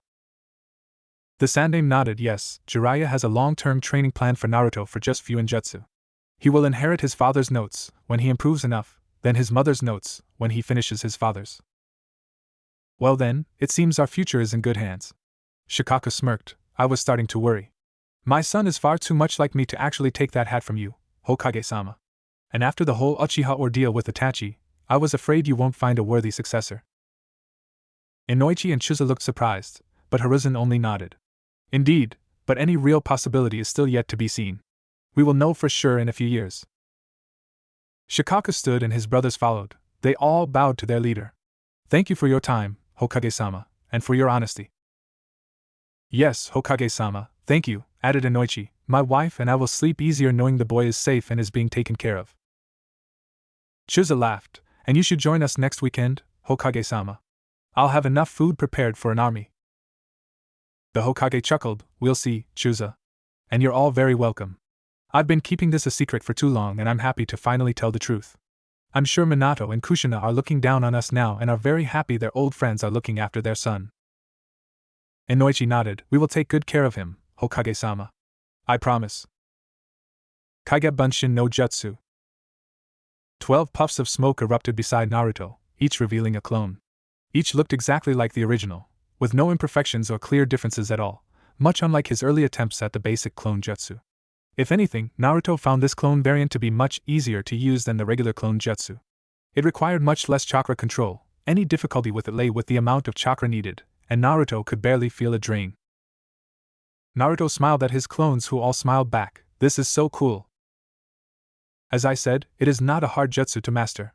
The Sandaime nodded. Yes, Jiraiya has a long-term training plan for Naruto for just Fuinjutsu. He will inherit his father's notes when he improves enough, then his mother's notes when he finishes his father's. Well then, it seems our future is in good hands. Shikaka smirked. I was starting to worry. My son is far too much like me to actually take that hat from you, Hokage-sama. And after the whole Uchiha ordeal with Itachi, I was afraid you won't find a worthy successor. Inoichi and Chuza looked surprised, but Hiruzen only nodded. Indeed, but any real possibility is still yet to be seen. We will know for sure in a few years. Shikaka stood and his brothers followed. They all bowed to their leader. Thank you for your time, Hokage-sama, and for your honesty. Yes, Hokage-sama, thank you, added Inoichi. My wife and I will sleep easier knowing the boy is safe and is being taken care of. Chuza laughed. And you should join us next weekend, Hokage-sama. I'll have enough food prepared for an army. The Hokage chuckled. We'll see, Chuza. And you're all very welcome. I've been keeping this a secret for too long and I'm happy to finally tell the truth. I'm sure Minato and Kushina are looking down on us now and are very happy their old friends are looking after their son. Inoichi nodded. We will take good care of him, Hokage-sama. I promise. Kaiga Bunshin no Jutsu. 12 puffs of smoke erupted beside Naruto, each revealing a clone. Each looked exactly like the original, with no imperfections or clear differences at all, much unlike his early attempts at the basic clone jutsu. If anything, Naruto found this clone variant to be much easier to use than the regular clone jutsu. It required much less chakra control. Any difficulty with it lay with the amount of chakra needed, and Naruto could barely feel a drain. Naruto smiled at his clones who all smiled back. This is so cool. As I said, it is not a hard jutsu to master.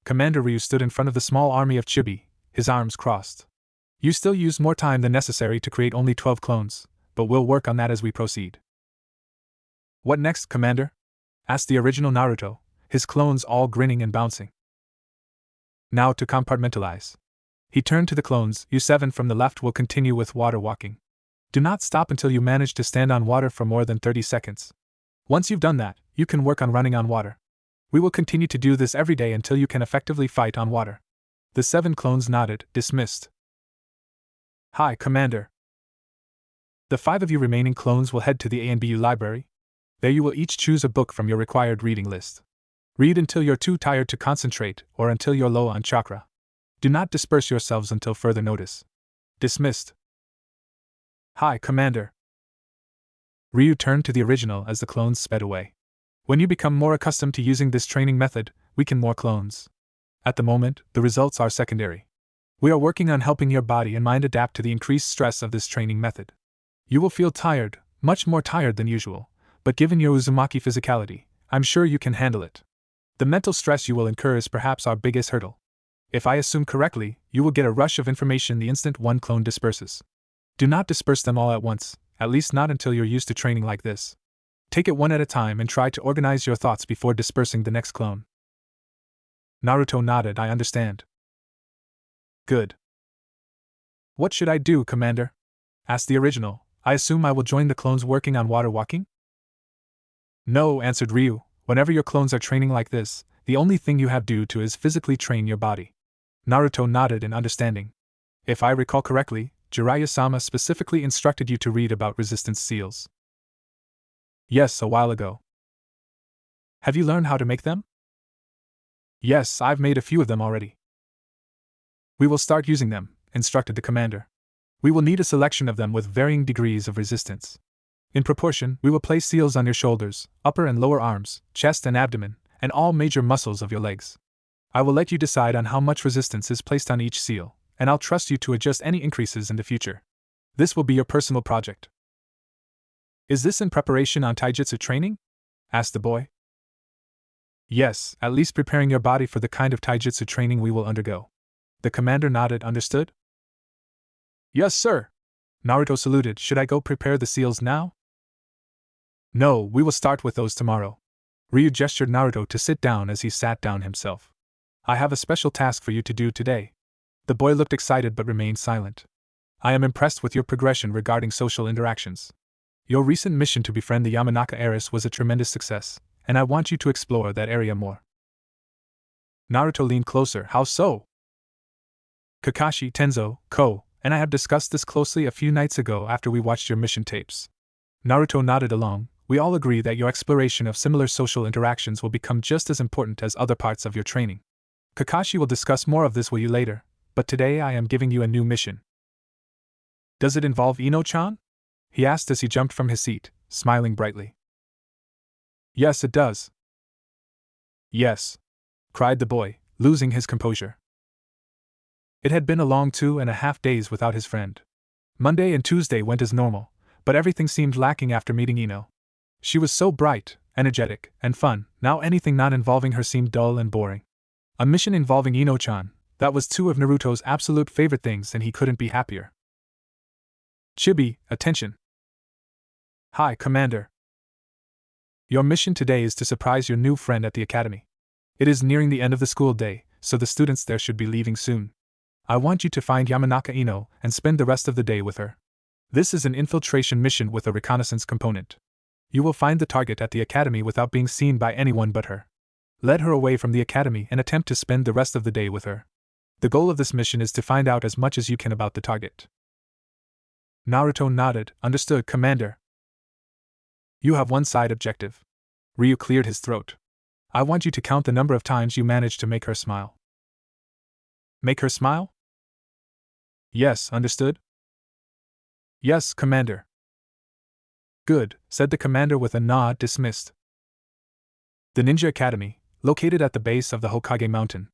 Commander Ryu stood in front of the small army of Chibi, his arms crossed. You still use more time than necessary to create only 12 clones, but we'll work on that as we proceed. What next, Commander? Asked the original Naruto, his clones all grinning and bouncing. Now to compartmentalize. He turned to the clones. You 7 from the left will continue with water walking. Do not stop until you manage to stand on water for more than 30 seconds. Once you've done that, you can work on running on water. We will continue to do this every day until you can effectively fight on water. The 7 clones nodded, dismissed. Hi, Commander. The 5 of you remaining clones will head to the ANBU library. There you will each choose a book from your required reading list. Read until you're too tired to concentrate or until you're low on chakra. Do not disperse yourselves until further notice. Dismissed. Hi, Commander. Ryu turned to the original as the clones sped away. When you become more accustomed to using this training method, weaken more clones. At the moment, the results are secondary. We are working on helping your body and mind adapt to the increased stress of this training method. You will feel tired, much more tired than usual, but given your Uzumaki physicality, I'm sure you can handle it. The mental stress you will incur is perhaps our biggest hurdle. If I assume correctly, you will get a rush of information the instant one clone disperses. Do not disperse them all at once, at least not until you're used to training like this. Take it one at a time and try to organize your thoughts before dispersing the next clone. Naruto nodded. I understand. Good. What should I do, Commander? Asked the original. I assume I will join the clones working on water walking? No, answered Ryu. Whenever your clones are training like this, the only thing you have to do is physically train your body. Naruto nodded in understanding. If I recall correctly, Jiraiya-sama specifically instructed you to read about resistance seals. Yes, a while ago. Have you learned how to make them? Yes, I've made a few of them already. We will start using them, instructed the commander. We will need a selection of them with varying degrees of resistance. In proportion, we will place seals on your shoulders, upper and lower arms, chest and abdomen, and all major muscles of your legs. I will let you decide on how much resistance is placed on each seal, and I'll trust you to adjust any increases in the future. This will be your personal project. Is this in preparation on taijutsu training? Asked the boy. Yes, at least preparing your body for the kind of taijutsu training we will undergo. The commander nodded. Understood? Yes, sir. Naruto saluted. Should I go prepare the seals now? No, we will start with those tomorrow. Ryu gestured Naruto to sit down as he sat down himself. I have a special task for you to do today. The boy looked excited but remained silent. I am impressed with your progression regarding social interactions. Your recent mission to befriend the Yamanaka heiress was a tremendous success, and I want you to explore that area more. Naruto leaned closer. How so? Kakashi, Tenzo, Ko, and I have discussed this closely a few nights ago after we watched your mission tapes. Naruto nodded along. We all agree that your exploration of similar social interactions will become just as important as other parts of your training. Kakashi will discuss more of this with you later, but today I am giving you a new mission. Does it involve Ino-chan? He asked as he jumped from his seat, smiling brightly. Yes, it does. Yes, cried the boy, losing his composure. It had been a long 2.5 days without his friend. Monday and Tuesday went as normal, but everything seemed lacking after meeting Ino. She was so bright, energetic, and fun, now anything not involving her seemed dull and boring. A mission involving Ino-chan, that was two of Naruto's absolute favorite things and he couldn't be happier. Chibi, attention. Hi, Commander. Your mission today is to surprise your new friend at the academy. It is nearing the end of the school day, so the students there should be leaving soon. I want you to find Yamanaka Ino and spend the rest of the day with her. This is an infiltration mission with a reconnaissance component. You will find the target at the academy without being seen by anyone but her. Lead her away from the academy and attempt to spend the rest of the day with her. The goal of this mission is to find out as much as you can about the target. Naruto nodded. Understood, Commander. You have one side objective. Ryu cleared his throat. I want you to count the number of times you manage to make her smile. Make her smile? Yes, understood? Yes, Commander. Good, said the commander with a nod. Dismissed. The Ninja Academy, located at the base of the Hokage mountain.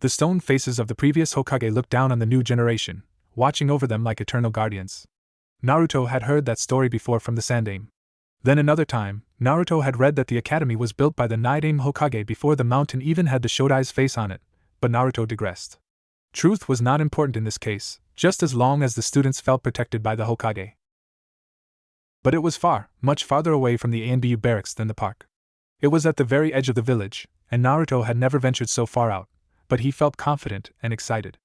The stone faces of the previous Hokage looked down on the new generation, watching over them like eternal guardians. Naruto had heard that story before from the Sandaime. Then another time, Naruto had read that the academy was built by the Nidaime Hokage before the mountain even had the Shodai's face on it, but Naruto digressed. Truth was not important in this case, just as long as the students felt protected by the Hokage. But it was far, much farther away from the ANBU barracks than the park. It was at the very edge of the village, and Naruto had never ventured so far out, but he felt confident and excited.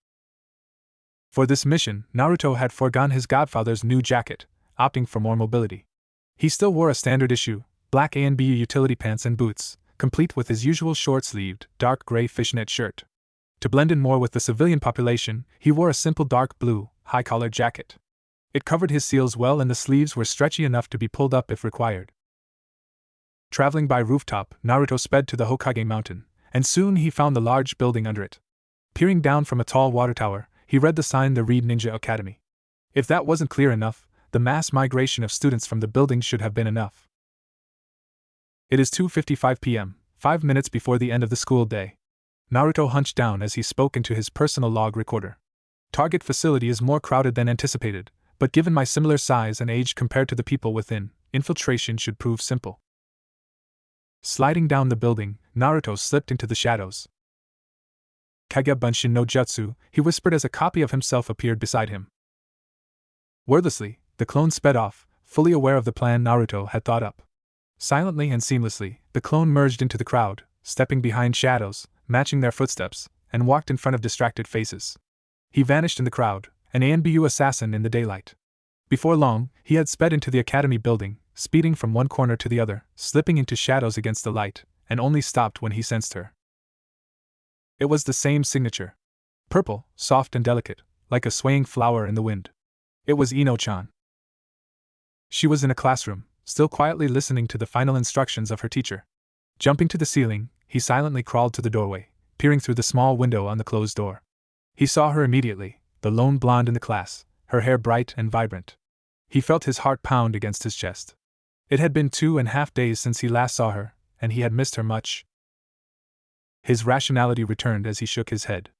For this mission, Naruto had foregone his godfather's new jacket, opting for more mobility. He still wore a standard-issue, black ANBU utility pants and boots, complete with his usual short-sleeved, dark gray fishnet shirt. To blend in more with the civilian population, he wore a simple dark blue, high-collared jacket. It covered his seals well and the sleeves were stretchy enough to be pulled up if required. Traveling by rooftop, Naruto sped to the Hokage mountain, and soon he found the large building under it. Peering down from a tall water tower, he read the sign The Reed Ninja Academy. If that wasn't clear enough, the mass migration of students from the building should have been enough. It is 2:55 p.m., 5 minutes before the end of the school day. Naruto hunched down as he spoke into his personal log recorder. Target facility is more crowded than anticipated, but given my similar size and age compared to the people within, infiltration should prove simple. Sliding down the building, Naruto slipped into the shadows. Kage Bunshin no Jutsu, he whispered as a copy of himself appeared beside him. Wordlessly, the clone sped off, fully aware of the plan Naruto had thought up. Silently and seamlessly, the clone merged into the crowd, stepping behind shadows, matching their footsteps, and walked in front of distracted faces. He vanished in the crowd, an ANBU assassin in the daylight. Before long, he had sped into the academy building, speeding from one corner to the other, slipping into shadows against the light, and only stopped when he sensed her. It was the same signature. Purple, soft and delicate, like a swaying flower in the wind. It was Ino-chan. She was in a classroom, still quietly listening to the final instructions of her teacher. Jumping to the ceiling, he silently crawled to the doorway, peering through the small window on the closed door. He saw her immediately, the lone blonde in the class, her hair bright and vibrant. He felt his heart pound against his chest. It had been 2.5 days since he last saw her, and he had missed her much. His rationality returned as he shook his head.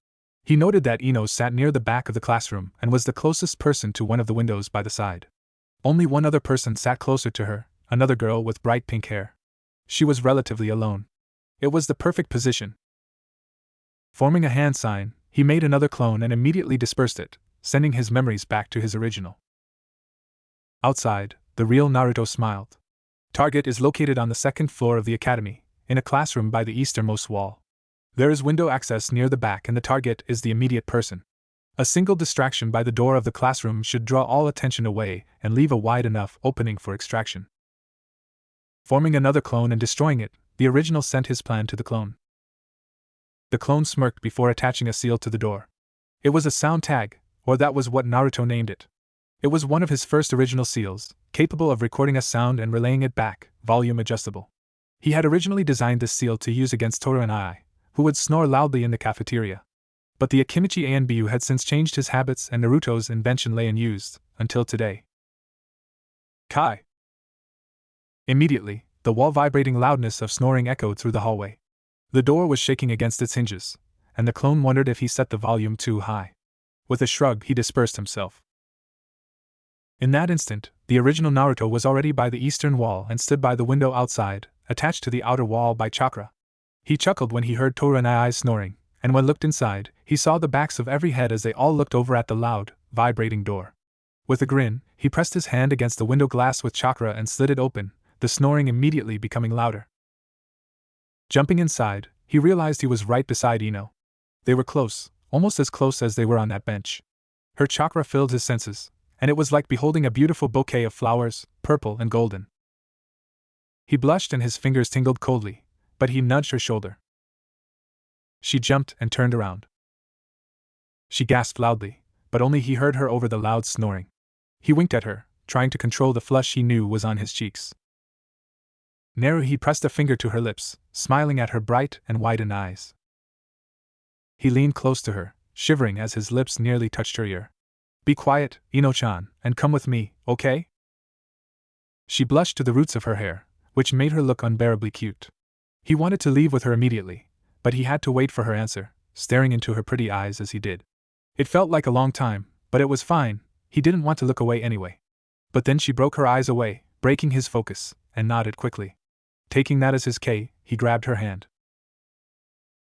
He noted that Ino sat near the back of the classroom and was the closest person to one of the windows by the side. Only one other person sat closer to her, another girl with bright pink hair. She was relatively alone. It was the perfect position. Forming a hand sign, he made another clone and immediately dispersed it, sending his memories back to his original. Outside, the real Naruto smiled. Target is located on the second floor of the academy, in a classroom by the easternmost wall. There is window access near the back and the target is the immediate person. A single distraction by the door of the classroom should draw all attention away and leave a wide enough opening for extraction. Forming another clone and destroying it, the original sent his plan to the clone. The clone smirked before attaching a seal to the door. It was a sound tag, or that was what Naruto named it. It was one of his first original seals, capable of recording a sound and relaying it back, volume adjustable. He had originally designed this seal to use against Toru and Ai, who would snore loudly in the cafeteria. But the Akimichi Anbu had since changed his habits and Naruto's invention lay unused, until today. Kai! Immediately, the wall vibrating loudness of snoring echoed through the hallway. The door was shaking against its hinges, and the clone wondered if he set the volume too high. With a shrug, he dispersed himself. In that instant, the original Naruto was already by the eastern wall and stood by the window outside, attached to the outer wall by chakra. He chuckled when he heard Toru and Ai's snoring, and when looked inside, he saw the backs of every head as they all looked over at the loud, vibrating door. With a grin, he pressed his hand against the window glass with chakra and slid it open, the snoring immediately becoming louder. Jumping inside, he realized he was right beside Ino. They were close, almost as close as they were on that bench. Her chakra filled his senses, and it was like beholding a beautiful bouquet of flowers, purple and golden. He blushed and his fingers tingled coldly, but he nudged her shoulder. She jumped and turned around. She gasped loudly, but only he heard her over the loud snoring. He winked at her, trying to control the flush he knew was on his cheeks. He pressed a finger to her lips, smiling at her bright and widened eyes. He leaned close to her, shivering as his lips nearly touched her ear. "Be quiet, Ino-chan, and come with me, okay?" She blushed to the roots of her hair, which made her look unbearably cute. He wanted to leave with her immediately, but he had to wait for her answer, staring into her pretty eyes as he did. It felt like a long time, but it was fine, he didn't want to look away anyway. But then she broke her eyes away, breaking his focus, and nodded quickly. Taking that as his K, he grabbed her hand.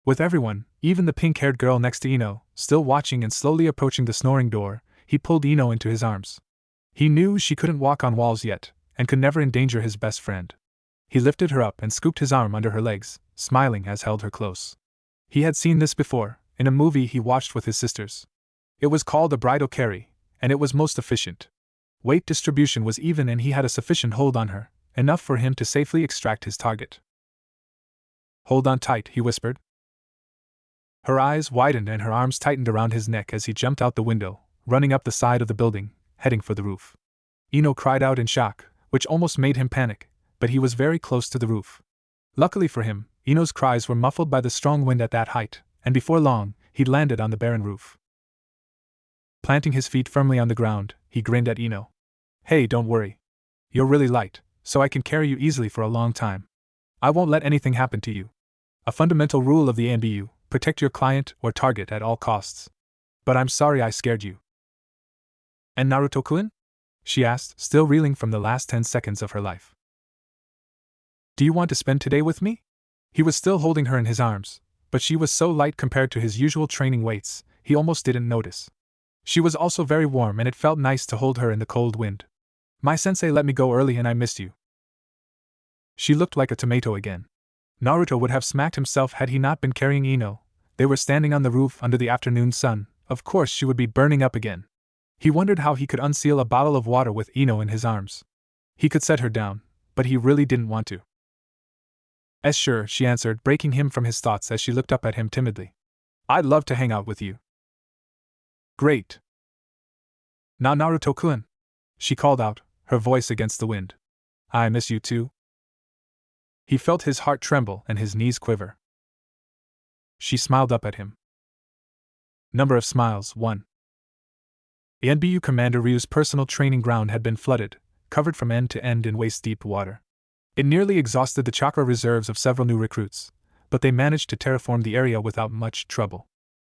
With everyone, even the pink-haired girl next to Ino, still watching and slowly approaching the snoring door, he pulled Ino into his arms. He knew she couldn't walk on walls yet, and could never endanger his best friend. He lifted her up and scooped his arm under her legs, smiling as held her close. He had seen this before, in a movie he watched with his sisters. It was called a bridal carry, and it was most efficient. Weight distribution was even and he had a sufficient hold on her, enough for him to safely extract his target. "Hold on tight," he whispered. Her eyes widened and her arms tightened around his neck as he jumped out the window, running up the side of the building, heading for the roof. Ino cried out in shock, which almost made him panic, but he was very close to the roof. Luckily for him, Ino's cries were muffled by the strong wind at that height, and before long, he'd landed on the barren roof. Planting his feet firmly on the ground, he grinned at Ino. "Hey, don't worry. You're really light, so I can carry you easily for a long time. I won't let anything happen to you. A fundamental rule of the ANBU, protect your client or target at all costs. But I'm sorry I scared you." "And Naruto-kun?" she asked, still reeling from the last 10 seconds of her life. "Do you want to spend today with me?" He was still holding her in his arms, but she was so light compared to his usual training weights, he almost didn't notice. She was also very warm and it felt nice to hold her in the cold wind. "My sensei let me go early and I missed you." She looked like a tomato again. Naruto would have smacked himself had he not been carrying Ino. They were standing on the roof under the afternoon sun, of course she would be burning up again. He wondered how he could unseal a bottle of water with Ino in his arms. He could set her down, but he really didn't want to. Sure," she answered, breaking him from his thoughts as she looked up at him timidly. "I'd love to hang out with you." "Great. Now Naruto-kun," she called out, her voice against the wind. "I miss you too." He felt his heart tremble and his knees quiver. She smiled up at him. Number of smiles, 1. The NBU Commander Ryu's personal training ground had been flooded, covered from end to end in waist-deep water. It nearly exhausted the chakra reserves of several new recruits, but they managed to terraform the area without much trouble.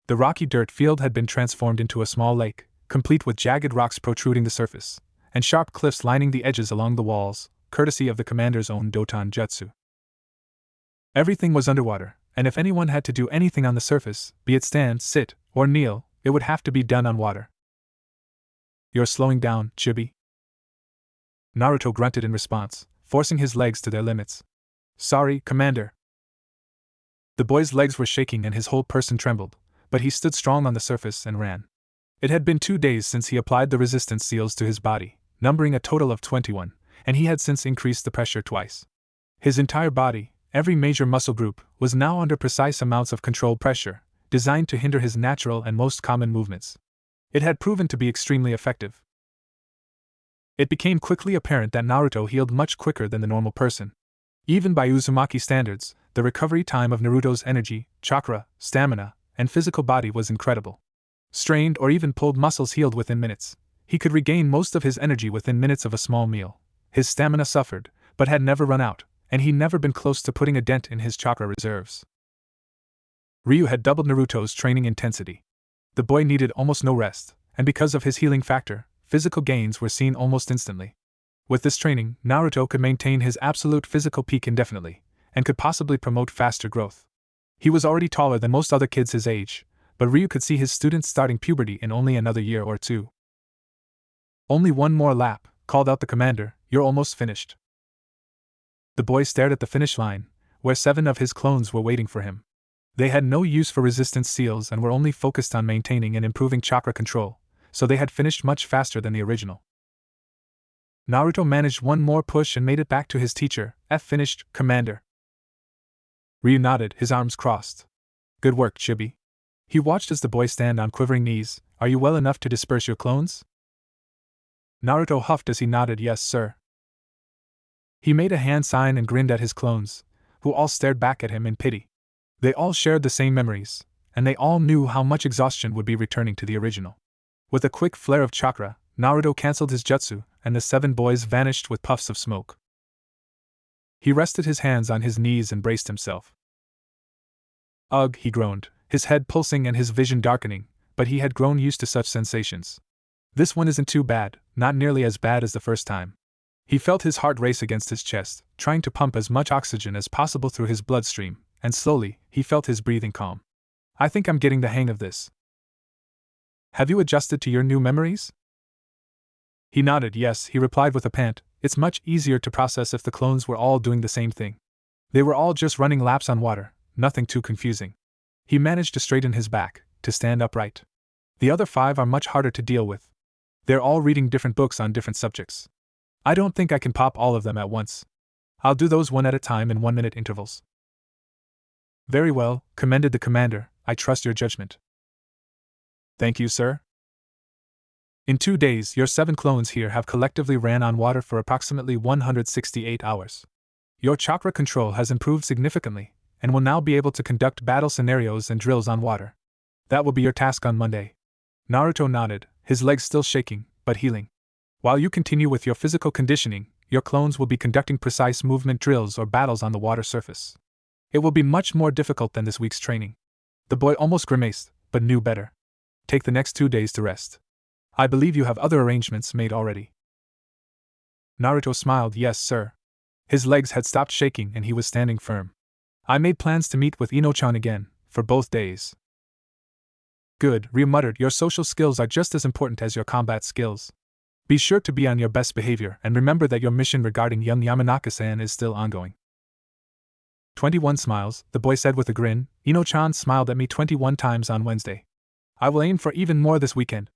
The rocky dirt field had been transformed into a small lake, complete with jagged rocks protruding the surface, and sharp cliffs lining the edges along the walls, courtesy of the commander's own Doton Jutsu. Everything was underwater, and if anyone had to do anything on the surface, be it stand, sit, or kneel, it would have to be done on water. You're slowing down, Chibi. Naruto grunted in response, forcing his legs to their limits. Sorry, Commander. The boy's legs were shaking and his whole person trembled, but he stood strong on the surface and ran. It had been 2 days since he applied the resistance seals to his body, numbering a total of 21, and he had since increased the pressure twice. His entire body, every major muscle group, was now under precise amounts of controlled pressure, designed to hinder his natural and most common movements. It had proven to be extremely effective. It became quickly apparent that Naruto healed much quicker than the normal person. Even by Uzumaki standards, the recovery time of Naruto's energy, chakra, stamina, and physical body was incredible. Strained or even pulled muscles healed within minutes. He could regain most of his energy within minutes of a small meal. His stamina suffered, but had never run out, and he'd never been close to putting a dent in his chakra reserves. Ryu had doubled Naruto's training intensity. The boy needed almost no rest, and because of his healing factor, physical gains were seen almost instantly. With this training, Naruto could maintain his absolute physical peak indefinitely, and could possibly promote faster growth. He was already taller than most other kids his age, but Ryu could see his students starting puberty in only another year or 2. Only one more lap, called out the commander, you're almost finished. The boy stared at the finish line, where 7 of his clones were waiting for him. They had no use for resistance seals and were only focused on maintaining and improving chakra control, so they had finished much faster than the original. Naruto managed one more push and made it back to his teacher. Finished, Commander. Ryu nodded, his arms crossed. Good work, Chibi. He watched as the boy stand on quivering knees. Are you well enough to disperse your clones? Naruto huffed as he nodded, yes, sir. He made a hand sign and grinned at his clones, who all stared back at him in pity. They all shared the same memories, and they all knew how much exhaustion would be returning to the original. With a quick flare of chakra, Naruto cancelled his jutsu, and the 7 boys vanished with puffs of smoke. He rested his hands on his knees and braced himself. Ugh, he groaned, his head pulsing and his vision darkening, but he had grown used to such sensations. This one isn't too bad, not nearly as bad as the first time. He felt his heart race against his chest, trying to pump as much oxygen as possible through his bloodstream, and slowly, he felt his breathing calm. I think I'm getting the hang of this. Have you adjusted to your new memories? He nodded, yes, he replied with a pant. It's much easier to process if the clones were all doing the same thing. They were all just running laps on water, nothing too confusing. He managed to straighten his back, to stand upright. The other 5 are much harder to deal with. They're all reading different books on different subjects. I don't think I can pop all of them at once. I'll do those one at a time in 1-minute intervals. Very well, commended the commander, I trust your judgment. Thank you, sir. In 2 days, your 7 clones here have collectively ran on water for approximately 168 hours. Your chakra control has improved significantly, and will now be able to conduct battle scenarios and drills on water. That will be your task on Monday. Naruto nodded, his legs still shaking, but healing. While you continue with your physical conditioning, your clones will be conducting precise movement drills or battles on the water surface. It will be much more difficult than this week's training. The boy almost grimaced, but knew better. Take the next 2 days to rest. I believe you have other arrangements made already. Naruto smiled, yes, sir. His legs had stopped shaking and he was standing firm. I made plans to meet with Ino-chan again, for both days. Good, Ryu muttered, your social skills are just as important as your combat skills. Be sure to be on your best behavior and remember that your mission regarding young Yamanaka-san is still ongoing. 21 smiles, the boy said with a grin. Ino-chan smiled at me 21 times on Wednesday. I will aim for even more this weekend.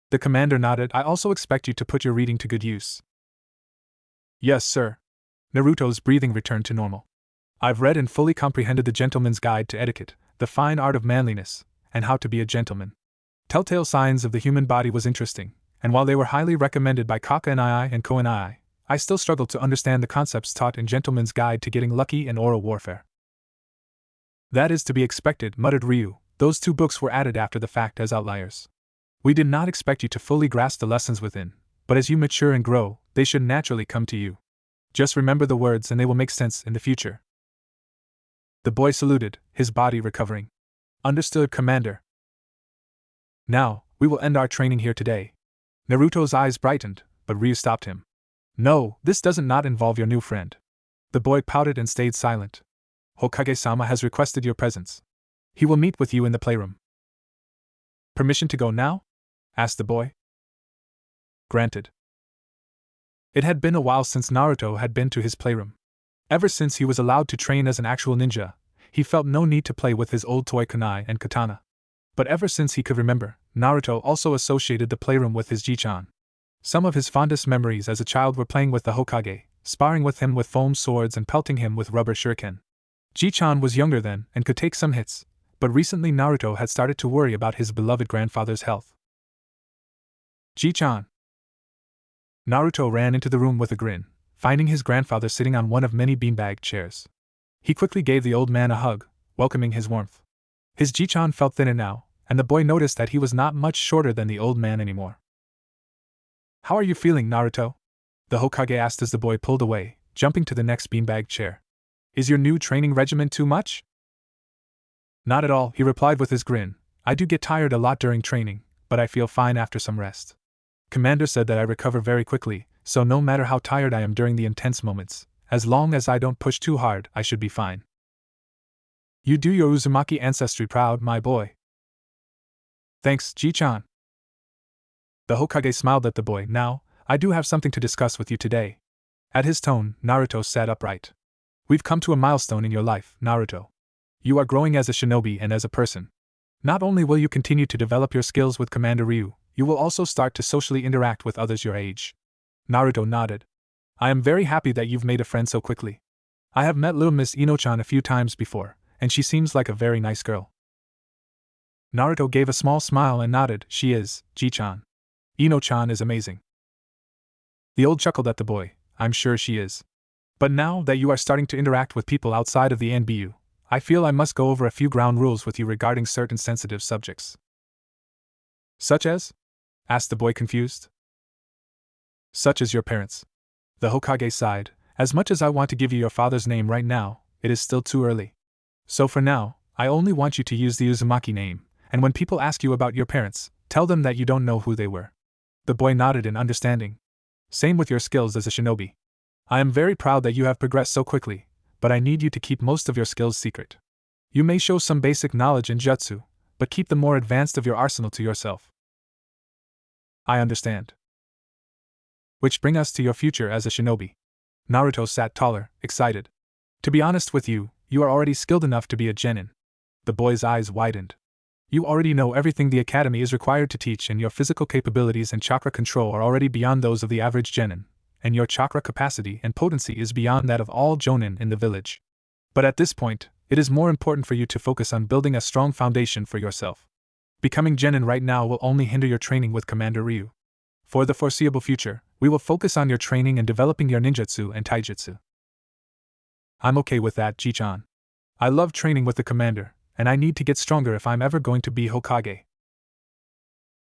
The commander nodded. I also expect you to put your reading to good use. Yes, sir. Naruto's breathing returned to normal. I've read and fully comprehended the Gentleman's Guide to Etiquette, the fine art of manliness, and how to be a gentleman. Telltale Signs of the Human Body was interesting, and while they were highly recommended by Kaka and Ko and I still struggled to understand the concepts taught in Gentleman's Guide to Getting Lucky and Oral Warfare. That is to be expected, muttered Ryu, Those 2 books were added after the fact as outliers. We did not expect you to fully grasp the lessons within, but as you mature and grow, they should naturally come to you. Just remember the words and they will make sense in the future. The boy saluted, his body recovering. Understood, Commander. Now, we will end our training here today. Naruto's eyes brightened, but Ryu stopped him. No, this doesn't not involve your new friend. The boy pouted and stayed silent. Hokage-sama has requested your presence. He will meet with you in the playroom. Permission to go now? Asked the boy. Granted. It had been a while since Naruto had been to his playroom. Ever since he was allowed to train as an actual ninja, he felt no need to play with his old toy kunai and katana. But ever since he could remember, Naruto also associated the playroom with his Jichan. Some of his fondest memories as a child were playing with the Hokage, sparring with him with foam swords and pelting him with rubber shuriken. Jichan was younger then and could take some hits, but recently Naruto had started to worry about his beloved grandfather's health. Jichan. Naruto ran into the room with a grin, finding his grandfather sitting on one of many beanbag chairs. He quickly gave the old man a hug, welcoming his warmth. His Jichan felt thinner now, and the boy noticed that he was not much shorter than the old man anymore. How are you feeling, Naruto? The Hokage asked as the boy pulled away, jumping to the next beanbag chair. Is your new training regimen too much? Not at all, he replied with his grin. I do get tired a lot during training, but I feel fine after some rest. Commander said that I recover very quickly, so no matter how tired I am during the intense moments, as long as I don't push too hard, I should be fine. You do your Uzumaki ancestry proud, my boy. Thanks, Jichan. The Hokage smiled at the boy. Now, I do have something to discuss with you today. At his tone, Naruto sat upright. We've come to a milestone in your life, Naruto. You are growing as a shinobi and as a person. Not only will you continue to develop your skills with Commander Ryu, you will also start to socially interact with others your age. Naruto nodded. I am very happy that you've made a friend so quickly. I have met little Miss Ino-chan a few times before, and she seems like a very nice girl. Naruto gave a small smile and nodded. She is, Jichan. Ino-chan is amazing. The old chuckled at the boy. I'm sure she is. But now that you are starting to interact with people outside of the NBU, I feel I must go over a few ground rules with you regarding certain sensitive subjects. Such as? Asked the boy confused. Such as your parents. The Hokage sighed. As much as I want to give you your father's name right now, it is still too early. So for now, I only want you to use the Uzumaki name, and when people ask you about your parents, tell them that you don't know who they were. The boy nodded in understanding. Same with your skills as a shinobi. I am very proud that you have progressed so quickly, but I need you to keep most of your skills secret. You may show some basic knowledge in jutsu, but keep the more advanced of your arsenal to yourself. I understand. Which bring us to your future as a shinobi. Naruto sat taller, excited. To be honest with you, you are already skilled enough to be a genin. The boy's eyes widened. You already know everything the academy is required to teach, and your physical capabilities and chakra control are already beyond those of the average genin, and your chakra capacity and potency is beyond that of all jonin in the village. But at this point, it is more important for you to focus on building a strong foundation for yourself. Becoming genin right now will only hinder your training with Commander Ryu. For the foreseeable future, we will focus on your training and developing your ninjutsu and taijutsu. I'm okay with that, Jichan. I love training with the commander, and I need to get stronger if I'm ever going to be Hokage.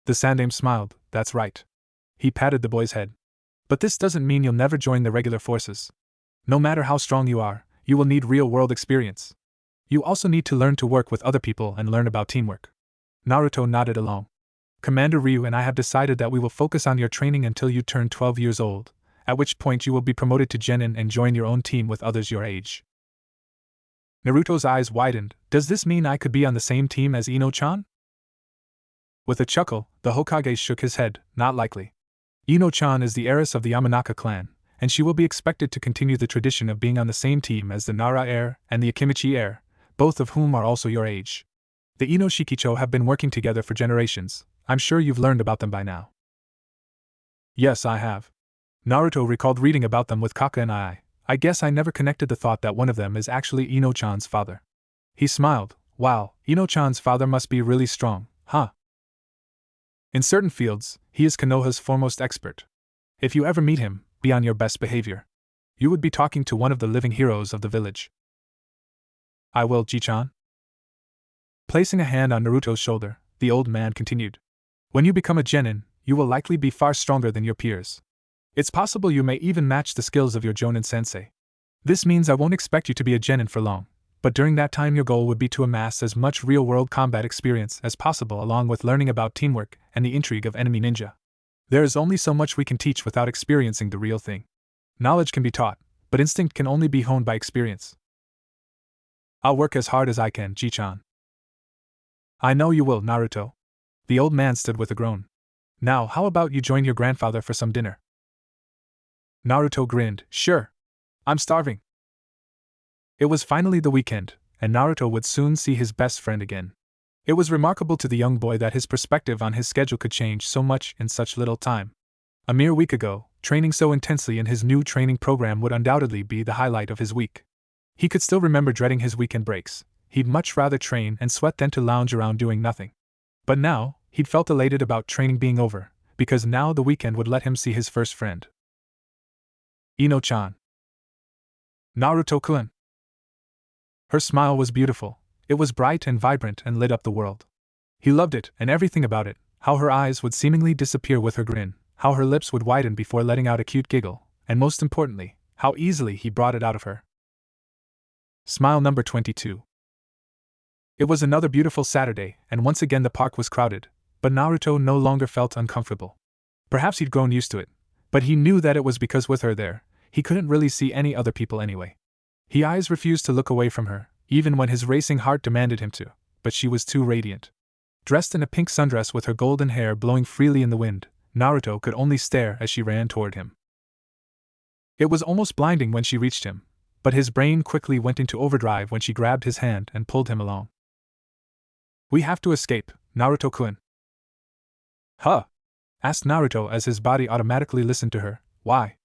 The Sandaime smiled. That's right. He patted the boy's head. But this doesn't mean you'll never join the regular forces. No matter how strong you are, you will need real-world experience. You also need to learn to work with other people and learn about teamwork. Naruto nodded along. Commander Ryu and I have decided that we will focus on your training until you turn 12 years old, at which point you will be promoted to genin and join your own team with others your age. Naruto's eyes widened. Does this mean I could be on the same team as Ino-chan? With a chuckle, the Hokage shook his head. Not likely. Ino-chan is the heiress of the Yamanaka clan, and she will be expected to continue the tradition of being on the same team as the Nara heir and the Akimichi heir, both of whom are also your age. The Ino Shikicho have been working together for generations. I'm sure you've learned about them by now. Yes, I have. Naruto recalled reading about them with Kaka and I guess I never connected the thought that one of them is actually Ino-chan's father. He smiled. Wow, Ino-chan's father must be really strong, huh? In certain fields, he is Konoha's foremost expert. If you ever meet him, be on your best behavior. You would be talking to one of the living heroes of the village. I will, Jichan. Placing a hand on Naruto's shoulder, the old man continued. When you become a genin, you will likely be far stronger than your peers. It's possible you may even match the skills of your Jonin sensei. This means I won't expect you to be a genin for long, but during that time your goal would be to amass as much real-world combat experience as possible along with learning about teamwork and the intrigue of enemy ninja. There is only so much we can teach without experiencing the real thing. Knowledge can be taught, but instinct can only be honed by experience. I'll work as hard as I can, Ji-chan. I know you will, Naruto. The old man stood with a groan. Now, how about you join your grandfather for some dinner? Naruto grinned. Sure. I'm starving. It was finally the weekend, and Naruto would soon see his best friend again. It was remarkable to the young boy that his perspective on his schedule could change so much in such little time. A mere week ago, training so intensely in his new training program would undoubtedly be the highlight of his week. He could still remember dreading his weekend breaks. He'd much rather train and sweat than to lounge around doing nothing. But now, he'd felt elated about training being over, because now the weekend would let him see his first friend. Ino-chan. Naruto-kun. Her smile was beautiful. It was bright and vibrant and lit up the world. He loved it and everything about it, how her eyes would seemingly disappear with her grin, how her lips would widen before letting out a cute giggle, and most importantly, how easily he brought it out of her. Smile number 22. It was another beautiful Saturday, and once again the park was crowded, but Naruto no longer felt uncomfortable. Perhaps he'd grown used to it, but he knew that it was because with her there, he couldn't really see any other people anyway. His eyes refused to look away from her, even when his racing heart demanded him to, but she was too radiant. Dressed in a pink sundress with her golden hair blowing freely in the wind, Naruto could only stare as she ran toward him. It was almost blinding when she reached him, but his brain quickly went into overdrive when she grabbed his hand and pulled him along. We have to escape, Naruto-kun. Huh? Asked Naruto as his body automatically listened to her. Why?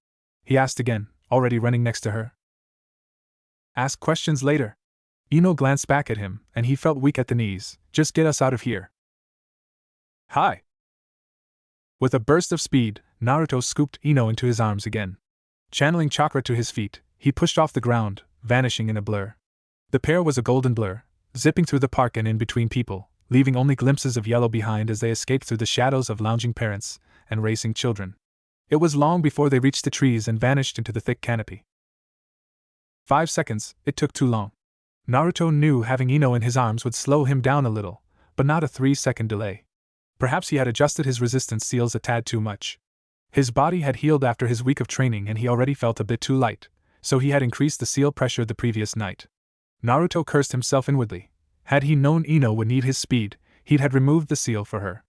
He asked again, already running next to her. Ask questions later. Ino glanced back at him, and he felt weak at the knees. Just get us out of here. Hi. With a burst of speed, Naruto scooped Ino into his arms again. Channeling chakra to his feet, he pushed off the ground, vanishing in a blur. The pair was a golden blur, zipping through the park and in between people, leaving only glimpses of yellow behind as they escaped through the shadows of lounging parents and racing children. It was long before they reached the trees and vanished into the thick canopy. 5 seconds, it took too long. Naruto knew having Ino in his arms would slow him down a little, but not a 3-second delay. Perhaps he had adjusted his resistance seals a tad too much. His body had healed after his week of training and he already felt a bit too light, so he had increased the seal pressure the previous night. Naruto cursed himself inwardly. Had he known Ino would need his speed, he'd had removed the seal for her.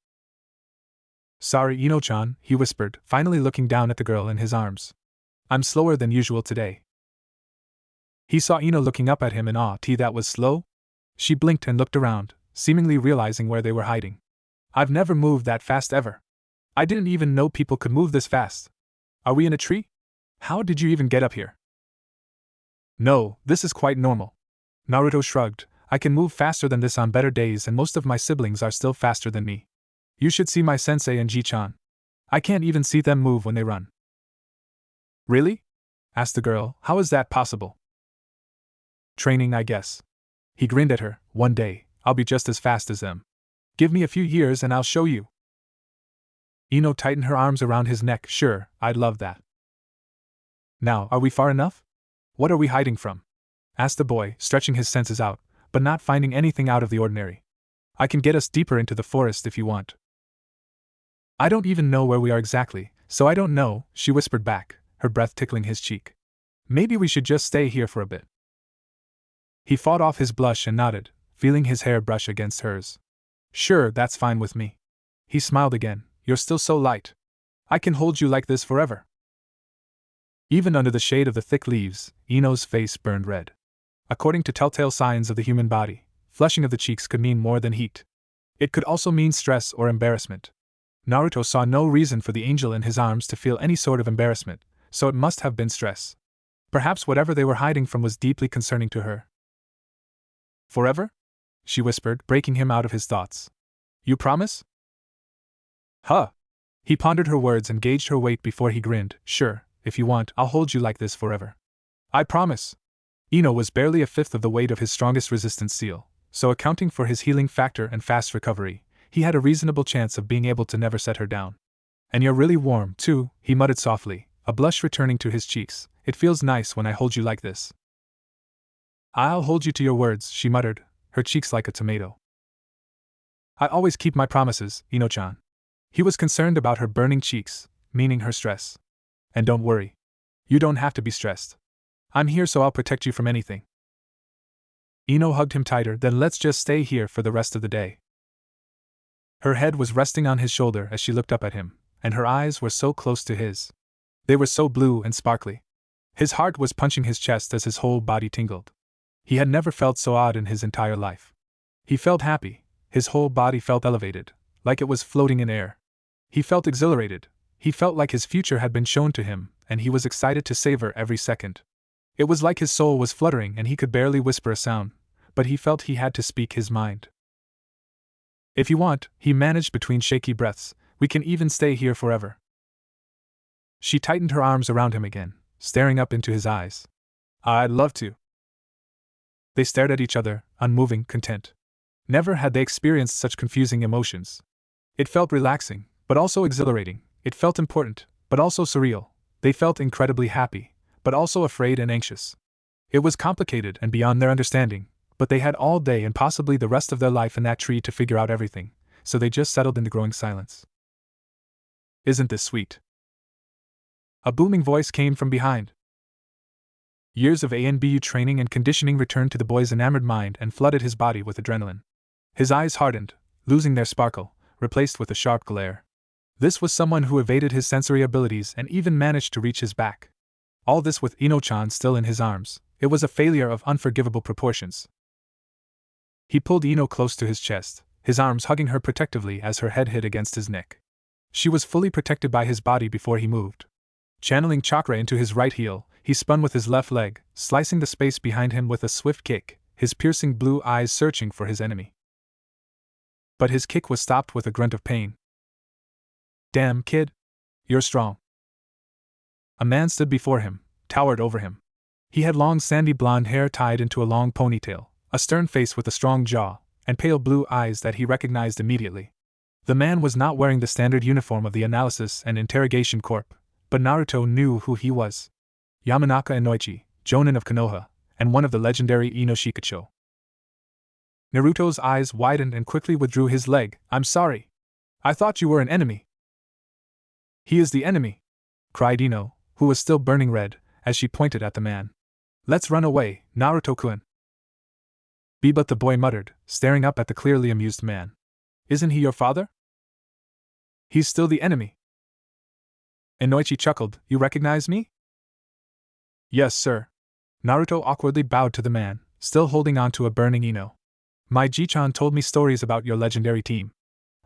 Sorry, Ino-chan, he whispered, finally looking down at the girl in his arms. I'm slower than usual today. He saw Ino looking up at him in awe. That was slow? She blinked and looked around, seemingly realizing where they were hiding. I've never moved that fast ever. I didn't even know people could move this fast. Are we in a tree? How did you even get up here? No, this is quite normal. Naruto shrugged. I can move faster than this on better days and most of my siblings are still faster than me. You should see my sensei and Ji-chan. I can't even see them move when they run. Really? Asked the girl. How is that possible? Training, I guess. He grinned at her. One day, I'll be just as fast as them. Give me a few years and I'll show you. Ino tightened her arms around his neck. Sure, I'd love that. Now, are we far enough? What are we hiding from? Asked the boy, stretching his senses out, but not finding anything out of the ordinary. I can get us deeper into the forest if you want. I don't even know where we are exactly, so I don't know, she whispered back, her breath tickling his cheek. Maybe we should just stay here for a bit. He fought off his blush and nodded, feeling his hair brush against hers. Sure, that's fine with me. He smiled again. You're still so light. I can hold you like this forever. Even under the shade of the thick leaves, Ino's face burned red. According to telltale signs of the human body, flushing of the cheeks could mean more than heat. It could also mean stress or embarrassment. Naruto saw no reason for the angel in his arms to feel any sort of embarrassment, so it must have been stress. Perhaps whatever they were hiding from was deeply concerning to her. Forever? She whispered, breaking him out of his thoughts. You promise? Huh. He pondered her words and gauged her weight before he grinned. Sure, if you want, I'll hold you like this forever. I promise. Ino was barely a fifth of the weight of his strongest resistance seal, so accounting for his healing factor and fast recovery, he had a reasonable chance of being able to never set her down. And you're really warm, too, he muttered softly, a blush returning to his cheeks. It feels nice when I hold you like this. I'll hold you to your words, she muttered, her cheeks like a tomato. I always keep my promises, Ino-chan. He was concerned about her burning cheeks, meaning her stress. And don't worry. You don't have to be stressed. I'm here so I'll protect you from anything. Ino hugged him tighter. Then let's just stay here for the rest of the day. Her head was resting on his shoulder as she looked up at him, and her eyes were so close to his. They were so blue and sparkly. His heart was punching his chest as his whole body tingled. He had never felt so odd in his entire life. He felt happy, his whole body felt elevated, like it was floating in air. He felt exhilarated, he felt like his future had been shown to him, and he was excited to savor every second. It was like his soul was fluttering and he could barely whisper a sound, but he felt he had to speak his mind. If you want, he managed between shaky breaths, we can even stay here forever. She tightened her arms around him again, staring up into his eyes. I'd love to. They stared at each other, unmoving, content. Never had they experienced such confusing emotions. It felt relaxing, but also exhilarating. It felt important, but also surreal. They felt incredibly happy, but also afraid and anxious. It was complicated and beyond their understanding, but they had all day and possibly the rest of their life in that tree to figure out everything, so they just settled into growing silence. Isn't this sweet? A booming voice came from behind. Years of ANBU training and conditioning returned to the boy's enamored mind and flooded his body with adrenaline. His eyes hardened, losing their sparkle, replaced with a sharp glare. This was someone who evaded his sensory abilities and even managed to reach his back. All this with Ino-chan still in his arms. It was a failure of unforgivable proportions. He pulled Ino close to his chest, his arms hugging her protectively as her head hit against his neck. She was fully protected by his body before he moved. Channeling chakra into his right heel, he spun with his left leg, slicing the space behind him with a swift kick, his piercing blue eyes searching for his enemy. But his kick was stopped with a grunt of pain. Damn, kid. You're strong. A man stood before him, towered over him. He had long sandy blonde hair tied into a long ponytail, a stern face with a strong jaw, and pale blue eyes that he recognized immediately. The man was not wearing the standard uniform of the Analysis and Interrogation Corps, but Naruto knew who he was. Yamanaka Inoichi, Jonin of Konoha, and one of the legendary Ino Shikacho. Naruto's eyes widened and quickly withdrew his leg. I'm sorry. I thought you were an enemy. He is the enemy, cried Ino, who was still burning red, as she pointed at the man. Let's run away, Naruto-kun. But the boy muttered, staring up at the clearly amused man. Isn't he your father? He's still the enemy. Inoichi chuckled. You recognize me? Yes, sir. Naruto awkwardly bowed to the man, still holding on to a burning Ino. My Ji-chan told me stories about your legendary team.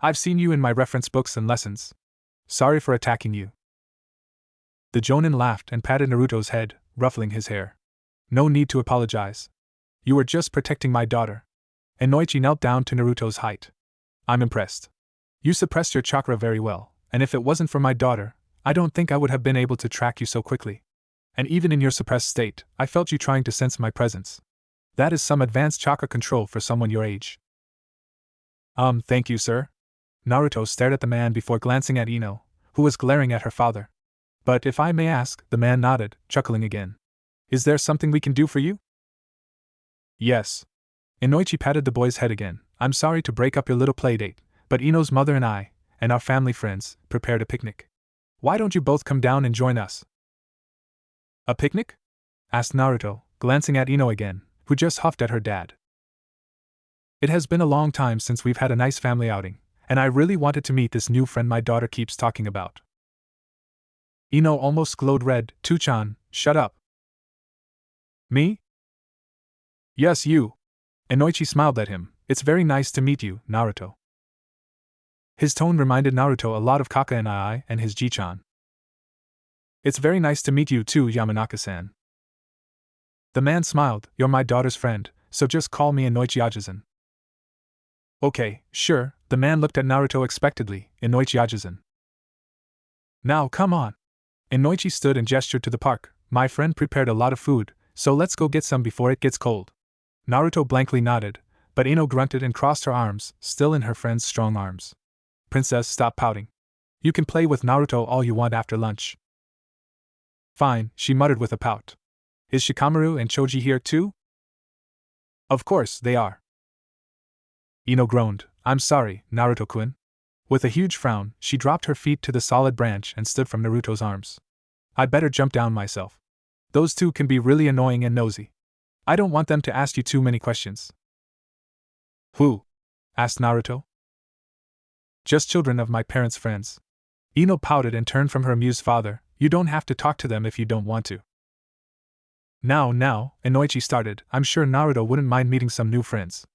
I've seen you in my reference books and lessons. Sorry for attacking you. The Jonin laughed and patted Naruto's head, ruffling his hair. No need to apologize. You were just protecting my daughter. Inoichi knelt down to Naruto's height. I'm impressed. You suppressed your chakra very well, and if it wasn't for my daughter, I don't think I would have been able to track you so quickly. And even in your suppressed state, I felt you trying to sense my presence. That is some advanced chakra control for someone your age. Thank you, sir. Naruto stared at the man before glancing at Ino, who was glaring at her father. But if I may ask, the man nodded, chuckling again. Is there something we can do for you? Yes. Inoichi patted the boy's head again. I'm sorry to break up your little playdate, but Ino's mother and I, and our family friends, prepared a picnic. Why don't you both come down and join us? A picnic? Asked Naruto, glancing at Ino again, who just huffed at her dad. It has been a long time since we've had a nice family outing, and I really wanted to meet this new friend my daughter keeps talking about. Ino almost glowed red. Tu-chan, shut up. Me? Yes, you. Inoichi smiled at him. It's very nice to meet you, Naruto. His tone reminded Naruto a lot of Kaka and I and his Ji-chan. It's very nice to meet you too, Yamanaka-san. The man smiled. You're my daughter's friend, so just call me Inoichi Ajizan. Okay, sure, the man looked at Naruto expectantly. Inoichi Ajizan. Now come on. Inoichi stood and gestured to the park. My friend prepared a lot of food, so let's go get some before it gets cold. Naruto blankly nodded, But Ino grunted and crossed her arms, still in her friend's strong arms. Princess, stop pouting. You can play with Naruto all you want after lunch. Fine, she muttered with a pout. Is Shikamaru and Choji here too? Of course, they are. Ino groaned. I'm sorry, Naruto-kun. With a huge frown, she dropped her feet to the solid branch and stood from Naruto's arms. I'd better jump down myself. Those two can be really annoying and nosy. I don't want them to ask you too many questions. Who? Asked Naruto. Just children of my parents' friends. Ino pouted and turned from her amused father. You don't have to talk to them if you don't want to. Now, Inoichi started, I'm sure Naruto wouldn't mind meeting some new friends.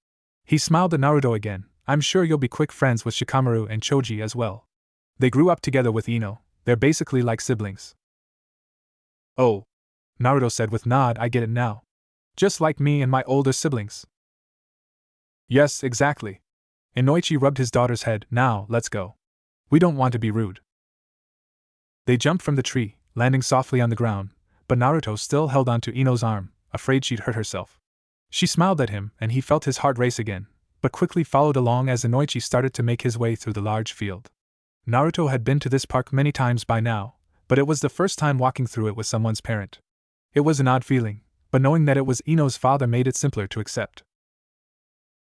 He smiled at Naruto again. I'm sure you'll be quick friends with Shikamaru and Choji as well. They grew up together with Ino, they're basically like siblings. Oh, Naruto said with nod, I get it now. Just like me and my older siblings. Yes, exactly. Inoichi rubbed his daughter's head. Now, let's go. We don't want to be rude. They jumped from the tree, landing softly on the ground, but Naruto still held on to Ino's arm, afraid she'd hurt herself. She smiled at him, and he felt his heart race again, but quickly followed along as Inoichi started to make his way through the large field. Naruto had been to this park many times by now, but it was the first time walking through it with someone's parent. It was an odd feeling, but knowing that it was Ino's father made it simpler to accept.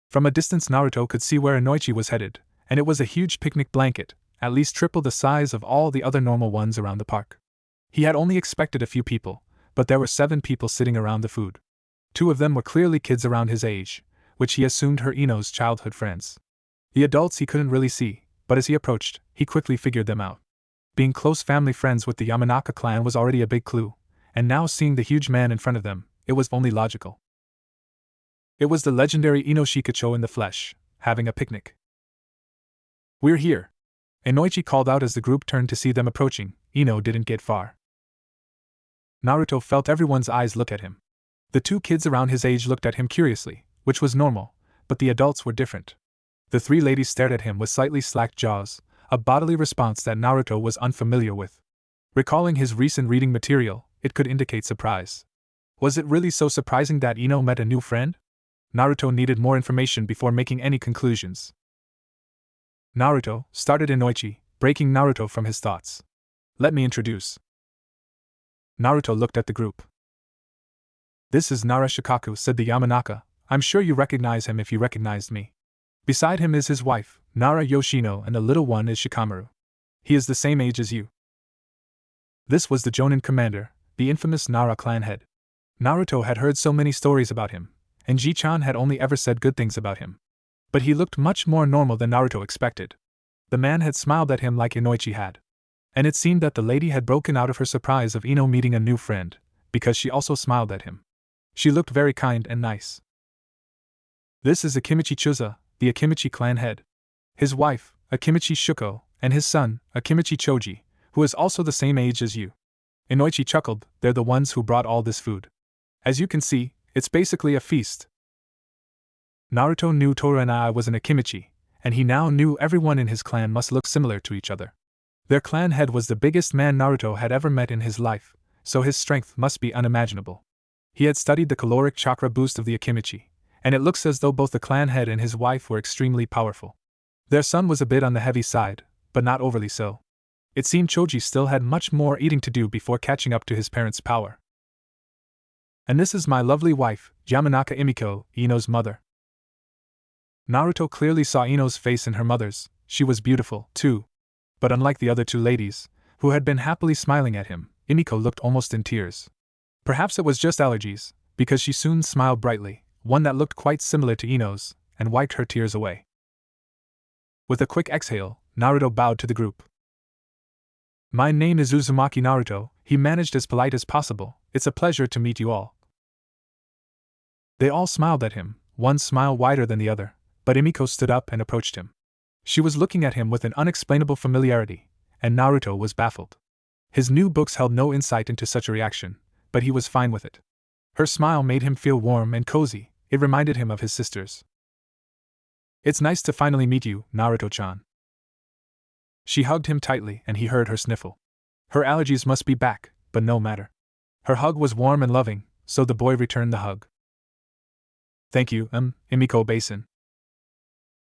From a distance Naruto could see where Inoichi was headed, and it was a huge picnic blanket, at least triple the size of all the other normal ones around the park. He had only expected a few people, but there were 7 people sitting around the food. 2 of them were clearly kids around his age, which he assumed were Ino's childhood friends. The adults he couldn't really see, but as he approached, he quickly figured them out. Being close family friends with the Yamanaka clan was already a big clue, and now seeing the huge man in front of them, it was only logical. It was the legendary Ino Shikacho in the flesh, having a picnic. We're here. Inoichi called out as the group turned to see them approaching. Ino didn't get far. Naruto felt everyone's eyes look at him. The 2 kids around his age looked at him curiously, which was normal, but the adults were different. The 3 ladies stared at him with slightly slacked jaws, a bodily response that Naruto was unfamiliar with. Recalling his recent reading material, it could indicate surprise. Was it really so surprising that Ino met a new friend? Naruto needed more information before making any conclusions. Naruto, started Inoichi, breaking Naruto from his thoughts. Let me introduce. Naruto looked at the group. This is Nara Shikaku, said the Yamanaka. I'm sure you recognize him if you recognized me. Beside him is his wife, Nara Yoshino, and the little one is Shikamaru. He is the same age as you. This was the Jonin commander, the infamous Nara clan head. Naruto had heard so many stories about him, and Ji-chan had only ever said good things about him. But he looked much more normal than Naruto expected. The man had smiled at him like Inoichi had. And it seemed that the lady had broken out of her surprise of Ino meeting a new friend, because she also smiled at him. She looked very kind and nice. This is Akimichi Chuza, the Akimichi clan head. His wife, Akimichi Shuko, and his son, Akimichi Choji, who is also the same age as you. Inoichi chuckled, they're the ones who brought all this food. As you can see, it's basically a feast. Naruto knew Toranai was an Akimichi, and he now knew everyone in his clan must look similar to each other. Their clan head was the biggest man Naruto had ever met in his life, so his strength must be unimaginable. He had studied the caloric chakra boost of the Akimichi, and it looks as though both the clan head and his wife were extremely powerful. Their son was a bit on the heavy side, but not overly so. It seemed Choji still had much more eating to do before catching up to his parents' power. And this is my lovely wife, Yamanaka Imiko, Ino's mother. Naruto clearly saw Ino's face in her mother's. She was beautiful, too. But unlike the other 2 ladies, who had been happily smiling at him, Imiko looked almost in tears. Perhaps it was just allergies, because she soon smiled brightly, one that looked quite similar to Ino's, and wiped her tears away. With a quick exhale, Naruto bowed to the group. My name is Uzumaki Naruto, he managed as polite as possible. It's a pleasure to meet you all. They all smiled at him, one smile wider than the other, but Imiko stood up and approached him. She was looking at him with an unexplainable familiarity, and Naruto was baffled. His new books held no insight into such a reaction, but he was fine with it. Her smile made him feel warm and cozy, it reminded him of his sisters. It's nice to finally meet you, Naruto-chan. She hugged him tightly and he heard her sniffle. Her allergies must be back, but no matter. Her hug was warm and loving, so the boy returned the hug. Thank you, Emiko Basin.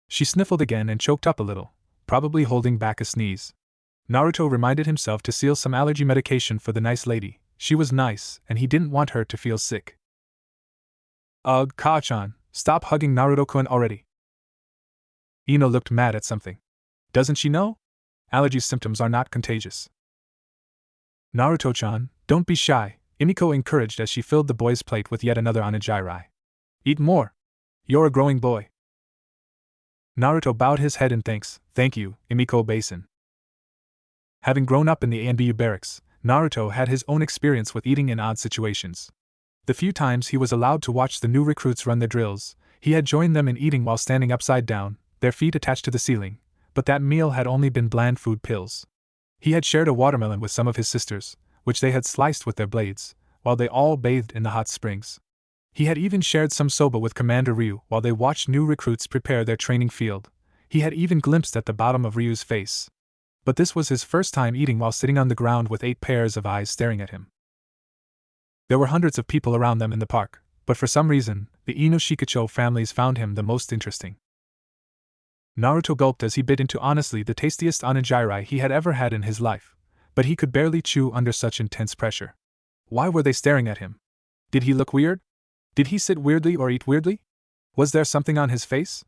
She sniffled again and choked up a little, probably holding back a sneeze. Naruto reminded himself to seal some allergy medication for the nice lady. She was nice, and he didn't want her to feel sick. Ugh, Ka-chan, stop hugging Naruto-kun already. Ino looked mad at something. Doesn't she know? Allergy symptoms are not contagious. Naruto-chan, don't be shy, Emiko encouraged as she filled the boy's plate with yet another onigiri. Eat more. You're a growing boy. Naruto bowed his head in thanks. Thank you, Emiko Basin. Having grown up in the ANBU barracks, Naruto had his own experience with eating in odd situations. The few times he was allowed to watch the new recruits run their drills, he had joined them in eating while standing upside down, their feet attached to the ceiling, but that meal had only been bland food pills. He had shared a watermelon with some of his sisters, which they had sliced with their blades, while they all bathed in the hot springs. He had even shared some soba with Commander Ryu while they watched new recruits prepare their training field. He had even glimpsed at the bottom of Ryu's face. But this was his first time eating while sitting on the ground with 8 pairs of eyes staring at him. There were hundreds of people around them in the park, but for some reason, the Ino-Shikacho families found him the most interesting. Naruto gulped as he bit into honestly the tastiest onigiri he had ever had in his life, but he could barely chew under such intense pressure. Why were they staring at him? Did he look weird? Did he sit weirdly or eat weirdly? Was there something on his face?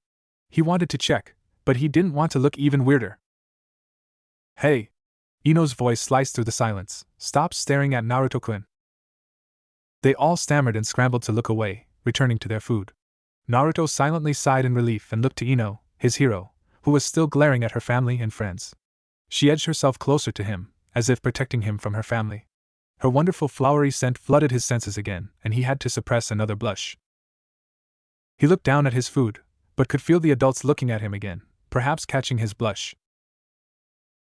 He wanted to check, but he didn't want to look even weirder. Hey! Ino's voice sliced through the silence. Stop staring at Naruto-kun. They all stammered and scrambled to look away, returning to their food. Naruto silently sighed in relief and looked to Ino, his hero, who was still glaring at her family and friends. She edged herself closer to him, as if protecting him from her family. Her wonderful flowery scent flooded his senses again, and he had to suppress another blush. He looked down at his food, but could feel the adults looking at him again, perhaps catching his blush.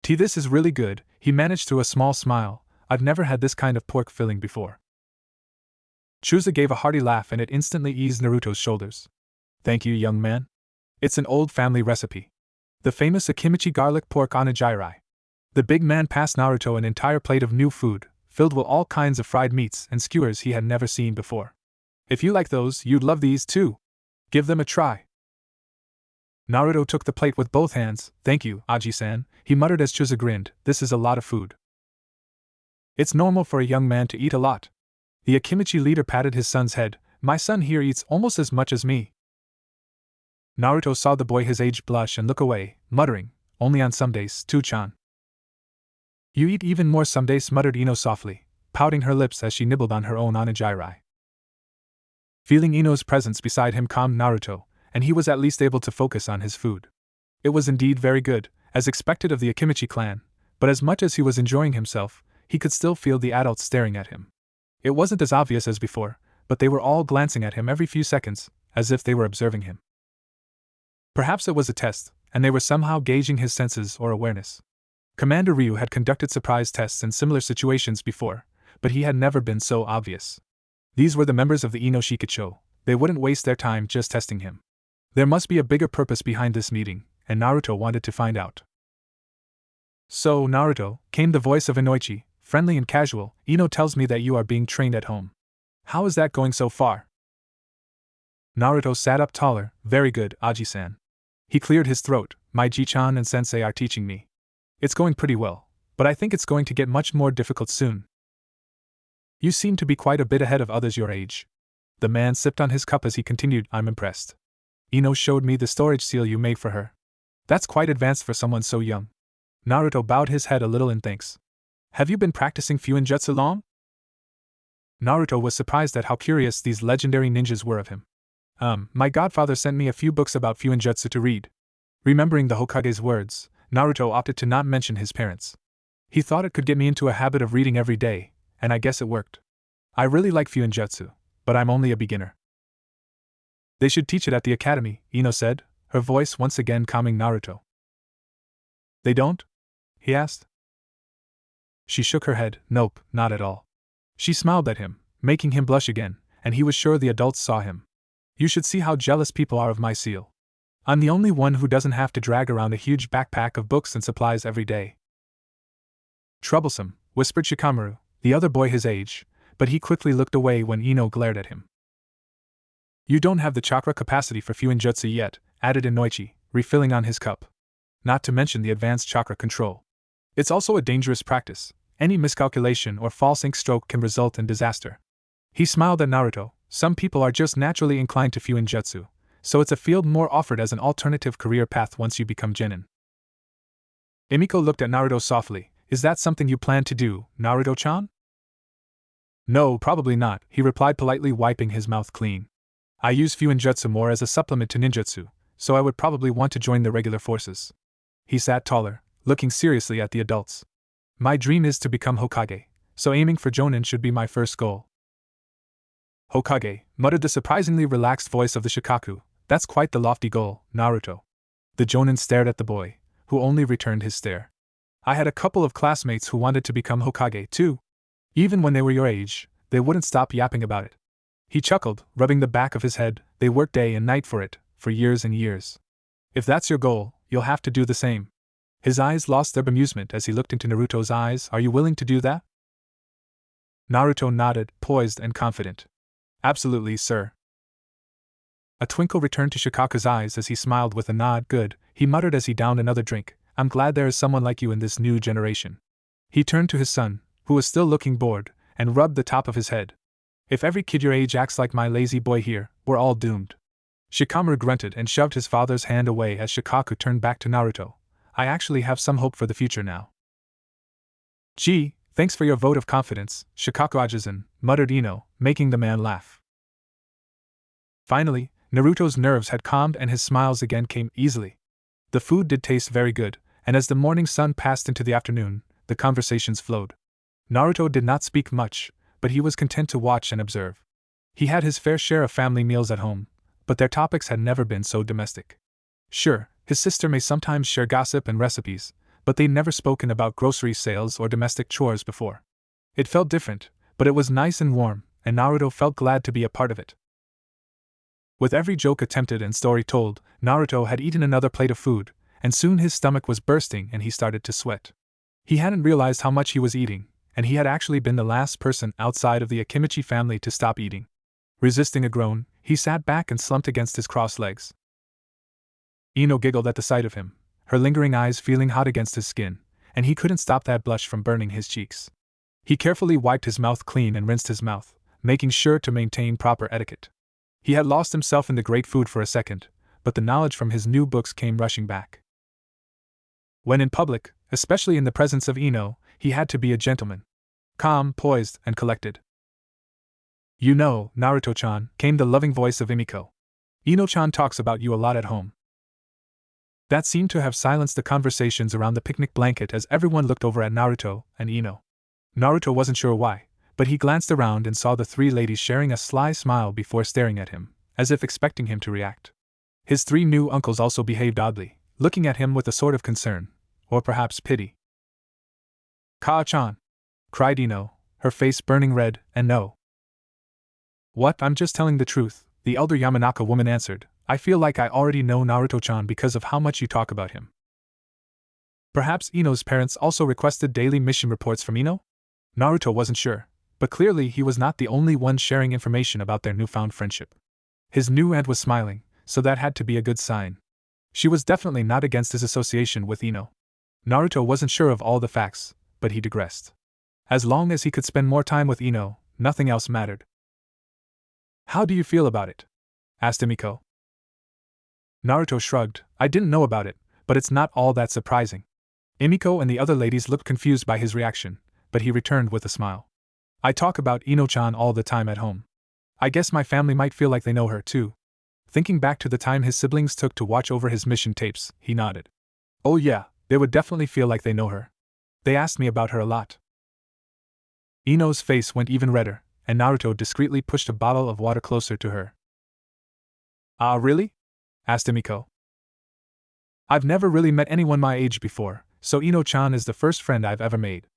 This is really good, he managed through a small smile. I've never had this kind of pork filling before. Chusa gave a hearty laugh and it instantly eased Naruto's shoulders. Thank you, young man. It's an old family recipe. The famous Akimichi garlic pork onigiri. The big man passed Naruto an entire plate of new food, filled with all kinds of fried meats and skewers he had never seen before. If you like those, you'd love these too. Give them a try. Naruto took the plate with both hands. Thank you, Aji-san, he muttered as Chusa grinned. This is a lot of food. It's normal for a young man to eat a lot. The Akimichi leader patted his son's head. My son here eats almost as much as me. Naruto saw the boy his age blush and look away, muttering, only on some days, too-chan. You eat even more some days, muttered Ino softly, pouting her lips as she nibbled on her own onigiri. Feeling Ino's presence beside him calmed Naruto, and he was at least able to focus on his food. It was indeed very good, as expected of the Akimichi clan, but as much as he was enjoying himself, he could still feel the adults staring at him. It wasn't as obvious as before, but they were all glancing at him every few seconds, as if they were observing him. Perhaps it was a test, and they were somehow gauging his senses or awareness. Commander Ryu had conducted surprise tests in similar situations before, but he had never been so obvious. These were the members of the Ino-Shikacho. They wouldn't waste their time just testing him. There must be a bigger purpose behind this meeting, and Naruto wanted to find out. So, Naruto, came the voice of Inoichi, friendly and casual. Ino tells me that you are being trained at home. How is that going so far? Naruto sat up taller. Very good, Aji-san. He cleared his throat. My Ji-chan and Sensei are teaching me. It's going pretty well, but I think it's going to get much more difficult soon. You seem to be quite a bit ahead of others your age. The man sipped on his cup as he continued. I'm impressed. Ino showed me the storage seal you made for her. That's quite advanced for someone so young. Naruto bowed his head a little in thanks. Have you been practicing Fuinjutsu long? Naruto was surprised at how curious these legendary ninjas were of him. My godfather sent me a few books about Fuinjutsu to read. Remembering the Hokage's words, Naruto opted to not mention his parents. He thought it could get me into a habit of reading every day, and I guess it worked. I really like Fuinjutsu, but I'm only a beginner. They should teach it at the academy, Ino said, her voice once again calming Naruto. They don't? He asked. She shook her head. Nope, not at all. She smiled at him, making him blush again, and he was sure the adults saw him. You should see how jealous people are of my seal. I'm the only one who doesn't have to drag around a huge backpack of books and supplies every day. Troublesome, whispered Shikamaru, the other boy his age, but he quickly looked away when Ino glared at him. You don't have the chakra capacity for Fuinjutsu yet, added Inoichi, refilling on his cup. Not to mention the advanced chakra control. It's also a dangerous practice. Any miscalculation or false ink stroke can result in disaster. He smiled at Naruto. Some people are just naturally inclined to Fuinjutsu, so it's a field more offered as an alternative career path once you become genin. Emiko looked at Naruto softly. Is that something you plan to do, Naruto-chan? No, probably not, he replied politely, wiping his mouth clean. I use Fuinjutsu more as a supplement to ninjutsu, so I would probably want to join the regular forces. He sat taller, looking seriously at the adults. My dream is to become Hokage, so aiming for Jonin should be my first goal. Hokage, muttered the surprisingly relaxed voice of the Shikaku. That's quite the lofty goal, Naruto. The Jonin stared at the boy, who only returned his stare. I had a couple of classmates who wanted to become Hokage too. Even when they were your age, they wouldn't stop yapping about it. He chuckled, rubbing the back of his head. They worked day and night for it, for years and years. If that's your goal, you'll have to do the same. His eyes lost their bemusement as he looked into Naruto's eyes. Are you willing to do that? Naruto nodded, poised and confident. Absolutely, sir. A twinkle returned to Shikaku's eyes as he smiled with a nod. Good, he muttered as he downed another drink. I'm glad there is someone like you in this new generation. He turned to his son, who was still looking bored, and rubbed the top of his head. If every kid your age acts like my lazy boy here, we're all doomed. Shikamaru grunted and shoved his father's hand away as Shikaku turned back to Naruto. I actually have some hope for the future now. Gee, thanks for your vote of confidence, Shikaku Ajizan, muttered Ino, making the man laugh. Finally, Naruto's nerves had calmed and his smiles again came easily. The food did taste very good, and as the morning sun passed into the afternoon, the conversations flowed. Naruto did not speak much, but he was content to watch and observe. He had his fair share of family meals at home, but their topics had never been so domestic. Sure, his sister may sometimes share gossip and recipes, but they'd never spoken about grocery sales or domestic chores before. It felt different, but it was nice and warm, and Naruto felt glad to be a part of it. With every joke attempted and story told, Naruto had eaten another plate of food, and soon his stomach was bursting and he started to sweat. He hadn't realized how much he was eating, and he had actually been the last person outside of the Akimichi family to stop eating. Resisting a groan, he sat back and slumped against his crossed legs. Ino giggled at the sight of him, her lingering eyes feeling hot against his skin, and he couldn't stop that blush from burning his cheeks. He carefully wiped his mouth clean and rinsed his mouth, making sure to maintain proper etiquette. He had lost himself in the great food for a second, but the knowledge from his new books came rushing back. When in public, especially in the presence of Ino, he had to be a gentleman. Calm, poised, and collected. You know, Naruto-chan, came the loving voice of Emiko. Ino-chan talks about you a lot at home. That seemed to have silenced the conversations around the picnic blanket as everyone looked over at Naruto and Ino. Naruto wasn't sure why, but he glanced around and saw the three ladies sharing a sly smile before staring at him, as if expecting him to react. His three new uncles also behaved oddly, looking at him with a sort of concern, or perhaps pity. Kaa-chan! Cried Ino, her face burning red, and no. What? I'm just telling the truth, the elder Yamanaka woman answered. I feel like I already know Naruto-chan because of how much you talk about him. Perhaps Ino's parents also requested daily mission reports from Ino? Naruto wasn't sure, but clearly he was not the only one sharing information about their newfound friendship. His new aunt was smiling, so that had to be a good sign. She was definitely not against his association with Ino. Naruto wasn't sure of all the facts, but he digressed. As long as he could spend more time with Ino, nothing else mattered. How do you feel about it? Asked Emiko. Naruto shrugged. I didn't know about it, but it's not all that surprising. Emiko and the other ladies looked confused by his reaction, but he returned with a smile. I talk about Ino-chan all the time at home. I guess my family might feel like they know her too. Thinking back to the time his siblings took to watch over his mission tapes, he nodded. Oh yeah, they would definitely feel like they know her. They asked me about her a lot. Ino's face went even redder, and Naruto discreetly pushed a bottle of water closer to her. Ah, really? Asked Emiko. I've never really met anyone my age before, so Ino-chan is the first friend I've ever made.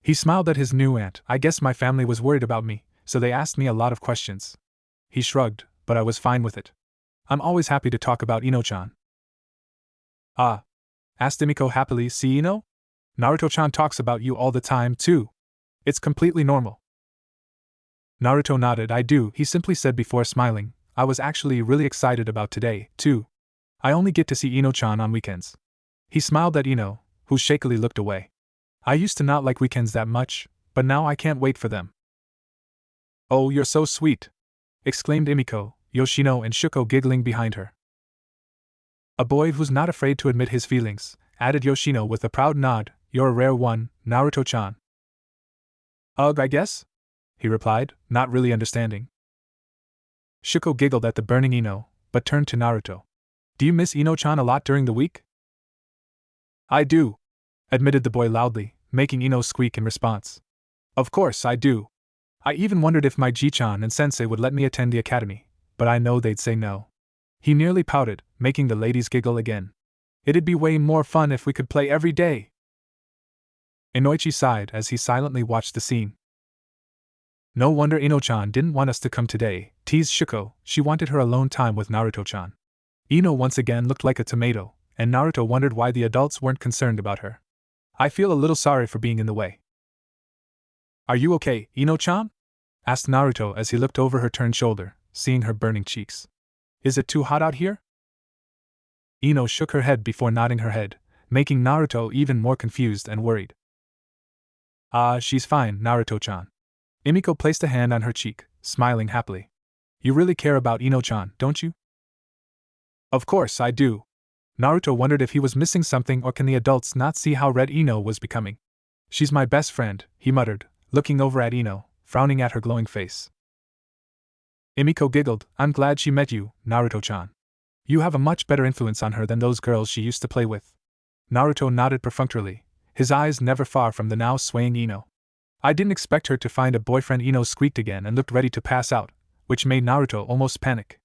He smiled at his new aunt. I guess my family was worried about me, so they asked me a lot of questions. He shrugged, but I was fine with it. I'm always happy to talk about Ino-chan. Ah? Asked Emiko happily. See Ino? Naruto-chan talks about you all the time, too. It's completely normal. Naruto nodded. I do, he simply said before smiling. I was actually really excited about today, too. I only get to see Ino-chan on weekends. He smiled at Ino, who shakily looked away. I used to not like weekends that much, but now I can't wait for them. Oh, you're so sweet! Exclaimed Emiko, Yoshino and Shuko giggling behind her. A boy who's not afraid to admit his feelings, added Yoshino with a proud nod. You're a rare one, Naruto-chan. Ugh, I guess? He replied, not really understanding. Shuko giggled at the burning Ino, but turned to Naruto. Do you miss Ino-chan a lot during the week? I do, admitted the boy loudly, making Ino squeak in response. Of course I do. I even wondered if my Ji-chan and sensei would let me attend the academy, but I know they'd say no. He nearly pouted, making the ladies giggle again. It'd be way more fun if we could play every day. Inoichi sighed as he silently watched the scene. No wonder Ino-chan didn't want us to come today, teased Shuko. She wanted her alone time with Naruto-chan. Ino once again looked like a tomato, and Naruto wondered why the adults weren't concerned about her. I feel a little sorry for being in the way. Are you okay, Ino-chan? Asked Naruto as he looked over her turned shoulder, seeing her burning cheeks. Is it too hot out here? Ino shook her head before nodding her head, making Naruto even more confused and worried. She's fine, Naruto-chan. Emiko placed a hand on her cheek, smiling happily. You really care about Ino-chan, don't you? Of course I do. Naruto wondered if he was missing something or can the adults not see how red Ino was becoming. She's my best friend, he muttered, looking over at Ino, frowning at her glowing face. Emiko giggled. I'm glad she met you, Naruto-chan. You have a much better influence on her than those girls she used to play with. Naruto nodded perfunctorily, his eyes never far from the now swaying Ino. I didn't expect her to find a boyfriend. Ino squeaked again and looked ready to pass out, which made Naruto almost panic.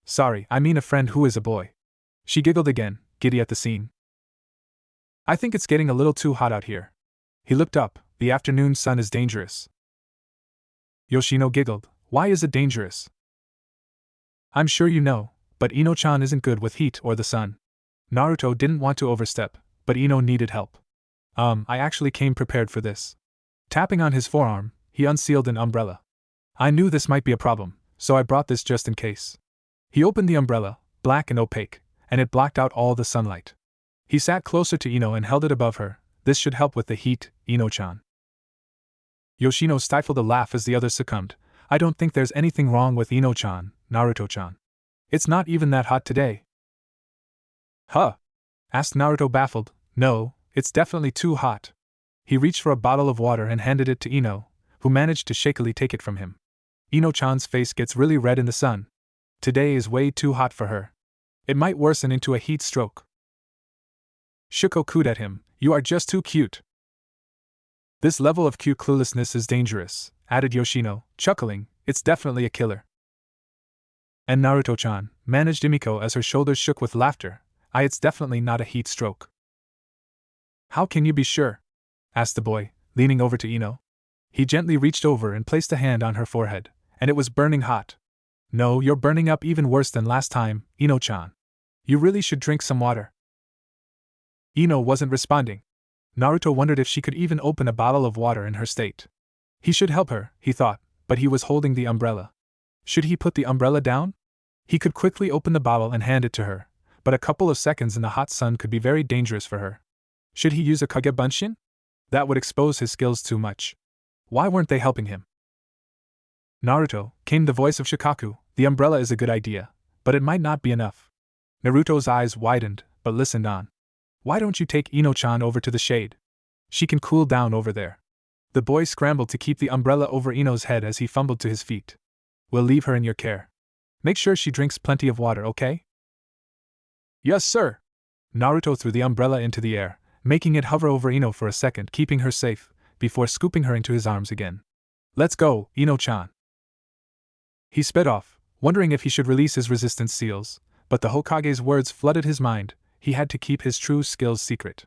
Sorry, I mean a friend who is a boy. She giggled again, giddy at the scene. I think it's getting a little too hot out here. He looked up. The afternoon sun is dangerous. Yoshino giggled. Why is it dangerous? I'm sure you know, but Ino-chan isn't good with heat or the sun. Naruto didn't want to overstep, but Ino needed help. I actually came prepared for this. Tapping on his forearm, he unsealed an umbrella. I knew this might be a problem, so I brought this just in case. He opened the umbrella, black and opaque, and it blocked out all the sunlight. He sat closer to Ino and held it above her. This should help with the heat, Ino-chan. Yoshino stifled a laugh as the others succumbed. I don't think there's anything wrong with Ino-chan, Naruto-chan. It's not even that hot today. Huh? Asked Naruto baffled. No, it's definitely too hot. He reached for a bottle of water and handed it to Ino, who managed to shakily take it from him. Ino-chan's face gets really red in the sun. Today is way too hot for her. It might worsen into a heat stroke. Shuko cooed at him. You are just too cute. This level of cute cluelessness is dangerous, added Yoshino, chuckling. It's definitely a killer. And Naruto-chan, managed Emiko as her shoulders shook with laughter. It's definitely not a heat stroke. How can you be sure? Asked the boy, leaning over to Ino. He gently reached over and placed a hand on her forehead, and it was burning hot. No, you're burning up even worse than last time, Ino-chan. You really should drink some water. Ino wasn't responding. Naruto wondered if she could even open a bottle of water in her state. He should help her, he thought, but he was holding the umbrella. Should he put the umbrella down? He could quickly open the bottle and hand it to her, but a couple of seconds in the hot sun could be very dangerous for her. Should he use a Kagebunshin? That would expose his skills too much. Why weren't they helping him? Naruto, came the voice of Shikaku. The umbrella is a good idea, but it might not be enough. Naruto's eyes widened, but listened on. Why don't you take Ino-chan over to the shade? She can cool down over there. The boy scrambled to keep the umbrella over Ino's head as he fumbled to his feet. We'll leave her in your care. Make sure she drinks plenty of water, okay? Yes, sir. Naruto threw the umbrella into the air, making it hover over Ino for a second, keeping her safe, before scooping her into his arms again. Let's go, Ino-chan. He sped off, wondering if he should release his resistance seals, but the Hokage's words flooded his mind. He had to keep his true skills secret.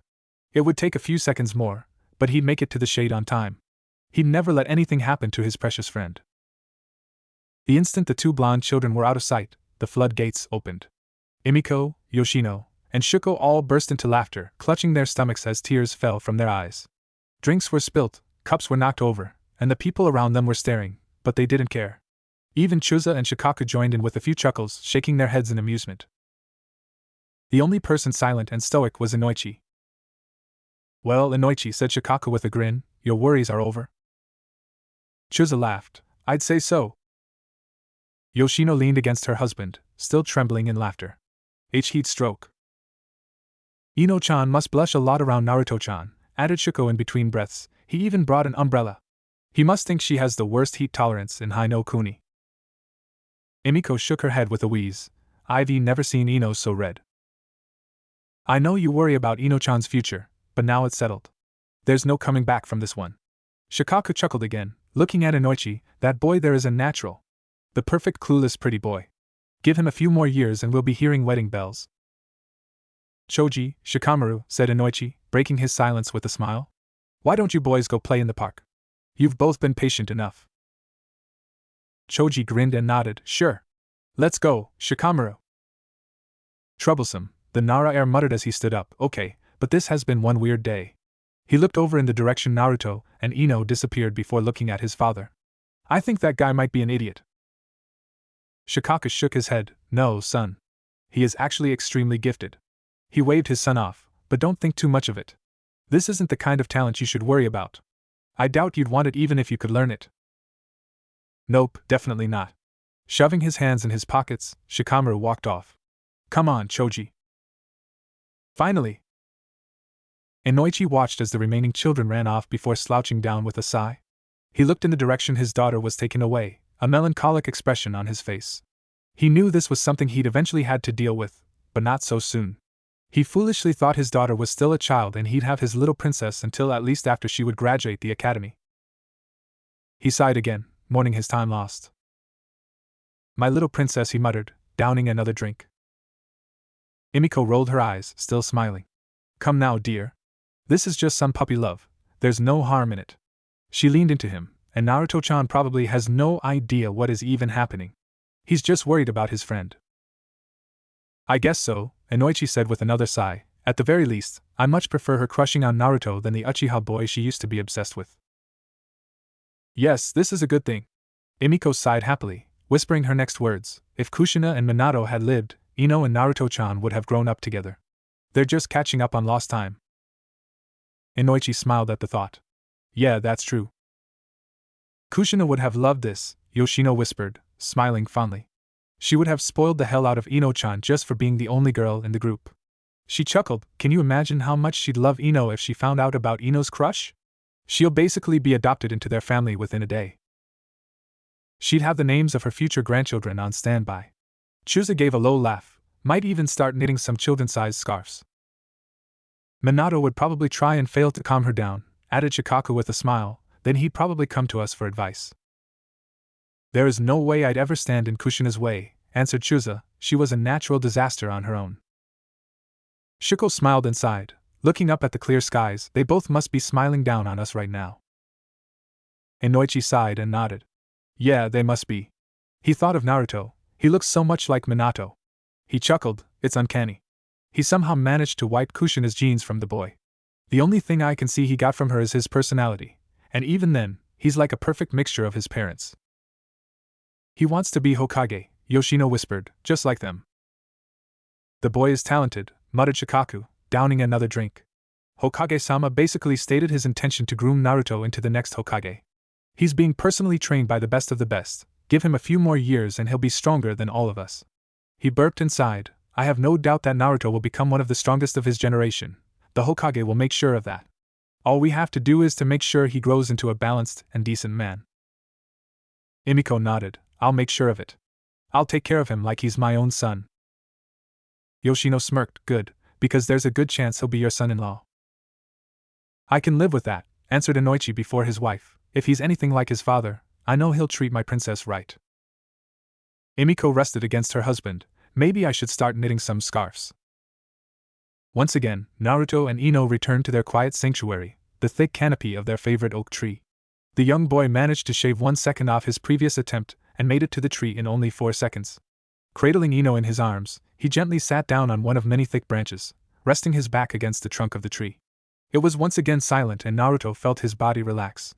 It would take a few seconds more, but he'd make it to the shade on time. He'd never let anything happen to his precious friend. The instant the two blonde children were out of sight, the floodgates opened. Emiko, Yoshino, and Shuko all burst into laughter, clutching their stomachs as tears fell from their eyes. Drinks were spilt, cups were knocked over, and the people around them were staring, but they didn't care. Even Chuza and Shikaku joined in with a few chuckles, shaking their heads in amusement. The only person silent and stoic was Inoichi. Well, Inoichi, said Shikaku with a grin, your worries are over? Chuza laughed. I'd say so. Yoshino leaned against her husband, still trembling in laughter. Heat stroke. Ino-chan must blush a lot around Naruto-chan, added Shuko in between breaths. He even brought an umbrella. He must think she has the worst heat tolerance in Hino Kuni. Emiko shook her head with a wheeze. I've never seen Ino so red. I know you worry about Ino-chan's future, but now it's settled. There's no coming back from this one. Shikaku chuckled again, looking at Inoichi. That boy there is a natural. The perfect clueless pretty boy. Give him a few more years and we'll be hearing wedding bells. Choji, Shikamaru, said Inoichi, breaking his silence with a smile. Why don't you boys go play in the park? You've both been patient enough. Choji grinned and nodded. Sure. Let's go, Shikamaru. Troublesome, the Nara heir muttered as he stood up. Okay, but this has been one weird day. He looked over in the direction Naruto and Ino disappeared before looking at his father. I think that guy might be an idiot. Shikaku shook his head. No, son. He is actually extremely gifted. He waved his son off, but don't think too much of it. This isn't the kind of talent you should worry about. I doubt you'd want it even if you could learn it. Nope, definitely not. Shoving his hands in his pockets, Shikamaru walked off. Come on, Choji. Finally. Inoichi watched as the remaining children ran off before slouching down with a sigh. He looked in the direction his daughter was taken away, a melancholic expression on his face. He knew this was something he'd eventually had to deal with, but not so soon. He foolishly thought his daughter was still a child and he'd have his little princess until at least after she would graduate the academy. He sighed again, mourning his time lost. My little princess, he muttered, downing another drink. Emiko rolled her eyes, still smiling. Come now, dear. This is just some puppy love. There's no harm in it. She leaned into him, and Naruto-chan probably has no idea what is even happening. He's just worried about his friend. I guess so, Inoichi said with another sigh. At the very least, I much prefer her crushing on Naruto than the Uchiha boy she used to be obsessed with. Yes, this is a good thing. Emiko sighed happily, whispering her next words. If Kushina and Minato had lived, Ino and Naruto-chan would have grown up together. They're just catching up on lost time. Inoichi smiled at the thought. Yeah, that's true. Kushina would have loved this, Yoshino whispered, smiling fondly. She would have spoiled the hell out of Ino-chan just for being the only girl in the group. She chuckled. Can you imagine how much she'd love Ino if she found out about Ino's crush? She'll basically be adopted into their family within a day. She'd have the names of her future grandchildren on standby. Chuza gave a low laugh, might even start knitting some children-sized scarves. Minato would probably try and fail to calm her down, added Shikaku with a smile, then he'd probably come to us for advice. There is no way I'd ever stand in Kushina's way, answered Chuza. She was a natural disaster on her own. Shuko smiled and sighed, looking up at the clear skies. They both must be smiling down on us right now. Inoichi sighed and nodded. Yeah, they must be. He thought of Naruto. He looks so much like Minato. He chuckled. It's uncanny. He somehow managed to wipe Kushina's genes from the boy. The only thing I can see he got from her is his personality, and even then, he's like a perfect mixture of his parents. He wants to be Hokage, Yoshino whispered, just like them. The boy is talented, muttered Shikaku, downing another drink. Hokage-sama basically stated his intention to groom Naruto into the next Hokage. He's being personally trained by the best of the best. Give him a few more years and he'll be stronger than all of us. He burped and sighed. I have no doubt that Naruto will become one of the strongest of his generation. The Hokage will make sure of that. All we have to do is to make sure he grows into a balanced and decent man. Emiko nodded. I'll make sure of it. I'll take care of him like he's my own son. Yoshino smirked. Good, because there's a good chance he'll be your son-in-law. I can live with that, answered Inoichi before his wife. If he's anything like his father, I know he'll treat my princess right. Emiko rested against her husband. Maybe I should start knitting some scarves. Once again, Naruto and Ino returned to their quiet sanctuary, the thick canopy of their favorite oak tree. The young boy managed to shave 1 second off his previous attempt and made it to the tree in only 4 seconds. Cradling Ino in his arms, he gently sat down on one of many thick branches, resting his back against the trunk of the tree. It was once again silent and Naruto felt his body relax.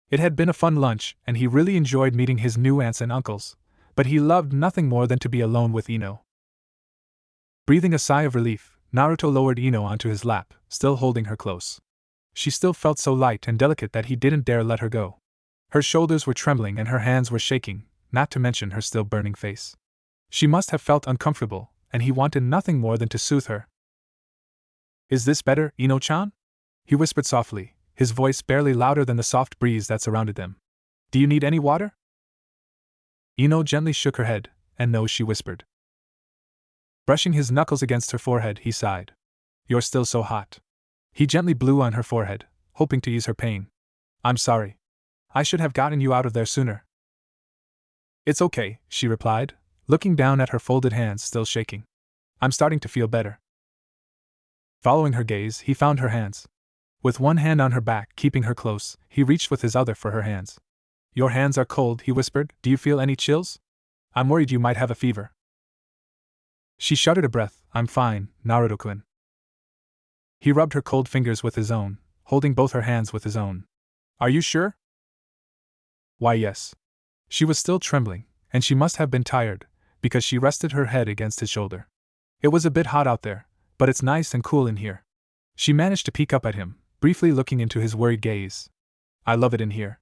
It had been a fun lunch and he really enjoyed meeting his new aunts and uncles, But he loved nothing more than to be alone with Ino. Breathing a sigh of relief, Naruto lowered Ino onto his lap, still holding her close. She still felt so light and delicate that he didn't dare let her go. Her shoulders were trembling and her hands were shaking, not to mention her still burning face. She must have felt uncomfortable, and he wanted nothing more than to soothe her. "Is this better, Ino-chan?" he whispered softly, his voice barely louder than the soft breeze that surrounded them. "Do you need any water?" Ino gently shook her head, and no, she whispered. Brushing his knuckles against her forehead, he sighed. "You're still so hot." He gently blew on her forehead, hoping to ease her pain. "I'm sorry. I should have gotten you out of there sooner." "It's okay," she replied, looking down at her folded hands still shaking. "I'm starting to feel better." Following her gaze, he found her hands. With one hand on her back, keeping her close, he reached with his other for her hands. "Your hands are cold," he whispered. "Do you feel any chills? I'm worried you might have a fever." She shuddered a breath. "I'm fine, Naruto-kun." He rubbed her cold fingers with his own, holding both her hands with his own. "Are you sure?" "Why, yes." She was still trembling, and she must have been tired, because she rested her head against his shoulder. "It was a bit hot out there, but it's nice and cool in here." She managed to peek up at him, briefly looking into his worried gaze. "I love it in here."